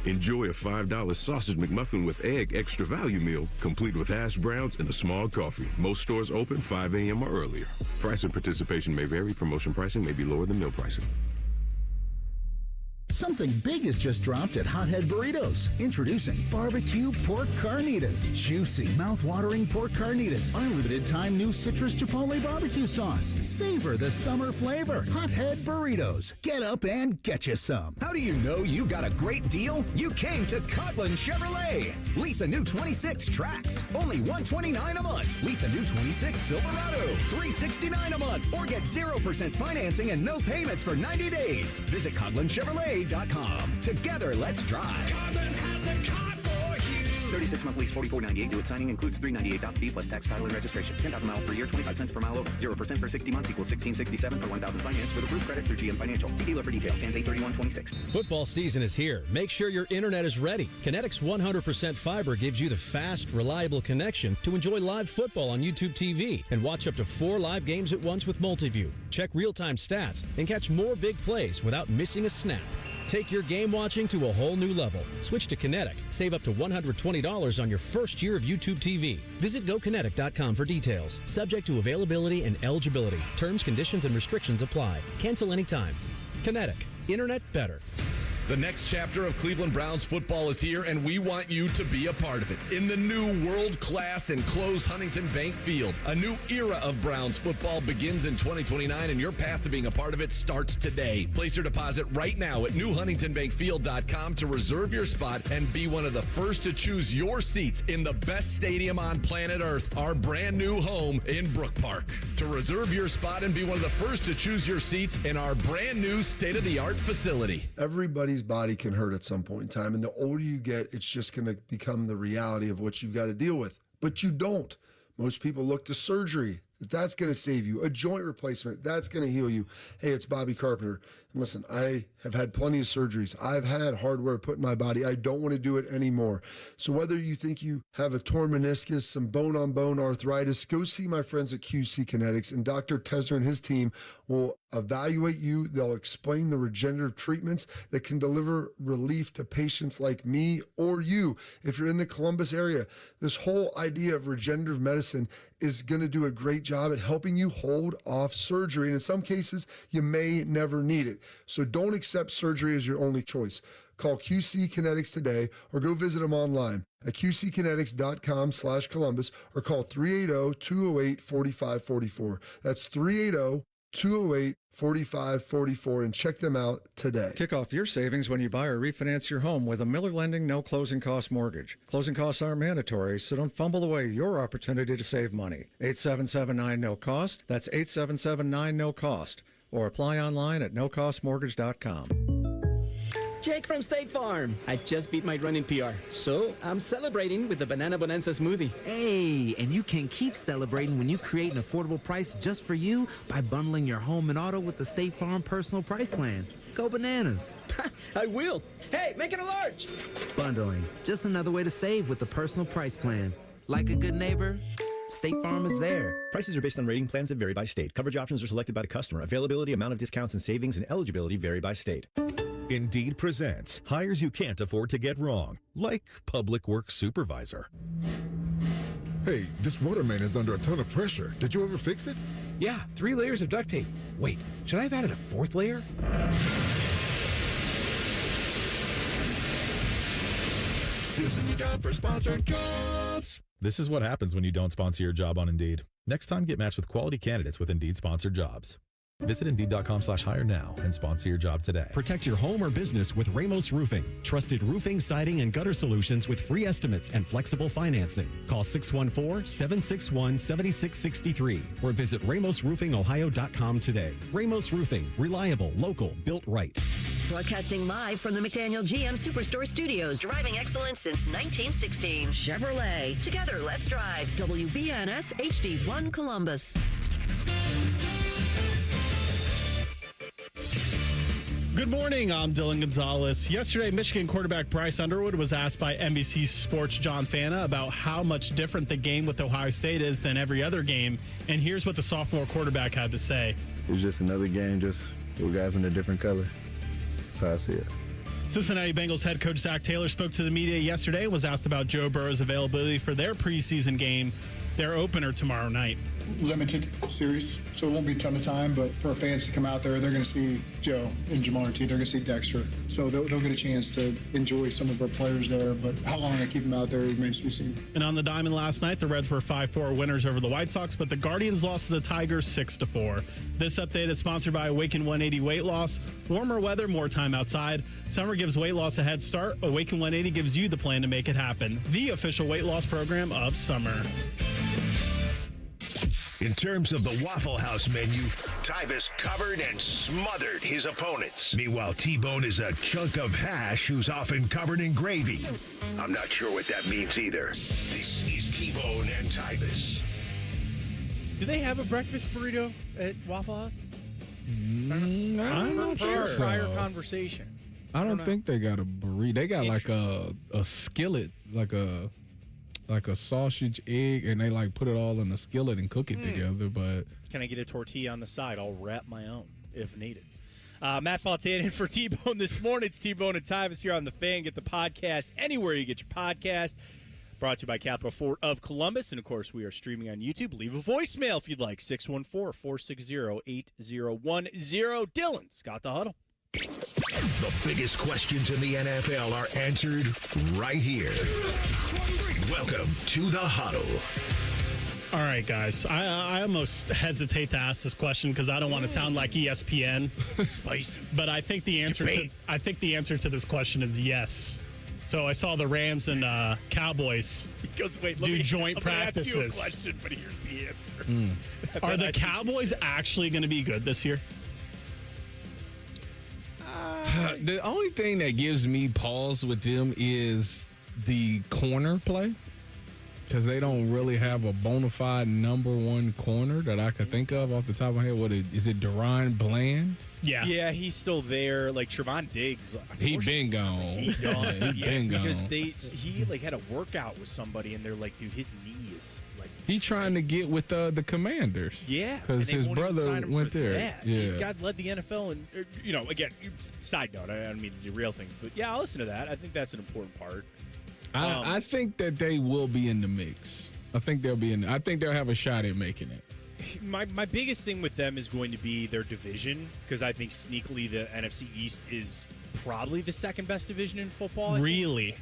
Enjoy a $5 sausage McMuffin with egg extra value meal, complete with hash browns and a small coffee. Most stores open 5 a.m. or earlier. Price and participation may vary. Promotion pricing may be lower than meal pricing. Something big has just dropped at Hothead Burritos. Introducing barbecue pork carnitas. Juicy, mouth-watering pork carnitas. Our limited-time new citrus chipotle barbecue sauce. Savor the summer flavor. Hothead Burritos. Get up and get you some. How do you know you got a great deal? You came to Coughlin Chevrolet. Lease a new 26 Trax, only $129 a month. Lease a new 26 Silverado, $369 a month. Or get 0% financing and no payments for 90 days. Visit CoughlinChevrolet.com. Together, let's drive. 36-month lease, $44.98 due at signing, includes $398 down fee plus tax, title, and registration. 10,000 miles per year, 25 cents per mile over. 0% for 60 months equals $16.67 for 1,000 finance with approved credit through GM Financial. See dealer for details. Ends 8/31/26. Football season is here. Make sure your internet is ready. Kinetic's 100% fiber gives you the fast, reliable connection to enjoy live football on YouTube TV and watch up to 4 live games at once with Multiview. Check real-time stats and catch more big plays without missing a snap. Take your game watching to a whole new level. Switch to Kinetic. Save up to $120 on your first year of YouTube TV. Visit GoKinetic.com for details. Subject to availability and eligibility. Terms, conditions, and restrictions apply. Cancel anytime. Kinetic. Internet better. The next chapter of Cleveland Browns football is here, and we want you to be a part of it. In the new world-class enclosed Huntington Bank Field, a new era of Browns football begins in 2029, and your path to being a part of it starts today. Place your deposit right now at newhuntingtonbankfield.com to reserve your spot and be one of the first to choose your seats in the best stadium on planet Earth, our brand new home in Brook Park. To reserve your spot and be one of the first to choose your seats in our brand new state-of-the-art facility. Everybody's body can hurt at some point in time, and the older you get, it's just going to become the reality of what you've got to deal with. But you don't. Most people look to surgery That's going to save you. A joint replacement, that's going to heal you. Hey, it's Bobby Carpenter. And listen, I have had plenty of surgeries. I've had hardware put in my body. I don't want to do it anymore. So whether you think you have a torn meniscus, some bone-on-bone arthritis, go see my friends at QC Kinetics, and Dr. Tesner and his team will evaluate you. They'll explain the regenerative treatments that can deliver relief to patients like me or you. If you're in the Columbus area, this whole idea of regenerative medicine is going to do a great job at helping you hold off surgery. And in some cases, you may never need it. So don't accept surgery as your only choice. Call QC Kinetics today or go visit them online at qckinetics.com/Columbus or call 380-208-4544. That's 380-208-4544 and check them out today. Kick off your savings when you buy or refinance your home with a Miller Lending no closing cost mortgage. Closing costs are mandatory, so don't fumble away your opportunity to save money. 8779 no cost. That's 8779 no cost. Or apply online at nocostmortgage.com. Jake from State Farm. I just beat my running PR, so I'm celebrating with the Banana Bonanza smoothie. Hey, and you can keep celebrating when you create an affordable price just for you by bundling your home and auto with the State Farm Personal Price Plan. Go bananas. I will. Hey, make it a large. Bundling, just another way to save with the Personal Price Plan. Like a good neighbor, State Farm is there. Prices are based on rating plans that vary by state. Coverage options are selected by the customer. Availability, amount of discounts and savings, and eligibility vary by state. Indeed presents hires you can't afford to get wrong, like public works supervisor. Hey, this water main is under a ton of pressure. Did you ever fix it? Yeah, 3 layers of duct tape. Wait, should I have added a 4th layer? This is a job for sponsored jobs. This is what happens when you don't sponsor your job on Indeed. Next time, get matched with quality candidates with Indeed sponsored jobs. Visit Indeed.com/hire now and sponsor your job today. Protect your home or business with Ramos Roofing. Trusted roofing, siding, and gutter solutions with free estimates and flexible financing. Call 614-761-7663 or visit RamosRoofingOhio.com today. Ramos Roofing. Reliable, local, built right. Broadcasting live from the McDaniel GM Superstore Studios. Driving excellence since 1916. Chevrolet. Together, let's drive. WBNS HD1 Columbus. Good morning, I'm Dylan Gonzalez. Yesterday, Michigan quarterback Bryce Underwood was asked by NBC Sports' John Fana about how much different the game with Ohio State is than every other game, and here's what the sophomore quarterback had to say. It's just another game, just with guys in a different color. That's how I see it. Cincinnati Bengals head coach Zach Taylor spoke to the media yesterday and was asked about Joe Burrow's availability for their preseason game, their opener tomorrow night. Limited series, so it won't be a ton of time, but for our fans to come out there, they're going to see Joe and Jamar T. They're going to see Dexter, so they'll get a chance to enjoy some of our players there, but how long they keep them out there remains to be seen. And on the diamond last night, the Reds were 5-4 winners over the White Sox, but the Guardians lost to the Tigers 6-4. This update is sponsored by Awaken 180 Weight Loss. Warmer weather, more time outside. Summer gives weight loss a head start. Awaken 180 gives you the plan to make it happen. The official weight loss program of summer. In terms of the Waffle House menu, Tyvis covered and smothered his opponents. Meanwhile, T-Bone is a chunk of hash who's often covered in gravy. I'm not sure what that means either. This is T-Bone and Tyvis. Do they have a breakfast burrito at Waffle House? I'm not sure. Prior conversation. I don't think they got a burrito. They got like a skillet, like a sausage, egg, and they like put it all in a skillet and cook it together. But can I get a tortilla on the side? I'll wrap my own if needed. Matt Fontaine in for T-Bone this morning. It's T-Bone and Tyvis here on The Fan. Get the podcast anywhere you get your podcast. Brought to you by Capital Fort of Columbus. And, of course, we are streaming on YouTube. Leave a voicemail if you'd like. 614-460-8010. Dylan's got the huddle. The biggest questions in the NFL are answered right here. Welcome to the huddle. All right, guys. I almost hesitate to ask this question because I don't want to sound like ESPN. Spicy. But I think the answer to this question is yes. So I saw the Rams and Cowboys do joint practices. I'm gonna ask you a question, but here's the answer. Are the Cowboys actually going to be good this year? The only thing that gives me pause with them is the corner play. Because they don't really have a bona fide number one corner that I could think of off the top of my head. What is it, Deron Bland? Yeah, he's still there. Like Trevon Diggs, He been gone. He gone. He been gone. Because he like had a workout with somebody, and they're like, dude, his knee is like. He trying to get with the Commanders. Yeah, because his brother went there. Yeah, God led the NFL, and again, side note, I don't mean to derail things, but yeah, I'll listen to that. I think that's an important part. I think that they will be in the mix. I think they'll be in. I think they'll have a shot at making it. My biggest thing with them is going to be their division, because I think sneakily the NFC East is probably the second best division in football. Really?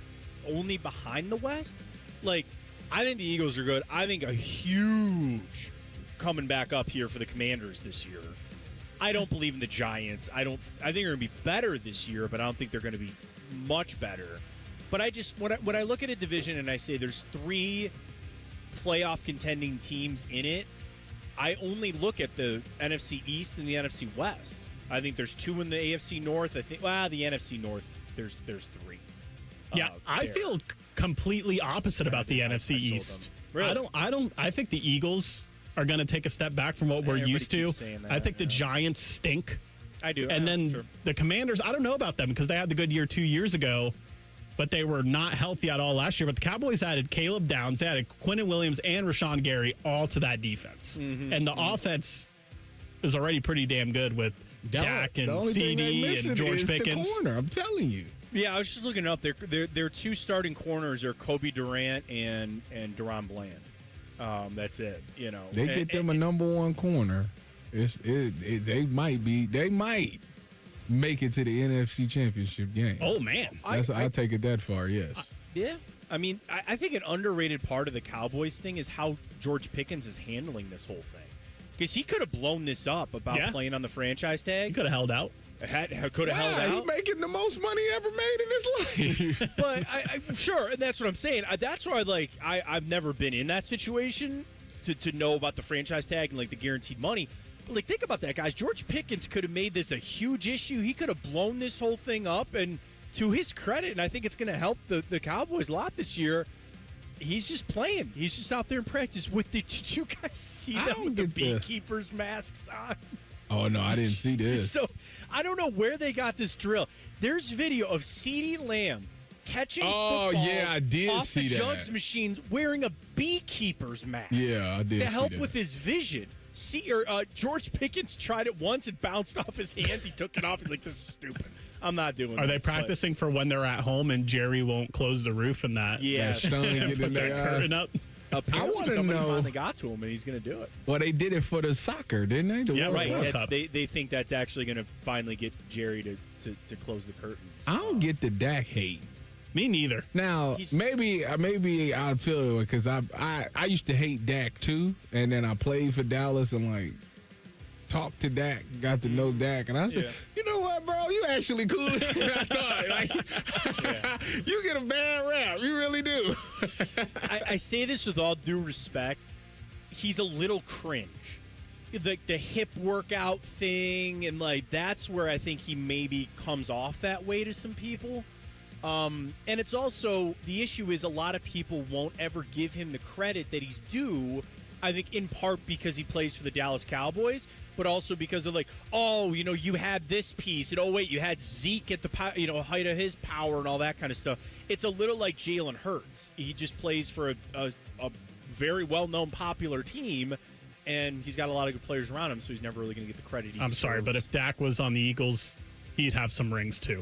Only behind the West? Like, I think the Eagles are good. I think a huge coming back up here for the Commanders this year. I don't believe in the Giants. I think they're going to be better this year, but I don't think they're going to be much better. But when I look at a division and I say there's 3 playoff contending teams in it, I only look at the NFC East and the NFC West. I think there's 2 in the AFC North. I think, the NFC North, there's 3. Yeah, I feel completely opposite about the NFC East. Really? I think the Eagles are going to take a step back from what we're used to. I think the Giants stink. I do. And then the Commanders, I don't know about them because they had the good year 2 years ago, but they were not healthy at all last year. But the Cowboys added Caleb Downs, they added Quentin Williams and Rashawn Gary all to that defense. And the offense is already pretty damn good with Dak and CD and George Pickens. The corner, I'm telling you. Yeah, I was just looking up. Their 2 starting corners are Kobe Durant and Deron Bland. That's it. They get them a number one corner. They might make it to the NFC Championship game. Oh man, I take it that far. Yes. Yeah. I mean, I think an underrated part of the Cowboys thing is how George Pickens is handling this whole thing. Because he could have blown this up about playing on the franchise tag. He could have held out. Could have held out. He's making the most money ever made in his life. But sure, and that's what I'm saying. That's why I've never been in that situation to know about the franchise tag and the guaranteed money. But think about that, guys. George Pickens could have made this a huge issue. He could have blown this whole thing up, and to his credit, and I think it's going to help the Cowboys a lot this year, he's just playing. He's just out there in practice with did you guys see them with the beekeepers' masks on? Oh, no, I didn't see this. So I don't know where they got this drill. There's video of CeeDee Lamb catching footballs I did off see the that. jugs machines wearing a beekeeper's mask. Yeah, I did to see help that. with his vision. George Pickens tried it once. It bounced off his hands. He took it off. He's like, this is stupid. I'm not doing this. Are they practicing for when they're at home and Jerry won't close the roof and that? Yeah. Put that curtain up? Apparently, I want to somebody know. finally got to him, and he's going to do it. Well, they did it for the soccer, didn't they? The World right. Cup. They think that's actually going to finally get Jerry to close the curtains. I don't get the Dak hate. Me neither. Now, maybe I'd feel it because I used to hate Dak too, and then I played for Dallas and talked to Dak, got to know Dak, and I said, you know what, bro, you actually cool. I thought, you get a bad rap, you really do. I say this with all due respect. He's a little cringe. The hip workout thing, and that's where I think he maybe comes off that way to some people. And it's also, the issue is a lot of people won't ever give him the credit that he's due, I think in part because he plays for the Dallas Cowboys, but also because they're like, oh, you had this piece, and oh, wait, you had Zeke at the height of his power and all that kind of stuff. It's a little like Jalen Hurts. He just plays for a very well-known, popular team, and he's got a lot of good players around him, so he's never really going to get the credit he deserves. Sorry, but if Dak was on the Eagles, he'd have some rings too.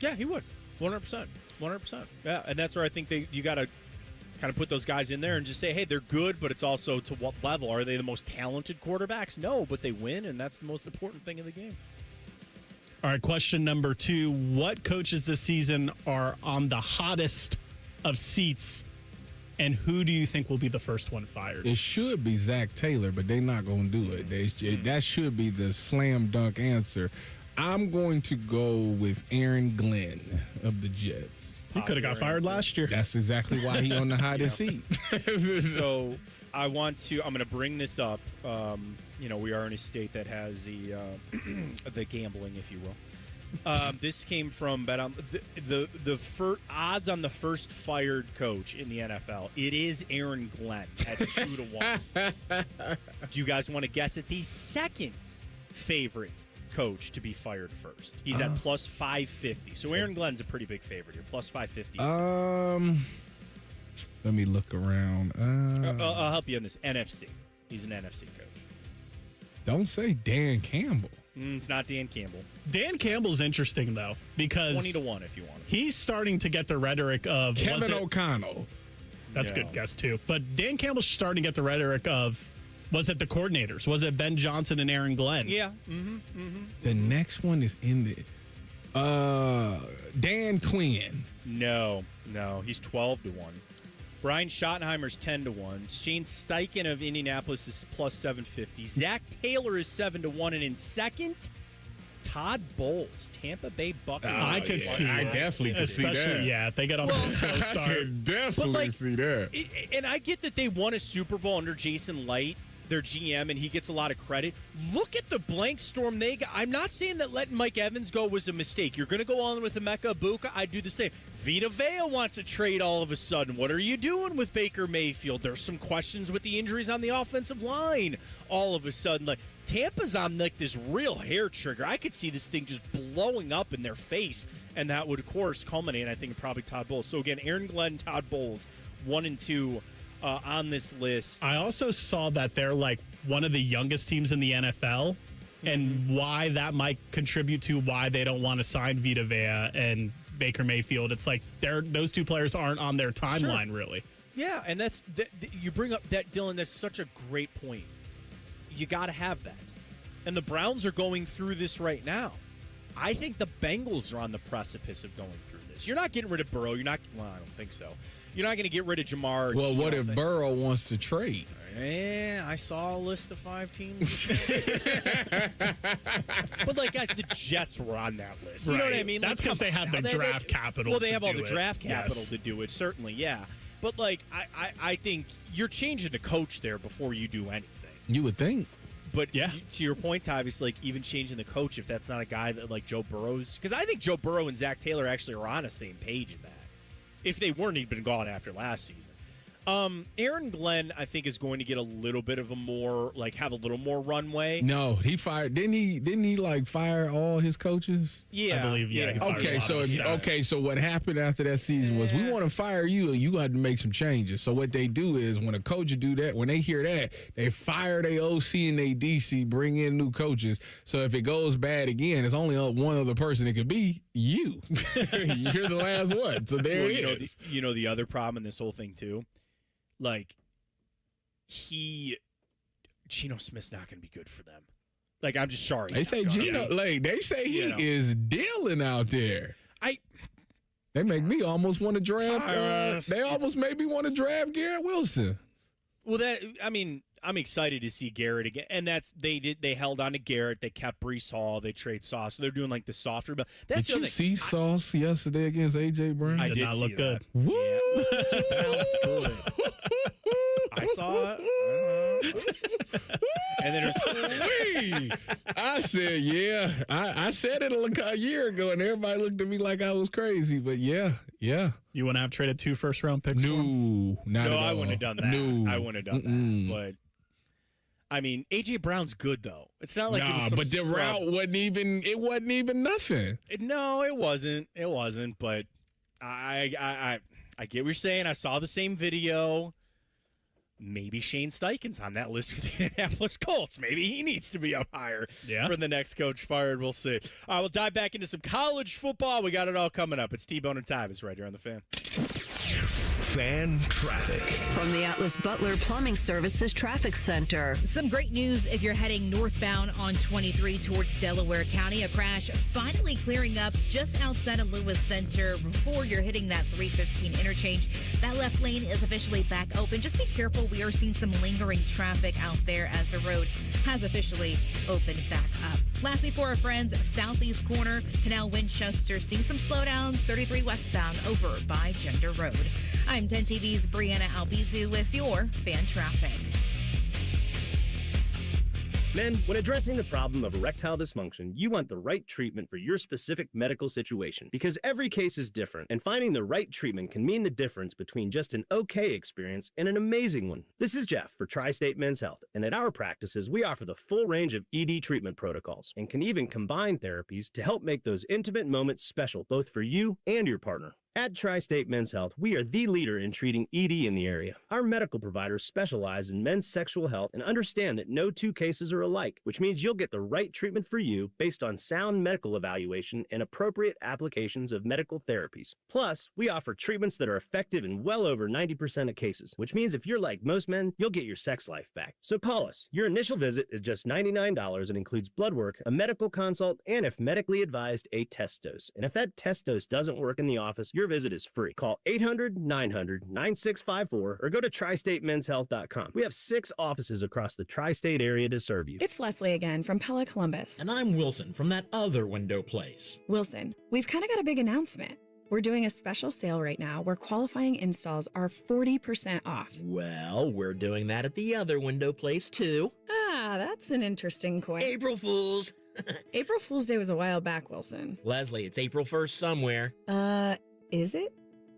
Yeah, he would. 100%. 100%. Yeah, and that's where I think you got to kind of put those guys in there and just say, hey, they're good, but it's also to what level? Are they the most talented quarterbacks? No, but they win, and that's the most important thing in the game. All right, question number 2. What coaches this season are on the hottest of seats, and who do you think will be the first one fired? It should be Zach Taylor, but they're not going to do it. That should be the slam dunk answer. I'm going to go with Aaron Glenn of the Jets. He could have got fired last year. That's exactly why he's on the hottest seat. So I'm going to bring this up. We are in a state that has the gambling, if you will. This came from Bet on the odds on the first fired coach in the NFL. It is Aaron Glenn at 2-1. Do you guys want to guess at the second favorite coach to be fired first? He's at plus 550. So Aaron Glenn's a pretty big favorite here. Plus 550. Let me look around. I'll help you on this. NFC. He's an NFC coach. Don't say Dan Campbell. It's not Dan Campbell. Dan Campbell's interesting, though, because 20-1 if you want him. He's starting to get the rhetoric of Kevin O'Connell. That's a good guess, too. But Dan Campbell's starting to get the rhetoric of, was it the coordinators? Was it Ben Johnson and Aaron Glenn? Yeah. The next one is in the Dan Quinn. No. He's 12-1. Brian Schottenheimer's 10-1. Shane Steichen of Indianapolis is plus 750. Zach Taylor is 7-1, and in second, Todd Bowles, Tampa Bay Buccaneers. I could see. I definitely could see that. Yeah, if they get off to a slow start. I could definitely see that. And I get that they won a Super Bowl under Jason Light, their GM, and he gets a lot of credit. Look at the blank storm they got. I'm not saying that letting Mike Evans go was a mistake. You're going to go on with Emeka Ibuka. I'd do the same. Vita Vea wants a trade all of a sudden. What are you doing with Baker Mayfield? There's some questions with the injuries on the offensive line all of a sudden. Like, Tampa's on like this real hair trigger. I could see this thing just blowing up in their face, and that would, of course, culminate, I think, in probably Todd Bowles. So, again, Aaron Glenn, Todd Bowles, 1 and 2 on this list. I also saw that they're like one of the youngest teams in the NFL, and why that might contribute to why they don't want to sign Vita Vea and Baker Mayfield. It's like those two players aren't on their timeline, really. Yeah, and that's you bring up that, Dylan. That's such a great point. You got to have that, and the Browns are going through this right now. I think the Bengals are on the precipice of going through this. You're not getting rid of Burrow. You're not. Well, I don't think so. You're not going to get rid of Jamar. Well, what if Burrow wants to trade? Yeah, I saw a list of 5 teams. But, like, guys, the Jets were on that list. You know what I mean? That's because they have the draft capital. Well, they have all the draft capital to do it, certainly, yeah. But, like, I think you're changing the coach there before you do anything. You would think. But to your point, Tyvis, like, even changing the coach, if that's not a guy that, like, Joe Burrow's. Because I think Joe Burrow and Zach Taylor actually are on the same page in that. If they weren't, he'd been gone after last season. Aaron Glenn, I think, is going to get a little bit of a more, like, have a little more runway. No, he fired. Didn't he like fire all his coaches? Yeah, I believe. Yeah. So what happened after that season was we want to fire you. You got to make some changes. So what they do is when a coach do that, when they hear that, they fire their OC and their DC, bring in new coaches. So if it goes bad again, it's only one other person it could be. You. You're the last one. So there it is. You know the other problem in this whole thing too. Like, Geno Smith's not going to be good for them. Like, I'm just sorry. They say Geno, like, they say he is dealing out there. They make me almost want to draft. They almost made me want to draft Garrett Wilson. Well, I'm excited to see Garrett again, and they held on to Garrett. They kept Bryce Hall. They trade Sauce. So they're doing like the softer. But did you see Sauce yesterday against AJ Brown? I did not look good. Woo! Yeah. Good. I saw it. And then there's I said, yeah. I said it a year ago, and everybody looked at me like I was crazy. But yeah. You want to have traded 2 first-round picks? No, not at all. I wouldn't have done that. No. I wouldn't have done that. But I mean, AJ Brown's good though. It's not like it was some but the route wasn't even nothing. No, it wasn't. It wasn't. But I get what you're saying. I saw the same video. Maybe Shane Steichen's on that list for the Indianapolis Colts. Maybe he needs to be up higher for the next coach fired. We'll see. All right, we'll dive back into some college football. We got it all coming up. It's T-Bone and Tyvis right here on The Fan. Fan traffic. From the Atlas Butler Plumbing Services Traffic Center. Some great news if you're heading northbound on 23 towards Delaware County. A crash finally clearing up just outside of Lewis Center before you're hitting that 315 interchange. That left lane is officially back open. Just be careful. We are seeing some lingering traffic out there as the road has officially opened back up. Lastly, for our friends, southeast corner, Canal Winchester, seeing some slowdowns, 33 westbound over by Gender Road. I'm 10 TV's Brianna Albizu with your fan traffic. Men, when addressing the problem of erectile dysfunction, you want the right treatment for your specific medical situation because every case is different, and finding the right treatment can mean the difference between just an okay experience and an amazing one. This is Jeff for Tri-State Men's Health, and at our practices, we offer the full range of ED treatment protocols and can even combine therapies to help make those intimate moments special both for you and your partner. At Tri-State Men's Health, we are the leader in treating ED in the area. Our medical providers specialize in men's sexual health and understand that no two cases are alike, which means you'll get the right treatment for you based on sound medical evaluation and appropriate applications of medical therapies. Plus, we offer treatments that are effective in well over 90% of cases, which means if you're like most men, you'll get your sex life back. So call us. Your initial visit is just $99 and includes blood work, a medical consult, and if medically advised, a test dose. And if that test dose doesn't work in the office, your visit is free. Call 800-900-9654 or go to tristatemenshealth.com. We have 6 offices across the tri-state area to serve you. It's Leslie again from Pella Columbus. And I'm Wilson from that other window place. Wilson, we've kind of got a big announcement. We're doing a special sale right now where qualifying installs are 40% off. Well, we're doing that at the other window place too. Ah, that's an interesting coin. April Fools. April Fool's Day was a while back, Wilson. Leslie, it's April 1st somewhere. Is it?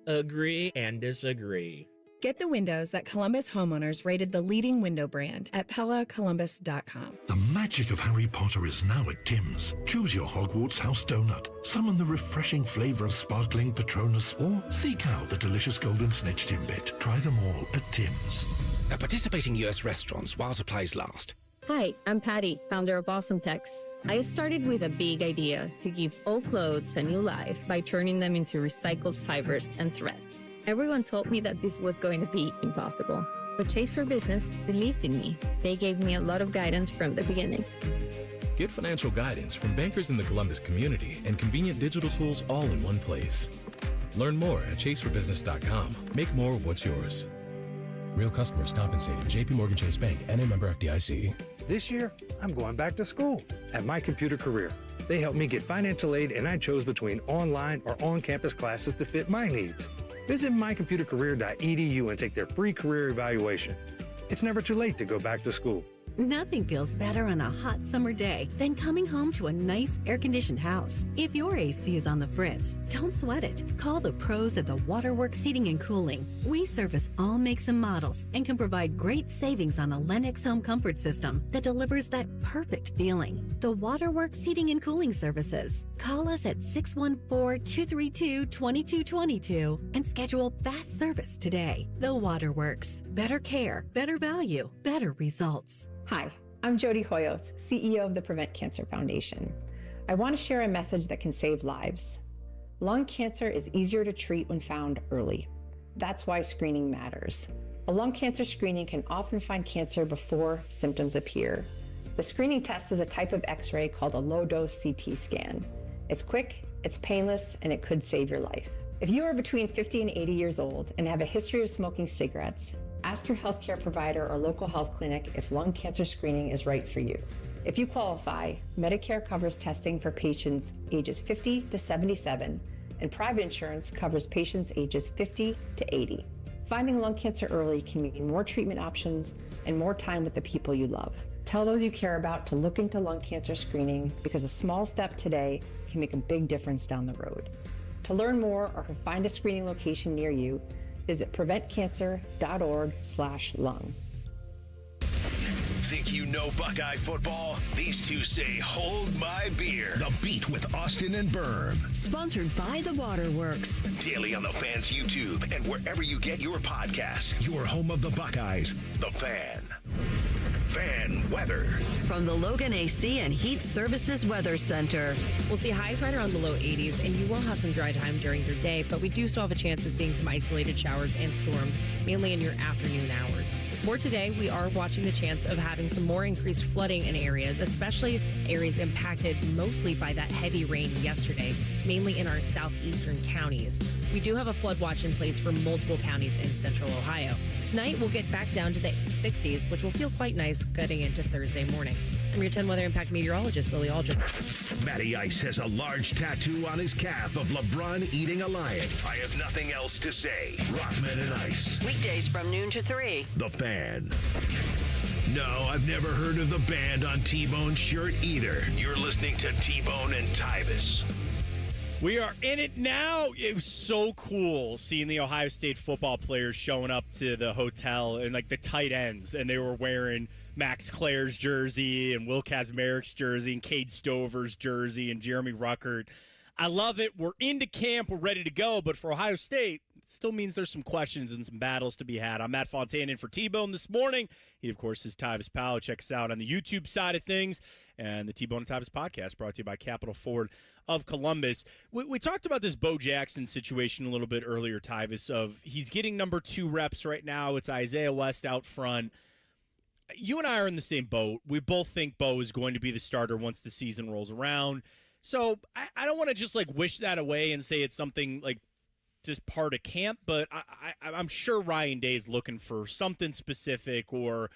Agree and disagree. Get the windows that Columbus homeowners rated the leading window brand at PellaColumbus.com. The magic of Harry Potter is now at Tim's. Choose your Hogwarts house donut, summon the refreshing flavor of sparkling Patronus, or seek out the delicious golden snitch Timbit. Try them all at Tim's. At participating U.S. restaurants while supplies last. Hi, I'm Patty, founder of Awesome Tex. I started with a big idea to give old clothes a new life by turning them into recycled fibers and threads. Everyone told me that this was going to be impossible, but Chase for Business believed in me. They gave me a lot of guidance from the beginning. Get financial guidance from bankers in the Columbus community and convenient digital tools all in one place. Learn more at chaseforbusiness.com. Make more of what's yours. Real customers compensated. JP Morgan Chase Bank, and a member FDIC. This year, I'm going back to school at My Computer Career. They helped me get financial aid, and I chose between online or on-campus classes to fit my needs. Visit mycomputercareer.edu and take their free career evaluation. It's never too late to go back to school. Nothing feels better on a hot summer day than coming home to a nice air-conditioned house. If your AC is on the fritz, don't sweat it. Call the pros at the Waterworks Heating and Cooling. We service all makes and models and can provide great savings on a Lennox home comfort system that delivers that perfect feeling. The Waterworks Heating and Cooling Services. Call us at 614-232-2222 and schedule fast service today. The Waterworks. Better care, better value, better results. Hi, I'm Jody Hoyos, CEO of the Prevent Cancer Foundation. I want to share a message that can save lives. Lung cancer is easier to treat when found early. That's why screening matters. A lung cancer screening can often find cancer before symptoms appear. The screening test is a type of X-ray called a low-dose CT scan. It's quick, it's painless, and it could save your life. If you are between 50 and 80 years old and have a history of smoking cigarettes, ask your healthcare provider or local health clinic if lung cancer screening is right for you. If you qualify, Medicare covers testing for patients ages 50 to 77, and private insurance covers patients ages 50 to 80. Finding lung cancer early can mean more treatment options and more time with the people you love. Tell those you care about to look into lung cancer screening because a small step today can make a big difference down the road. To learn more or to find a screening location near you, visit preventcancer.org/lung. Think you know Buckeye football? These two say, hold my beer. The Beat with Austin and Berm. Sponsored by the Waterworks. Daily on the Fan's YouTube and wherever you get your podcasts. Your home of the Buckeyes, The Fan. Fan weather. From the Logan AC and Heat Services Weather Center. We'll see highs right around the low 80s, and you will have some dry time during your day, but we do still have a chance of seeing some isolated showers and storms, mainly in your afternoon hours. For today, we are watching the chance of having some more increased flooding in areas, especially areas impacted mostly by that heavy rain yesterday, mainly in our southeastern counties. We do have a flood watch in place for multiple counties in central Ohio. Tonight, we'll get back down to the 60s, which will feel quite nice getting into Thursday morning. I'm your 10 Weather Impact meteorologist, Lily Aldrin. Matty Ice has a large tattoo on his calf of LeBron eating a lion. I have nothing else to say. Rockman and Ice. Weekdays from noon to 3. The Fan. No, I've never heard of the band on T-Bone's shirt either. You're listening to T-Bone and Tyvis. We are in it now. It was so cool seeing the Ohio State football players showing up to the hotel and like the tight ends, and they were wearing Max Clare's jersey and Will Kazmarik's jersey and Cade Stover's jersey and Jeremy Ruckert. I love it. We're into camp. We're ready to go. But for Ohio State, it still means there's some questions and some battles to be had. I'm Matt Fontaine in for T-Bone this morning. He, of course, is Tyvis Powell. Check us out on the YouTube side of things. And the T-Bone and Tyvis podcast brought to you by Capital Ford of Columbus. We talked about this Bo Jackson situation a little bit earlier, Tyvis, of he's getting number 2 reps right now. It's Isaiah West out front. You and I are in the same boat. We both think Bo is going to be the starter once the season rolls around. So I don't want to just like wish that away and say it's something like just part of camp, but I'm sure Ryan Day is looking for something specific, or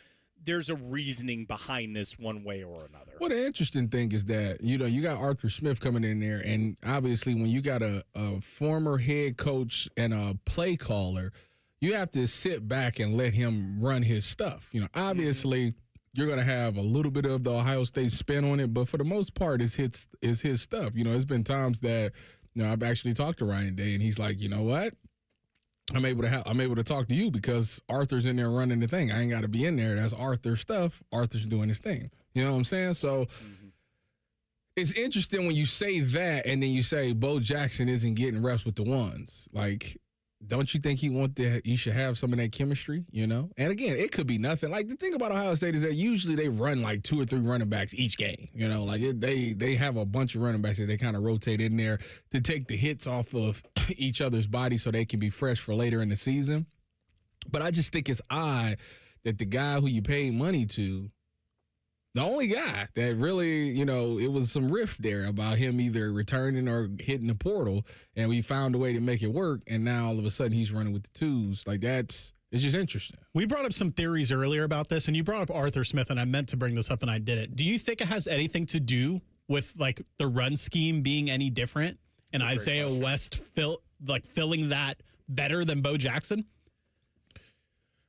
there's a reasoning behind this one way or another. Well, the interesting thing is that, you got Arthur Smith coming in there, and obviously when you got a former head coach and a play caller, you have to sit back and let him run his stuff. Obviously you're going to have a little bit of the Ohio State spin on it, but for the most part, it's his stuff. It's been times that, I've actually talked to Ryan Day, and he's like, you know what? I'm able to talk to you because Arthur's in there running the thing. I ain't got to be in there. That's Arthur's stuff. Arthur's doing his thing. You know what I'm saying? So it's interesting when you say that, and then you say Bo Jackson isn't getting reps with the ones. Like, don't you think he should have some of that chemistry, And again, it could be nothing. Like, the thing about Ohio State is that usually they run like 2 or 3 running backs each game, they have a bunch of running backs that they kind of rotate in there to take the hits off of each other's body so they can be fresh for later in the season. But I just think it's odd that the guy who you paid money to, the only guy that really, it was some rift there about him either returning or hitting the portal, and we found a way to make it work, and now all of a sudden he's running with the 2s. Like, it's just interesting. We brought up some theories earlier about this, and you brought up Arthur Smith, and I meant to bring this up, and I didn't. Do you think it has anything to do with, like, the run scheme being any different and Isaiah West filling that better than Bo Jackson?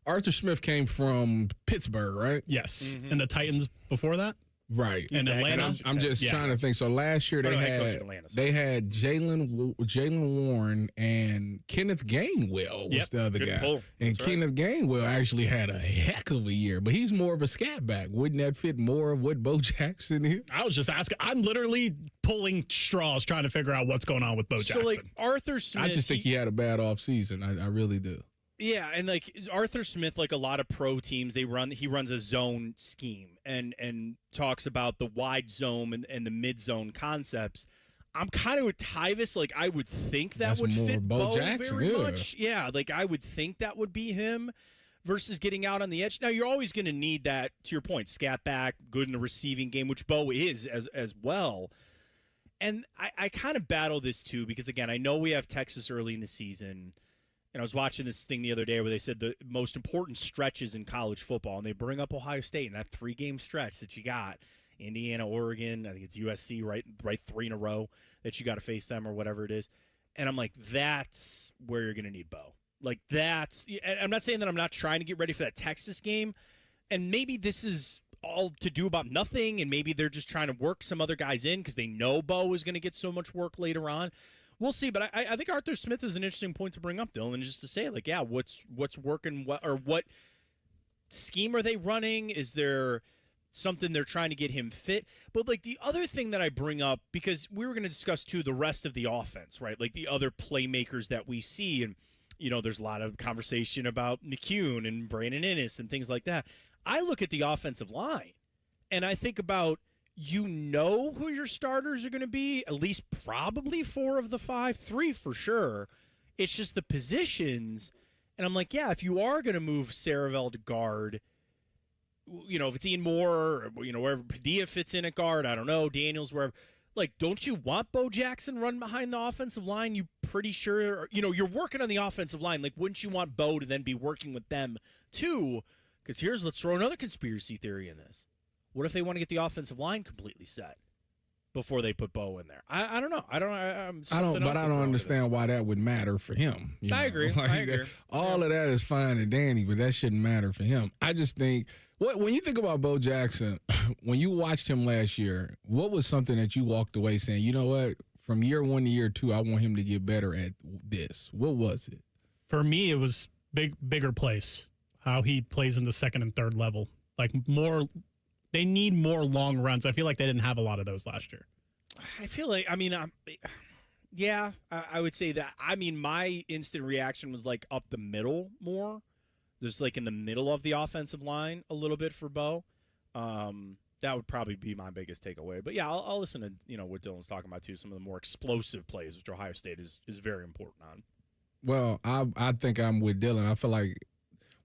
Arthur Smith came from Pittsburgh, right? Yes. Mm-hmm. And the Titans before that? Right. In Atlanta? I'm just trying to think. So last year they had Jalen Warren and Kenneth Gainwell was the other guy. Pull. And Kenneth Gainwell actually had a heck of a year, but he's more of a scat back. Wouldn't that fit more of what Bo Jackson is? I was just asking. I'm literally pulling straws trying to figure out what's going on with Bo Jackson. So, like, Arthur Smith. I just think he had a bad offseason. I really do. Yeah, and like Arthur Smith, like a lot of pro teams, he runs a zone scheme and talks about the wide zone and the mid zone concepts. I'm kind of with Tyvis. Like, I would think that would fit Bo Jackson, very much. Yeah, like I would think that would be him versus getting out on the edge. Now, you're always going to need that, to your point, scat back, good in the receiving game, which Bo is as well. And I kind of battle this too because, again, I know we have Texas early in the season. And I was watching this thing the other day where they said the most important stretches in college football, and they bring up Ohio State and that 3-game stretch that you got, Indiana, Oregon, I think it's USC, right 3 in a row that you got to face them or whatever it is. And I'm like, that's where you're going to need Bo. Like, I'm not saying that I'm not trying to get ready for that Texas game, and maybe this is all to do about nothing, and maybe they're just trying to work some other guys in because they know Bo is going to get so much work later on. We'll see, but I think Arthur Smith is an interesting point to bring up, Dylan, just to say, like, yeah, what's working, what scheme are they running? Is there something they're trying to get him fit? But, like, the other thing that I bring up, because we were going to discuss, too, the rest of the offense, right? Like, the other playmakers that we see, and, there's a lot of conversation about McCune and Brandon Inniss and things like that. I look at the offensive line, and I think about, who your starters are going to be, at least probably 4 of the 5, 3 for sure. It's just the positions. And I'm like, yeah, if you are going to move Saravel to guard, if it's Ian Moore, or, wherever Padilla fits in at guard, I don't know, Daniels, wherever. Like, don't you want Bo Jackson run behind the offensive line? You pretty sure, you're working on the offensive line. Like, wouldn't you want Bo to then be working with them too? Because let's throw another conspiracy theory in this. What if they want to get the offensive line completely set before they put Bo in there? I don't know. I don't understand why that would matter for him. I agree. All of that is fine and dandy, but that shouldn't matter for him. I just think When you think about Bo Jackson, when you watched him last year, what was something that you walked away saying, you know what, from year 1 to year 2, I want him to get better at this? What was it? For me, it was bigger plays, how he plays in the second and third level. Like they need more long runs. I feel like they didn't have a lot of those last year. I feel like, I would say that. I mean, my instant reaction was like up the middle more. Just like in the middle of the offensive line a little bit for Bo. That would probably be my biggest takeaway. But yeah, I'll listen to what Dylan's talking about too. Some of the more explosive plays, which Ohio State is very important on. Well, I think I'm with Dylan. I feel like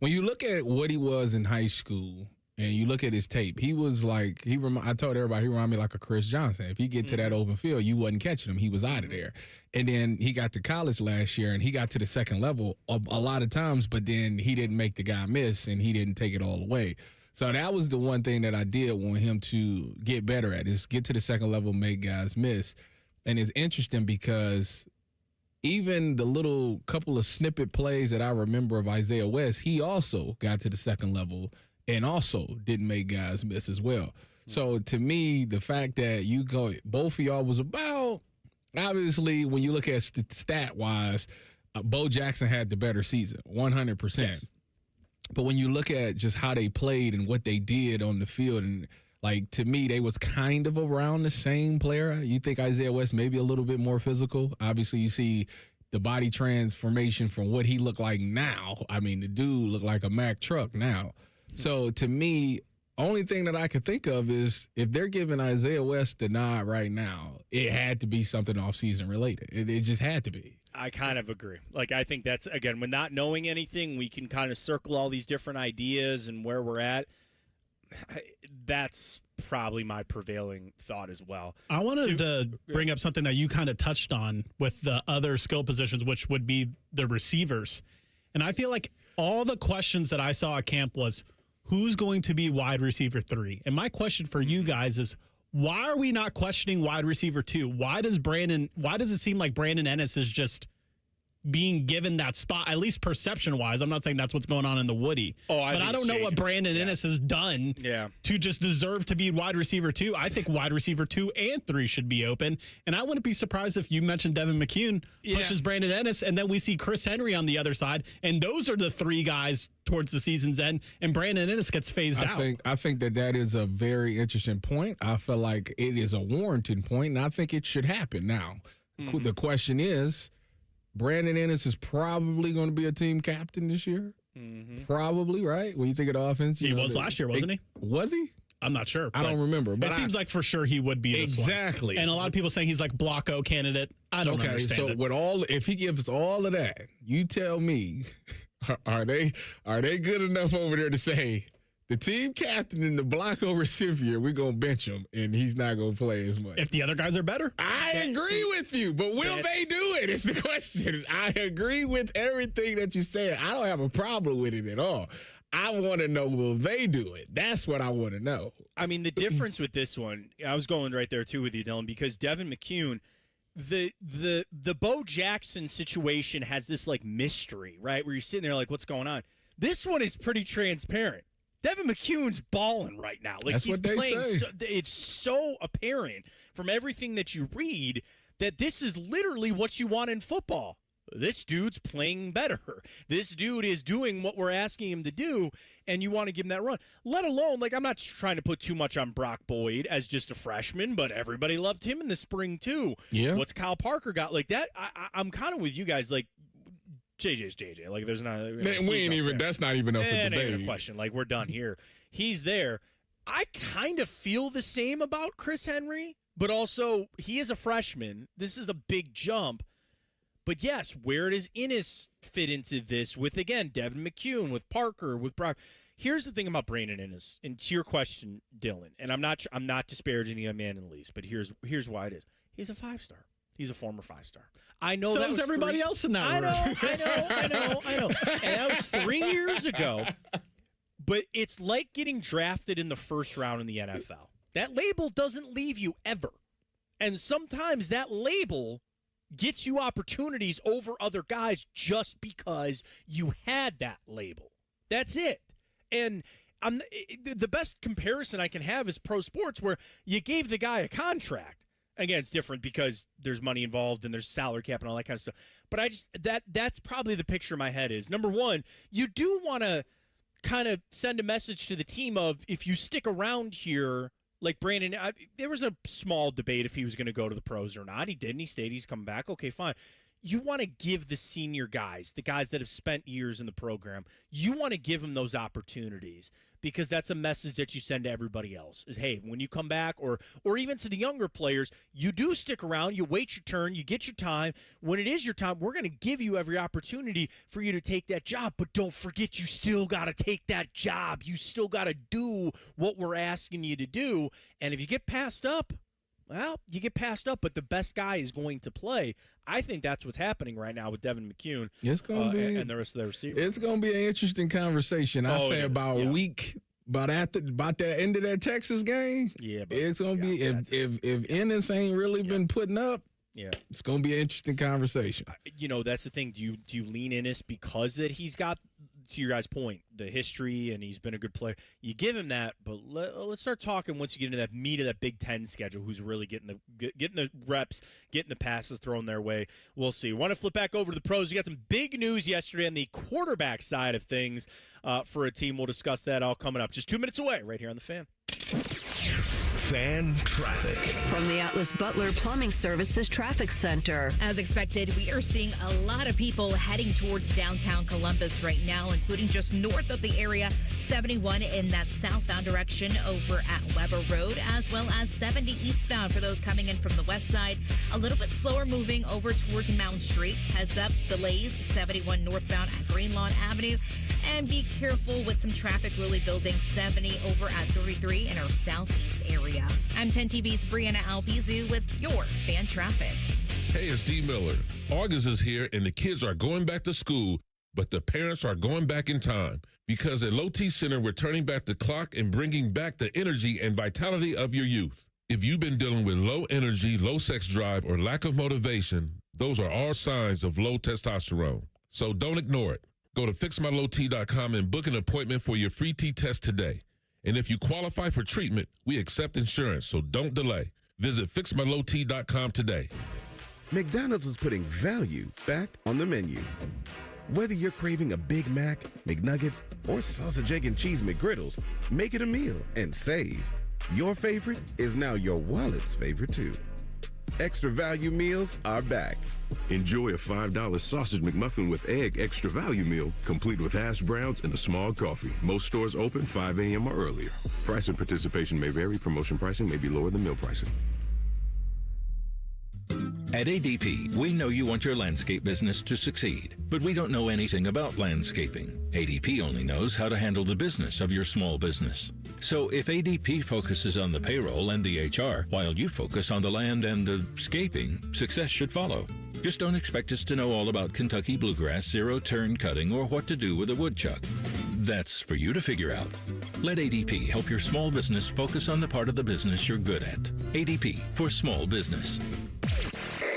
when you look at what he was in high school and you look at his tape, he was like I told everybody he reminded me like a Chris Johnson. If he get to that open field, you wasn't catching him. He was out of there. And then he got to college last year and he got to the second level a lot of times, but then he didn't make the guy miss and he didn't take it all away. So that was the one thing that I did want him to get better at, is get to the second level, make guys miss. And it's interesting because even the little couple of snippet plays that I remember of Isaiah West, he also got to the second level and also didn't make guys miss as well. So to me, the fact that both of y'all was about, obviously, when you look at stat-wise, Bo Jackson had the better season, 100%. Yes. But when you look at just how they played and what they did on the field, and like to me, they was kind of around the same player. You think Isaiah West maybe a little bit more physical. Obviously, you see the body transformation from what he looked like now. I mean, the dude looked like a Mack truck now. So to me, only thing that I could think of is if they're giving Isaiah West the nod right now, it had to be something off-season related. It just had to be. I kind of agree. Like, I think that's, again, when not knowing anything, we can kind of circle all these different ideas and where we're at. That's probably my prevailing thought as well. I wanted to bring up something that you kind of touched on with the other skill positions, which would be the receivers. And I feel like all the questions that I saw at camp was, who's going to be wide receiver 3? And my question for you guys is, why are we not questioning wide receiver 2? Why does it seem like Brandon Ennis is just being given that spot, at least perception-wise? I'm not saying that's what's going on in the Woody. But I don't know what Brandon Ennis has done to just deserve to be wide receiver 2. I think wide receiver 2 and 3 should be open. And I wouldn't be surprised if you mentioned Devin McCune pushes Brandon Ennis, and then we see Chris Henry on the other side. And those are the 3 guys towards the seas's end, and Brandon Ennis gets phased out. I think that is a very interesting point. I feel like it is a warranted point, and I think it should happen now. The question is, Brandon Ennis is probably going to be a team captain this year. Probably, right? When you think of the offense. He was last year, wasn't he? Was he? I'm not sure. I don't remember. But it seems like for sure he would be this exactly. And a lot of people saying he's like Blocko candidate. I don't understand it. So if he gives all of that, you tell me, are they good enough over there to say the team captain and the Blocko recipient, we're going to bench him, and he's not going to play as much? If the other guys are better? I agree with you, but will they do it? It's the question. I agree with everything that you said. I don't have a problem with it at all. I want to know, will they do it? That's what I want to know. I mean, the difference with this one, I was going right there too with you, Dylan, because Devin McCune, the Bo Jackson situation has this like mystery, right? Where you're sitting there like, what's going on? This one is pretty transparent. Devin McCune's balling right now. Like, that's he's what they playing. say. It's so apparent from everything that you read that this is literally what you want in football. This dude's playing better. This dude is doing what we're asking him to do, and you want to give him that run. Let alone, like, I'm not trying to put too much on Brock Boyd as just a freshman, but everybody loved him in the spring too. Yeah. What's Kyle Parker got? Like that, I'm kind of with you guys. Like, JJ's JJ. Like, there's not. We ain't even. That's not even up for debate. Ain't even a question. Like, we're done here. He's there. I kind of feel the same about Chris Henry, but also he is a freshman. This is a big jump. But yes, where does Ennis fit into this? With again, Devin McCune, with Parker, with Brock. Here's the thing about Brandon Ennis, and to your question, Dylan. And I'm not disparaging the young man in the least, but here's why it is. He's a 5-star. He's a former 5-star. I know so that was everybody else in that room. I know. And that was 3 years ago. But it's like getting drafted in the first round in the NFL. That label doesn't leave you ever. And sometimes that label gets you opportunities over other guys just because you had that label. That's it. And the best comparison I can have is pro sports, where you gave the guy a contract. Again, it's different because there's money involved and there's salary cap and all that kind of stuff. But that's probably the picture in my head is, number one, you do want to kind of send a message to the team of, if you stick around here, like Brandon, there was a small debate if he was going to go to the pros or not. He didn't. He stayed. He's coming back. Okay, fine. You want to give the senior guys, the guys that have spent years in the program, you want to give them those opportunities, because that's a message that you send to everybody else is, hey, when you come back, or even to the younger players, you do stick around, you wait your turn, you get your time. When it is your time, we're going to give you every opportunity for you to take that job, but don't forget, you still got to take that job. You still got to do what we're asking you to do. And if you get passed up, well, you get passed up, but the best guy is going to play. I think that's what's happening right now with Devin McCune and the rest of the receivers. It's going to be an interesting conversation. I say about a week, about the end of that Texas game. Yeah, it's going to be if Ennis ain't really been putting up. Yeah, it's going to be an interesting conversation. That's the thing. Do you lean Ennis because that he's got, to your guys' point, the history and he's been a good player? You give him that, but let's start talking once you get into that meat of that Big Ten schedule. Who's really getting the reps, getting the passes thrown their way? We'll see. Want to flip back over to the pros? We got some big news yesterday on the quarterback side of things for a team. We'll discuss that all coming up just 2 minutes away, right here on the Fan. Fan traffic from the Atlas Butler Plumbing Services Traffic Center. As expected, we are seeing a lot of people heading towards downtown Columbus right now, including just north of the area, 71 in that southbound direction over at Weber Road, as well as 70 eastbound for those coming in from the west side. A little bit slower moving over towards Mount Street. Heads up, delays 71 northbound at Greenlawn Avenue. And be careful with some traffic really building 70 over at 33 in our southeast area. I'm 10 TV's Brianna Albizu with your Fan Traffic. Hey, it's D. Miller. August is here and the kids are going back to school, but the parents are going back in time, because at Low T Center, we're turning back the clock and bringing back the energy and vitality of your youth. If you've been dealing with low energy, low sex drive, or lack of motivation, those are all signs of low testosterone. So don't ignore it. Go to fixmylowt.com and book an appointment for your free T-test today. And if you qualify for treatment, we accept insurance, so don't delay. Visit fixmylowt.com today. McDonald's is putting value back on the menu. Whether you're craving a Big Mac, McNuggets, or sausage, egg, and cheese McGriddles, make it a meal and save. Your favorite is now your wallet's favorite, too. Extra value meals are back. Enjoy a $5 sausage McMuffin with egg extra value meal, complete with hash browns and a small coffee. Most stores open 5 a.m. or earlier. Price and participation may vary. Promotion pricing may be lower than meal pricing. At ADP, we know you want your landscape business to succeed, but we don't know anything about landscaping. ADP only knows how to handle the business of your small business. So if ADP focuses on the payroll and the HR, while you focus on the land and the scaping, success should follow. Just don't expect us to know all about Kentucky bluegrass, zero-turn cutting, or what to do with a woodchuck. That's for you to figure out. Let ADP help your small business focus on the part of the business you're good at. ADP for small business.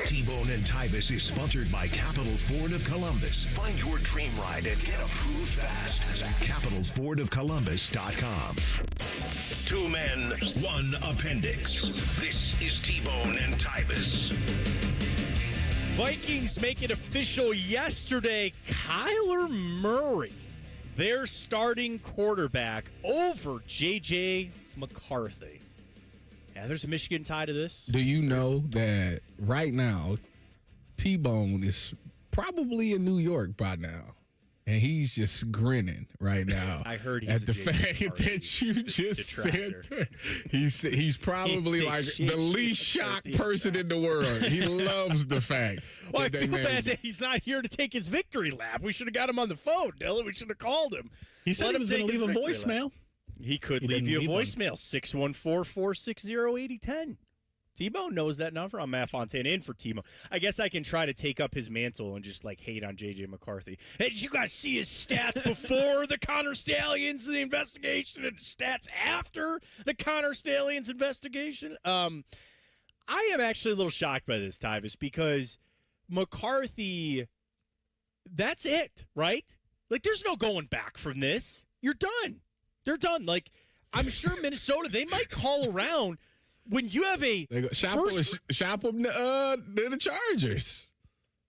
T-Bone and Tyvis is sponsored by Capital Ford of Columbus. Find your dream ride and get approved fast at capitalfordofcolumbus.com. 2 men, 1 appendix. This is T-Bone and Tyvis. Vikings make it official yesterday. Kyler Murray, their starting quarterback, over J.J. McCarthy. Yeah, there's a Michigan tie to this. Do you know that right now, T-Bone is probably in New York by now, and he's just grinning right now. I heard he's at the fact that you just said. He's probably like the least shocked person in the world. He loves the fact. Well, I feel bad that he's not here to take his victory lap. We should have got him on the phone, Dylan. We should have called him. He said he was going to leave a voicemail. He could leave you a voicemail, 614-460-8010. T-Bone knows that number. I'm Matt Fontaine in for T-Bone. I guess I can try to take up his mantle and just, hate on J.J. McCarthy. Hey, did you guys see his stats before the Connor Stallions investigation and stats after the Connor Stallions investigation? I am actually a little shocked by this, Tyvis, because McCarthy, that's it, right? There's no going back from this. You're done. They're done. Like, I'm sure Minnesota, they might call around when you have a shop them the Chargers.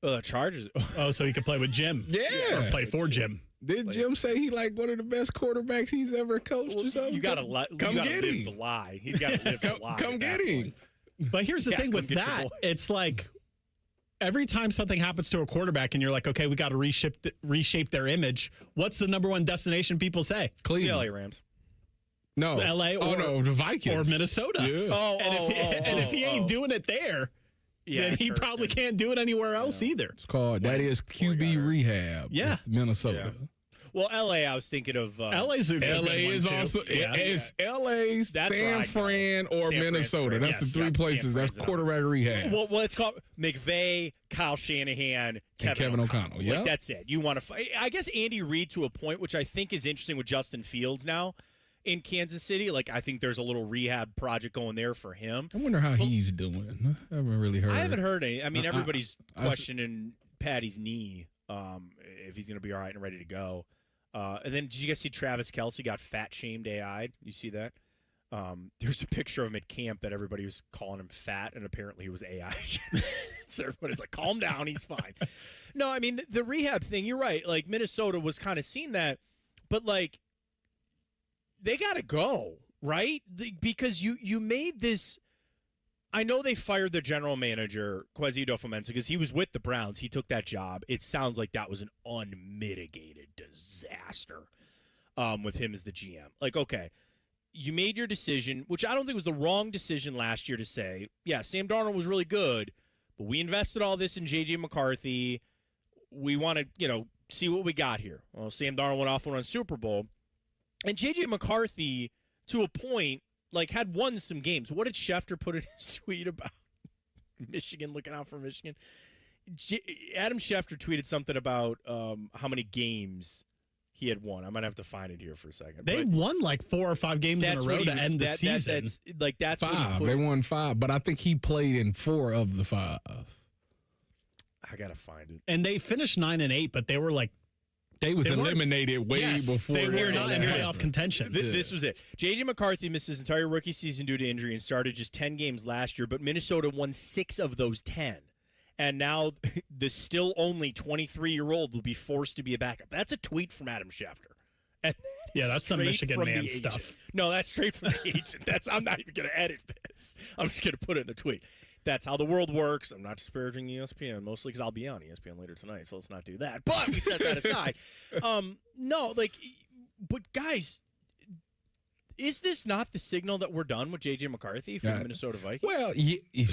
The Chargers. Oh, so he could play with Jim. Yeah. Or play for Jim. Did Jim say he like one of the best quarterbacks he's ever coached or something? You got to live the lie. He's got to live the lie. Come get him. But here's the thing with that. It's like every time something happens to a quarterback and you're like, okay, we got to reshape their image. What's the number one destination people say? Cleveland. The LA Rams. No. LA or the Vikings. Or Minnesota. Yeah. And if he ain't doing it there, then he probably can't do it anywhere else either. It's called, that is QB rehab. Yeah. It's Minnesota. Yeah. Well, LA, I was thinking of. LA's a good LA is also, it's LA, San Fran, or Minnesota. That's the three places. That's quarterback rehab. Well, it's called McVay, Kyle Shanahan, Kevin O'Connell. Yeah. Like, that's it. You want to I guess Andy Reid to a point, which I think is interesting with Justin Fields now in Kansas City. Like, I think there's a little rehab project going there for him. I wonder how he's doing. I haven't really heard. I haven't heard any. I mean, everybody's questioning Patty's knee, if he's going to be all right and ready to go. And then did you guys see Travis Kelce got fat shamed AI'd? You see that? There's a picture of him at camp that everybody was calling him fat, and apparently he was AI. So everybody's like, calm down, he's fine. No, I mean, the rehab thing, you're right. Like, Minnesota was kind of seeing that, but, like, they got to go, right? Because you made this. I know they fired their general manager, Kwesi Adofo-Mensah, because he was with the Browns. He took that job. It sounds like that was an unmitigated disaster with him as the GM. Like, okay, you made your decision, which I don't think was the wrong decision last year to say, yeah, Sam Darnold was really good, but we invested all this in J.J. McCarthy. We want to, see what we got here. Well, Sam Darnold went off and won a Super Bowl. And J.J. McCarthy, to a point, had won some games. What did Schefter put in his tweet about Michigan, looking out for Michigan? Adam Schefter tweeted something about how many games he had won. I might have to find it here for a second. They won 4 or 5 games in a row to end the season. That's 5. They won 5, but I think he played in 4 of the 5. I got to find it. And they finished 9-8, but they were They was eliminated way before. They were not in playoff contention. This was it. J.J. McCarthy missed his entire rookie season due to injury and started just 10 games last year, but Minnesota won 6 of those 10. And now the still only 23-year-old will be forced to be a backup. That's a tweet from Adam Schefter. And that's some Michigan man stuff. No, that's straight from the agent. I'm not even going to edit this. I'm just going to put it in the tweet. That's how the world works. I'm not disparaging ESPN, mostly because I'll be on ESPN later tonight, so let's not do that. But we set that aside. But guys, is this not the signal that we're done with J.J. McCarthy for the Minnesota Vikings? Well, who's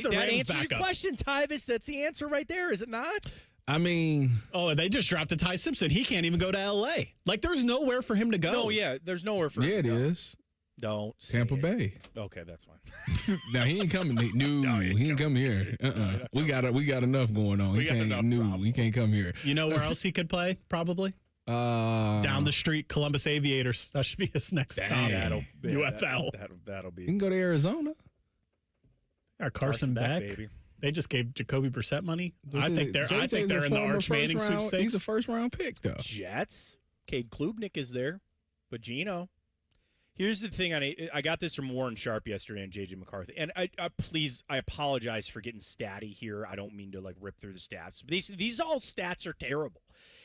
the that Rams answers backup? your question, Tyvis. That's the answer right there, is it not? I mean, they just drafted Ty Simpson. He can't even go to L.A. There's nowhere for him to go. No, yeah, there's nowhere for him to go. Yeah, it is. Don't Tampa Bay. Okay, that's fine. No, he ain't coming. No, he ain't coming here. We got enough going on. He can't come here. You know where else he could play? Probably down the street, Columbus Aviators. That should be his next stop. UFL. That'll be. You can go to Arizona. Or Carson Beck. Baby. They just gave Jacoby Brissett money. I think they're in the Arch Manning round, sweepstakes. He's a first-round pick, though. Jets. Cade Klubnik is there, but Gino. Here's the thing. I got this from Warren Sharp yesterday on J.J. McCarthy. And I apologize for getting statty here. I don't mean to rip through the stats. But these all stats are terrible.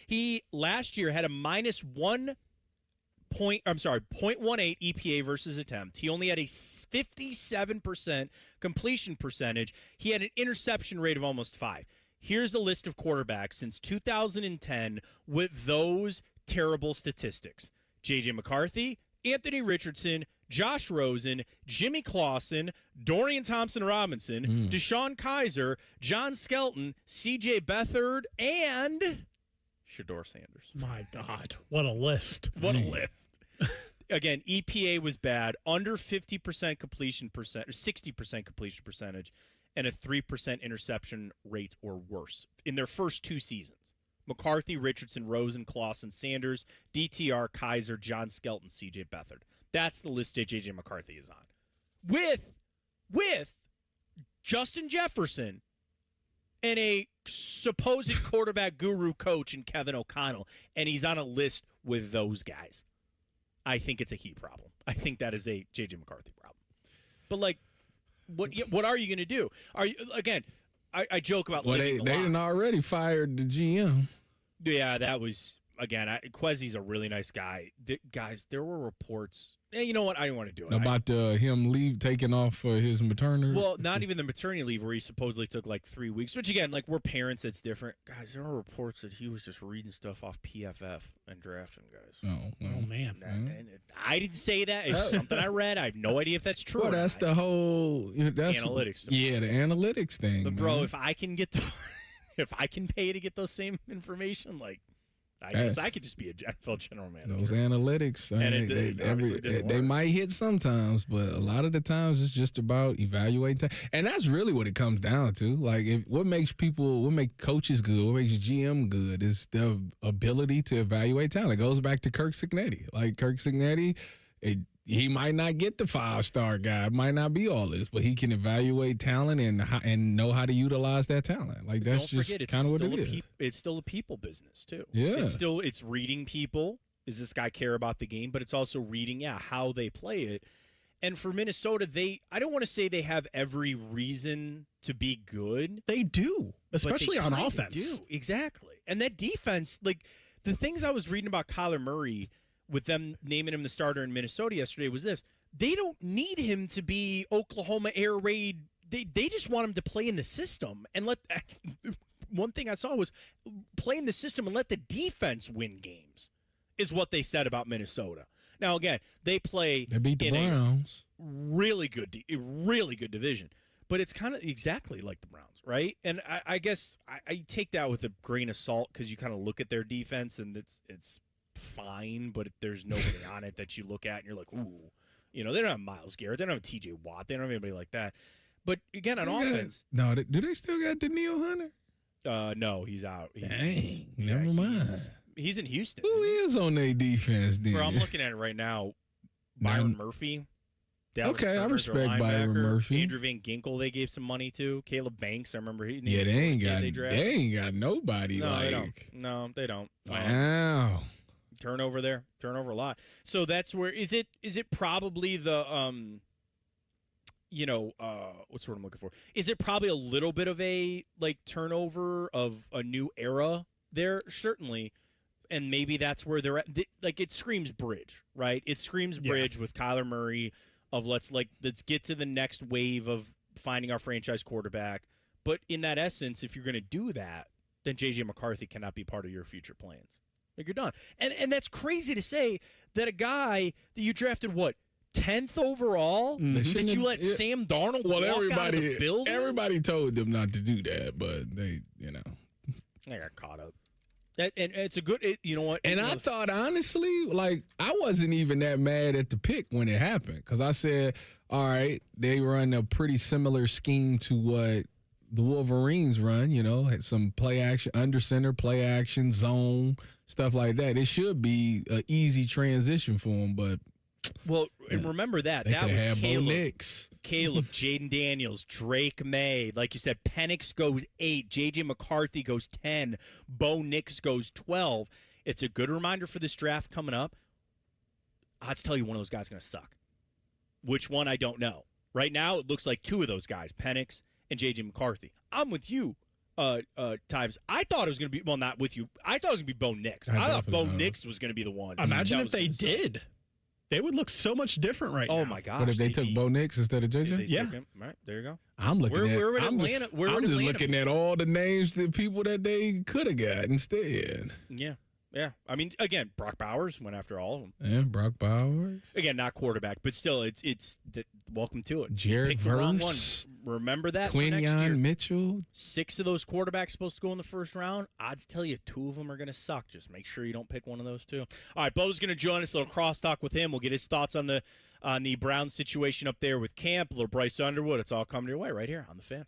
He last year had a -0.18 EPA versus attempt. He only had a 57% completion percentage. He had an interception rate of almost 5. Here's the list of quarterbacks since 2010 with those terrible statistics. J.J. McCarthy, Anthony Richardson, Josh Rosen, Jimmy Clausen, Dorian Thompson-Robinson, Deshaun Kaiser, John Skelton, C.J. Beathard, and Shedeur Sanders. My God, what a list. What a list. Again, EPA was bad, under 50% completion percent, or 60% completion percentage, and a 3% interception rate or worse in their first 2 seasons. McCarthy, Richardson, Rosen, Clausen, Sanders, DTR, Kaiser, John Skelton, C.J. Beathard. That's the list that J.J. McCarthy is on. With Justin Jefferson and a supposed quarterback guru coach in Kevin O'Connell, and he's on a list with those guys. I think it's a he problem. I think that is a J.J. McCarthy problem. But, like, what are you going to do? Are you again, I joke about they done already fired the GM. Yeah, that was, again, Quezzy's a really nice guy. Guys, there were reports. You know what? I didn't want to do it. About him taking off for his maternity? Well, not even the maternity leave where he supposedly took like 3 weeks, which, again, like, we're parents, it's different. Guys, there are reports that he was just reading stuff off PFF and drafting guys. Oh man. And I didn't say that. It's something I read. I have no idea if that's true. Well, that's the whole analytics. Yeah, the analytics thing. But, bro, if I can get if I can pay to get those same information, like, I guess I could just be a NFL general manager. Those analytics, they might hit sometimes, but a lot of the times it's just about evaluating. And that's really what it comes down to. Like, what makes coaches good, what makes GM good is their ability to evaluate talent. It goes back to Kirk Cignetti. Like, Kirk Cignetti, he might not get the 5-star guy, might not be all this, but he can evaluate talent and know how to utilize that talent. Like, that's just kind of what it is. It's still a people business too. Yeah, it's reading people. Does this guy care about the game? But it's also reading, how they play it. And for Minnesota, I don't want to say they have every reason to be good. They do, especially on offense. Do exactly, and that defense, like the things I was reading about Kyler Murray, with them naming him the starter in Minnesota yesterday, was this. They don't need him to be Oklahoma air raid. They just want him to play in the system and let one thing I saw was play in the system and let the defense win games is what they said about Minnesota. Now, again, they beat the Browns. Really good division. But it's kind of exactly like the Browns, right? And I guess I take that with a grain of salt because you kind of look at their defense and it's fine, but there's nobody on it that you look at and you're like, ooh. They don't have Myles Garrett. They don't have T.J. Watt. They don't have anybody like that. But, again, on offense. Do they still got Daniil Hunter? No, he's out. Never mind. He's in Houston. Who is on their defense, then? Bro, I'm looking at it right now. Byron Murphy. Dallas I Turner's respect Byron Murphy. Andrew Van Ginkel, they gave some money to. Caleb Banks, I remember. They ain't got nobody. No, like. They don't. No, they don't. Wow. Turnover there. Turnover a lot. So that's where is it probably the what's the word I'm looking for? Is it probably a little bit of a turnover of a new era there? Certainly. And maybe that's where they're at. It screams bridge, right? It screams bridge with Kyler Murray of let's get to the next wave of finding our franchise quarterback. But in that essence, if you're going to do that, then J.J. McCarthy cannot be part of your future plans. You're done. And that's crazy to say that a guy that you drafted, 10th overall? Mm-hmm. That you let Sam Darnold walk out of the building? Everybody told them not to do that, but they got caught up. And it's a good, you know what? And I thought, honestly, I wasn't even that mad at the pick when it happened because I said, all right, they run a pretty similar scheme to what the Wolverines run, had some play action, under center, play action, zone, stuff like that. It should be an easy transition for them, but. Well, and remember that was Caleb, Jaden Daniels, Drake May. Like you said, Penix goes 8, J.J. McCarthy goes 10, Bo Nix goes 12. It's a good reminder for this draft coming up. I'll have to tell you one of those guys is going to suck. Which one, I don't know. Right now, it looks like 2 of those guys, Penix and J.J. McCarthy. I'm with you, Tyvis. I thought it was going to be, well, not with you. I thought it was going to be Bo Nix. I thought Bo Nix was going to be the one. Imagine if they did. They would look so much different right now. Oh, my gosh. What if they took Bo Nix instead of JJ? Yeah. All right, there you go. I'm looking we're in Atlanta. I'm just looking at all the names, the people that they could have got instead. Yeah. Yeah. I mean, again, Brock Bowers went after all of them. Yeah, Brock Bowers. Again, not quarterback, but still, it's welcome to it. Jared Verse. Remember that for next year. Quinyon Mitchell. 6 of those quarterbacks supposed to go in the first round. Odds tell you 2 of them are going to suck. Just make sure you don't pick one of those 2. All right, Bo's going to join us. A little crosstalk with him. We'll get his thoughts on the Browns situation up there with camp. A little Bryce Underwood. It's all coming your way right here on The Fan.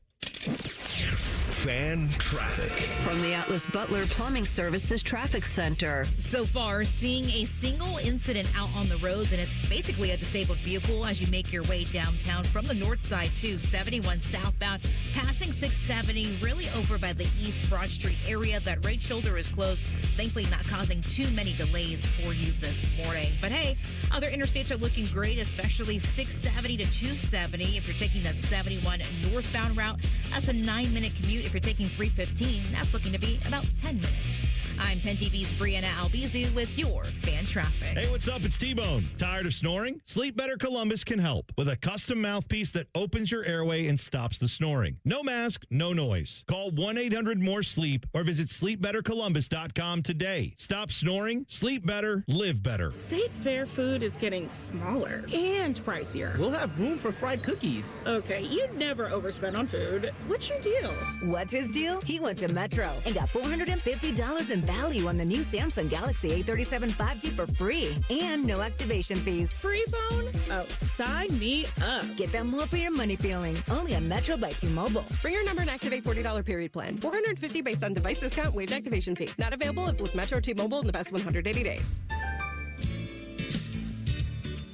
Fan traffic. From the Atlas Butler Plumbing Services Traffic Center. So far, seeing a single incident out on the roads, and it's basically a disabled vehicle as you make your way downtown from the north side to 71 southbound, passing 670, really over by the East Broad Street area. That right shoulder is closed, thankfully not causing too many delays for you this morning. But hey, other interstates are looking great, especially 670 to 270. If you're taking that 71 northbound route, that's a 9-minute commute. If you're taking 315, that's looking to be about 10 minutes. I'm 10 TV's Brianna Albizu with your fan traffic. Hey, what's up? It's T-Bone. Tired of snoring? Sleep Better Columbus can help with a custom mouthpiece that opens your airway and stops the snoring. No mask, no noise. Call 1-800-MORE-SLEEP or visit sleepbettercolumbus.com today. Stop snoring, sleep better, live better. State Fair food is getting smaller and pricier. We'll have room for fried cookies. Okay, you never overspend on food. What's your deal? What's his deal? He went to Metro and got $450 in value on the new Samsung Galaxy A37 5G for free and no activation fees. Free phone? Oh, sign me up. Get that more for your money feeling. Only on Metro by T-Mobile. For your number and activate $40 period plan. $450 based on device discount, waived activation fee. Not available if with Metro T-Mobile in the past 180 days.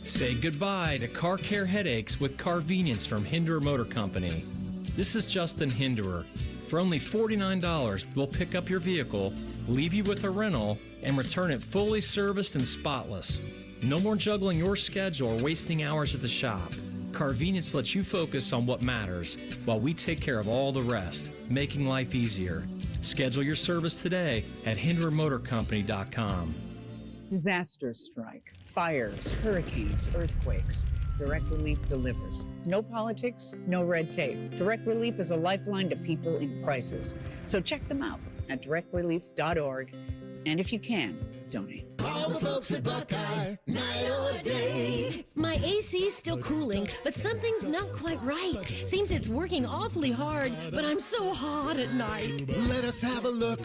Say goodbye to car care headaches with Carvenience from Hinderer Motor Company. This is Justin Hinderer. For only $49, we'll pick up your vehicle, leave you with a rental, and return it fully serviced and spotless. No more juggling your schedule or wasting hours at the shop. Carvenience lets you focus on what matters while we take care of all the rest, making life easier. Schedule your service today at HindererMotorCompany.com. Disasters strike, fires, hurricanes, earthquakes. Direct Relief delivers. No politics, no red tape. Direct Relief is a lifeline to people in crisis. So check them out at directrelief.org. And if you can, donate. Call the folks at Buckeye, night or day. My AC's still cooling, but something's not quite right. Seems it's working awfully hard, but I'm so hot at night. Let us have a look.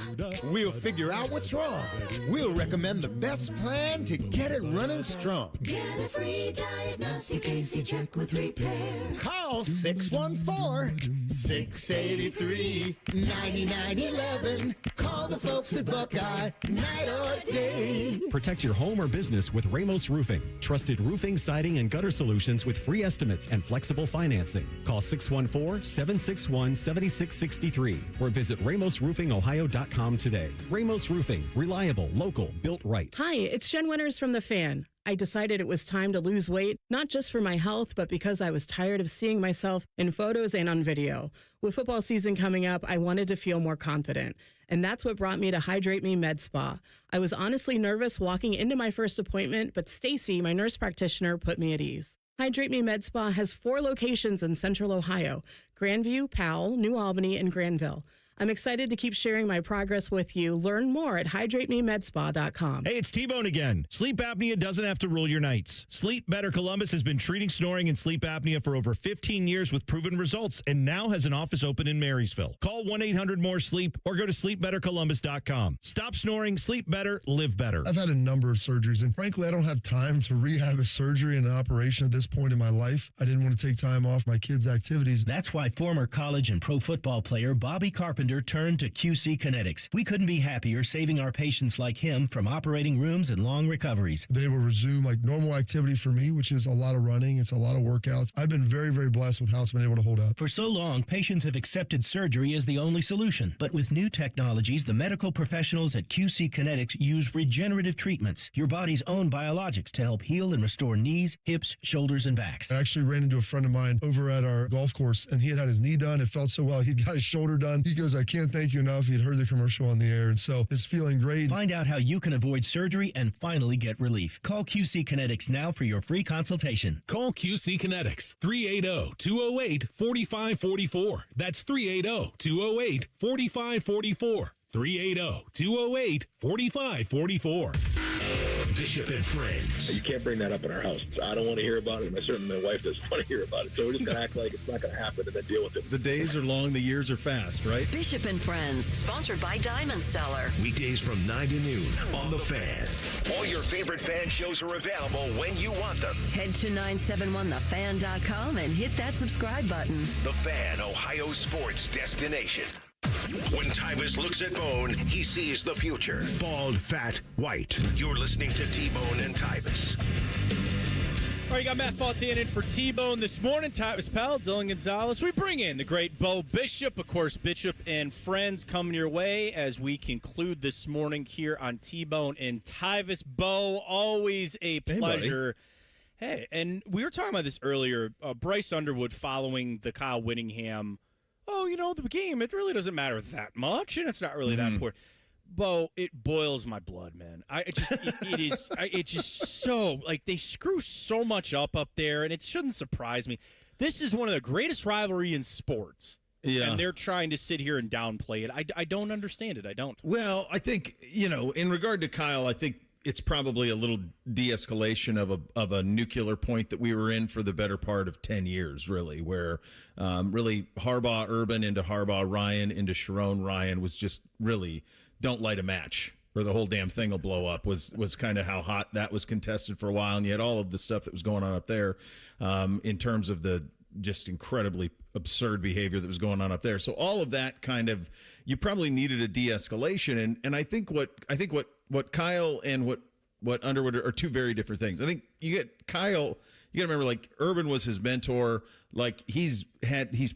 We'll figure out what's wrong. We'll recommend the best plan to get it running strong. Get a free diagnostic AC check with repair. Call 614-683-9911. Call the folks at Buckeye, night or day. Protect your home or business with Ramos Roofing. Trusted roofing, siding, and gutter solutions with free estimates and flexible financing. Call 614-761-7663 or visit RamosRoofingOhio.com today. Ramos Roofing. Reliable, local, built right. Hi, it's Jen Winters from The Fan. I decided it was time to lose weight, not just for my health, but because I was tired of seeing myself in photos and on video. With football season coming up, I wanted to feel more confident. And that's what brought me to Hydrate Me Med Spa. I was honestly nervous walking into my first appointment, but Stacy, my nurse practitioner, put me at ease. Hydrate Me Med Spa has 4 locations in Central Ohio: Grandview, Powell, New Albany, and Granville. I'm excited to keep sharing my progress with you. Learn more at hydratememedspa.com. Hey, it's T-Bone again. Sleep apnea doesn't have to rule your nights. Sleep Better Columbus has been treating snoring and sleep apnea for over 15 years with proven results and now has an office open in Marysville. Call 1-800-MORE-SLEEP or go to sleepbettercolumbus.com. Stop snoring, sleep better, live better. I've had a number of surgeries, and frankly, I don't have time to rehab a surgery and an operation at this point in my life. I didn't want to take time off my kids' activities. That's why former college and pro football player Bobby Carpenter turned to QC Kinetics. We couldn't be happier saving our patients like him from operating rooms and long recoveries. They will resume like normal activity for me, which is a lot of running. It's a lot of workouts. I've been very, very blessed with how it's been able to hold up. For so long, patients have accepted surgery as the only solution. But with new technologies, the medical professionals at QC Kinetics use regenerative treatments, your body's own biologics, to help heal and restore knees, hips, shoulders, and backs. I actually ran into a friend of mine over at our golf course, and he had his knee done. It felt so well. He'd got his shoulder done. He goes, I can't thank you enough. He'd heard the commercial on the air, and so it's feeling great. Find out how you can avoid surgery and finally get relief. Call QC Kinetics now for your free consultation. Call QC Kinetics, 380-208-4544. That's 380-208-4544. 380-208-4544. Bishop and Friends. You can't bring that up in our house. I don't want to hear about it, and certainly my wife doesn't want to hear about it. So we're just going to act like it's not going to happen and then deal with it. The days are long, the years are fast, right? Bishop and Friends, sponsored by Diamond Cellar. Weekdays from 9 to noon on The Fan. All your favorite fan shows are available when you want them. Head to 971thefan.com and hit that subscribe button. The Fan, Ohio sports destination. When Tyvis looks at Bone, he sees the future. Bald, fat, white. You're listening to T-Bone and Tyvis. All right, you got Matt Fontaine in for T-Bone this morning. Tyvis Powell, Dylan Gonzalez. We bring in the great Bo Bishop. Of course, Bishop and friends coming your way as we conclude this morning here on T-Bone and Tyvis. Bo, always a pleasure. Hey, and we were talking about this earlier. Bryce Underwood following the Kyle Whittingham. Oh, the game, it really doesn't matter that much, and it's not really that important. Bo, it boils my blood, man. It's just so, like, they screw so much up there, and it shouldn't surprise me. This is one of the greatest rivalry in sports. Yeah. And they're trying to sit here and downplay it. I don't understand it. I don't. Well, I think, in regard to Kyle, I think it's probably a little de-escalation of a nuclear point that we were in for the better part of 10 years, really, where really Harbaugh Urban into Harbaugh Ryan into Sharon Ryan was just really don't light a match or the whole damn thing will blow up was kind of how hot that was contested for a while. And you had all of the stuff that was going on up there in terms of the just incredibly absurd behavior that was going on up there. So all of that kind of, you probably needed a de-escalation. And I think what Kyle and what Underwood are two very different things. I think you get Kyle, you got to remember, like, Urban was his mentor. Like, he's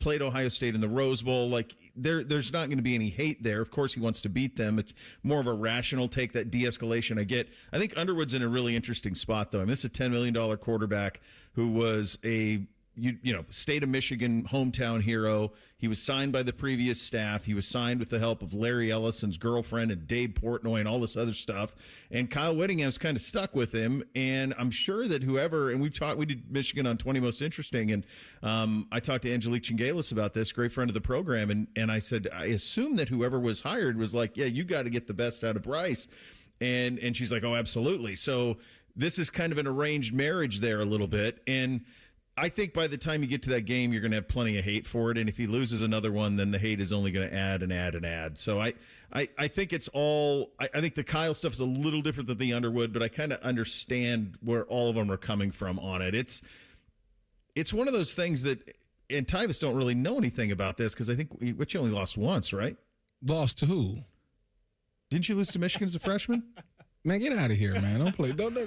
played Ohio State in the Rose Bowl. Like, there's not going to be any hate there. Of course, he wants to beat them. It's more of a rational take, that de-escalation I get. I think Underwood's in a really interesting spot, though. I mean, this is a $10 million quarterback who was a state of Michigan hometown hero. He was signed by the previous staff. He was signed with the help of Larry Ellison's girlfriend and Dave Portnoy and all this other stuff. And Kyle Whittingham's kind of stuck with him. And I'm sure that whoever, and we did Michigan on 20 Most Interesting. And I talked to Angelique Chingalis about this, great friend of the program. And I said, I assume that whoever was hired was like, yeah, you got to get the best out of Bryce. And she's like, oh, absolutely. So this is kind of an arranged marriage there a little bit. And I think by the time you get to that game, you're going to have plenty of hate for it. And if he loses another one, then the hate is only going to add and add and add. So I think it's all – I think the Kyle stuff is a little different than the Underwood, but I kind of understand where all of them are coming from on it. It's one of those things that – and Tyvis don't really know anything about this because I think you only lost once, right? Lost to who? Didn't you lose to Michigan as a freshman? Man, get out of here, man. Don't play. Don't Bo,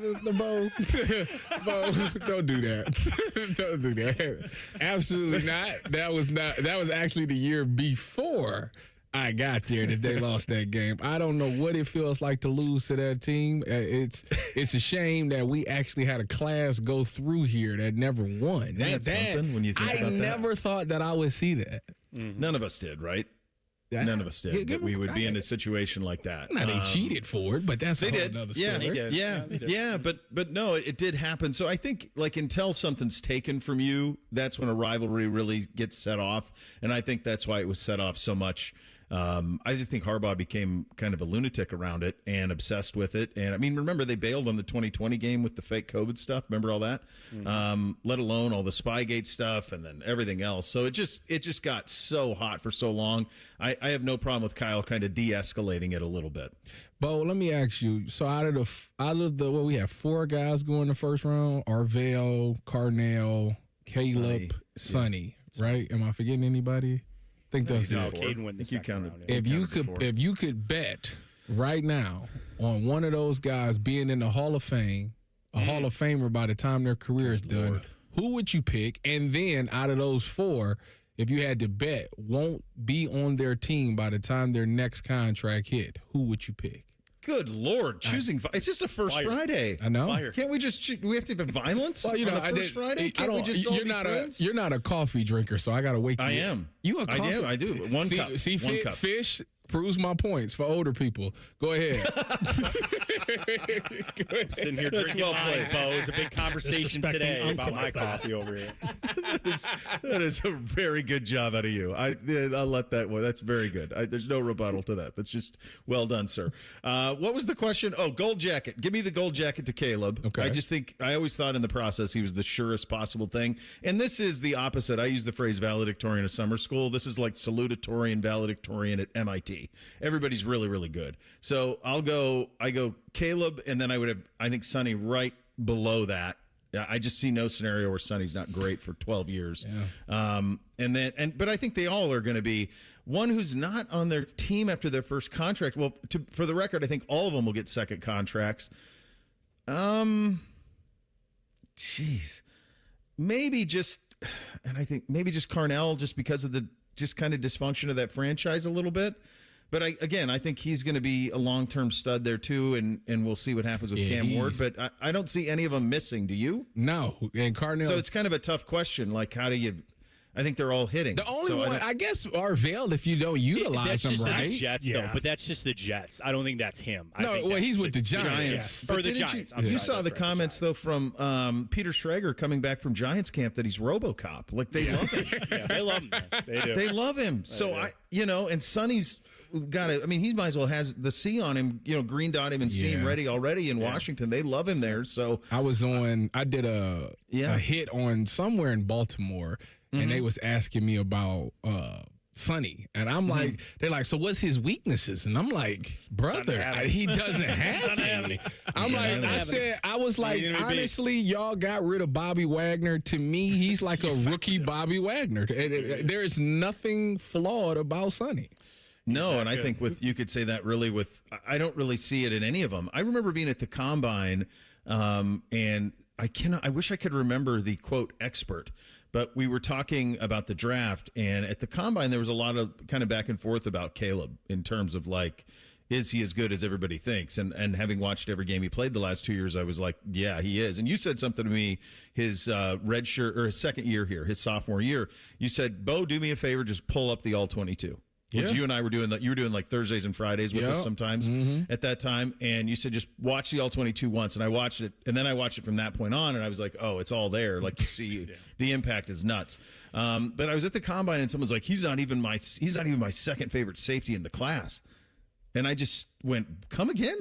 don't do that. Don't do that. Absolutely not. That was actually the year before I got there that they lost that game. I don't know what it feels like to lose to that team. It's a shame that we actually had a class go through here that never won. That's something when you think about that. I never thought that I would see that. Mm-hmm. None of us did, right? None of us did. That we would be in a situation like that. Now, they cheated for it, but that's another story. Yeah, they did. Yeah, but no, it did happen. So I think, like, until something's taken from you, that's when a rivalry really gets set off. And I think that's why it was set off so much. I just think Harbaugh became kind of a lunatic around it and obsessed with it. And I mean, remember they bailed on the 2020 game with the fake COVID stuff. Remember all that? Mm-hmm. Let alone all the Spygate stuff and then everything else. So it just got so hot for so long. I have no problem with Kyle kind of de-escalating it a little bit. Bo, let me ask you. So out of the we have 4 guys going the first round: Arvell, Carnell, Caleb, Sonny. Right? Am I forgetting anybody? I think that's it. Caden win the second round. If you could bet right now on one of those guys being in the Hall of Fame, a Hall of Famer by the time their career is done, who would you pick? And then out of those 4, if you had to bet, won't be on their team by the time their next contract hit, who would you pick? Good Lord, choosing it's just a first Friday. I know. Can't we just we have to have violence? Well, on a first Friday. Can't we just all be friends? You're not a coffee drinker, so I got to wake you. I am. You a coffee? I do. One cup. See, one cup. Fish proves my points for older people. Go ahead. Sitting here drinking wine, Bo. It was a big conversation today about my coffee over here. That is a very good job out of you. I'll let that one. That's very good. There's no rebuttal to that. That's just well done, sir. What was the question? Oh, gold jacket. Give me the gold jacket to Caleb. Okay. I always thought in the process he was the surest possible thing. And this is the opposite. I use the phrase valedictorian of summer school. This is like salutatorian, valedictorian at MIT. Everybody's really, really good. So I go Caleb, and then I would have, I think, Sonny right below that. I just see no scenario where Sonny's not great for 12 years. Yeah. But I think they all are going to be one who's not on their team after their first contract. Well, for the record, I think all of them will get second contracts. Maybe just Carnell, just because of the just kind of dysfunction of that franchise a little bit. But I think he's going to be a long-term stud there too, and we'll see what happens with Cam Ward. But I don't see any of them missing. Do you? No, and Carnell. So it's kind of a tough question. Like, how do you? I think they're all hitting. The only one, I guess, are veiled if you don't utilize them, right? The Jets, though. But that's just the Jets. I don't think that's him. He's with the Giants. Or the Giants. You saw the comments, though, from Peter Schrager coming back from Giants camp that he's RoboCop. Like, they love him. Yeah, they love him. They do. They love him. So, and Sonny's got it. I mean, he might as well has the C on him, green dot him and see him ready already in Washington. They love him there. So I did a hit on somewhere in Baltimore. And they was asking me about Sonny. And I'm like, they're like, so what's his weaknesses? And I'm like, brother, he doesn't have any. I was like, honestly, y'all got rid of Bobby Wagner. To me, he's like a rookie Bobby Wagner. There is nothing flawed about Sonny. No, and I think you could say that really I don't really see it in any of them. I remember being at the Combine, and I wish I could remember the quote expert. But we were talking about the draft, and at the Combine, there was a lot of kind of back and forth about Caleb in terms of, like, is he as good as everybody thinks? And having watched every game he played the last 2 years, I was like, yeah, he is. And you said something to me, his red shirt, or his second year here, his sophomore year. You said, Bo, do me a favor, just pull up the All-22. Which you and I were doing. You were doing like Thursdays and Fridays with us sometimes at that time. And you said, just watch the All-22 once. And I watched it. And then I watched it from that point on. And I was like, oh, it's all there. Like, you see, the impact is nuts. But I was at the Combine and someone's like, he's not even my second favorite safety in the class. And I just went, come again?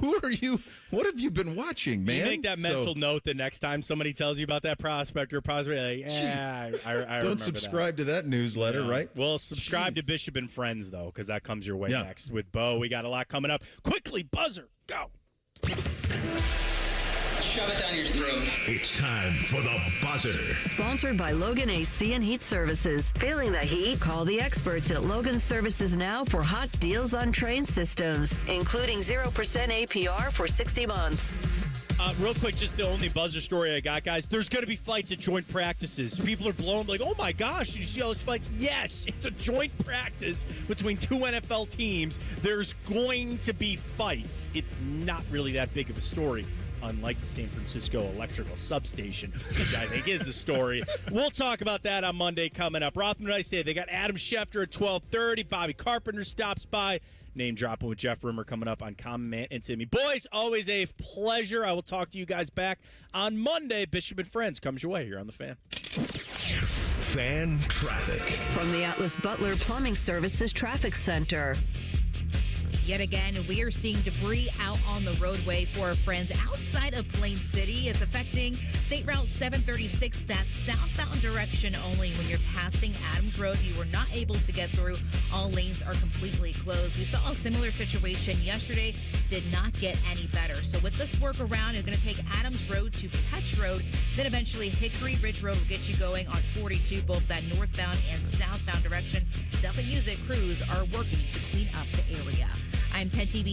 Who are you? What have you been watching, man? You make that mental note the next time somebody tells you about that prospect or prospect. Like, I don't subscribe to that newsletter, right? Well, subscribe to Bishop and Friends, though, because that comes your way next with Bo. We got a lot coming up. Quickly, buzzer, go. Shove it down your throat. It's time for the buzzer. Sponsored by Logan AC and Heat Services. Feeling the heat? Call the experts at Logan Services now for hot deals on train systems, including 0% APR for 60 months. Real quick, just the only buzzer story I got, guys. There's going to be fights at joint practices. People are blown like, oh, my gosh, did you see all those fights? Yes, it's a joint practice between two NFL teams. There's going to be fights. It's not really that big of a story, unlike the San Francisco electrical substation, which I think is a story. We'll talk about that on Monday coming up. Rothman Rice Day, they got Adam Schefter at 12:30. Bobby Carpenter stops by. Name dropping with Jeff Rimmer coming up on Common Man and Timmy. Boys, always a pleasure. I will talk to you guys back on Monday. Bishop and Friends comes your way here on The Fan. Fan traffic. From the Atlas Butler Plumbing Services Traffic Center. Yet again, we are seeing debris out on the roadway for our friends outside of Plain City. It's affecting State Route 736, that southbound direction only. When you're passing Adams Road, you were not able to get through. All lanes are completely closed. We saw a similar situation yesterday, did not get any better. So with this workaround, it's going to take Adams Road to Ketch Road, then eventually Hickory Ridge Road will get you going on 42, both that northbound and southbound direction. Definitely use it. Crews are working to clean up the area. I'm 10 TV.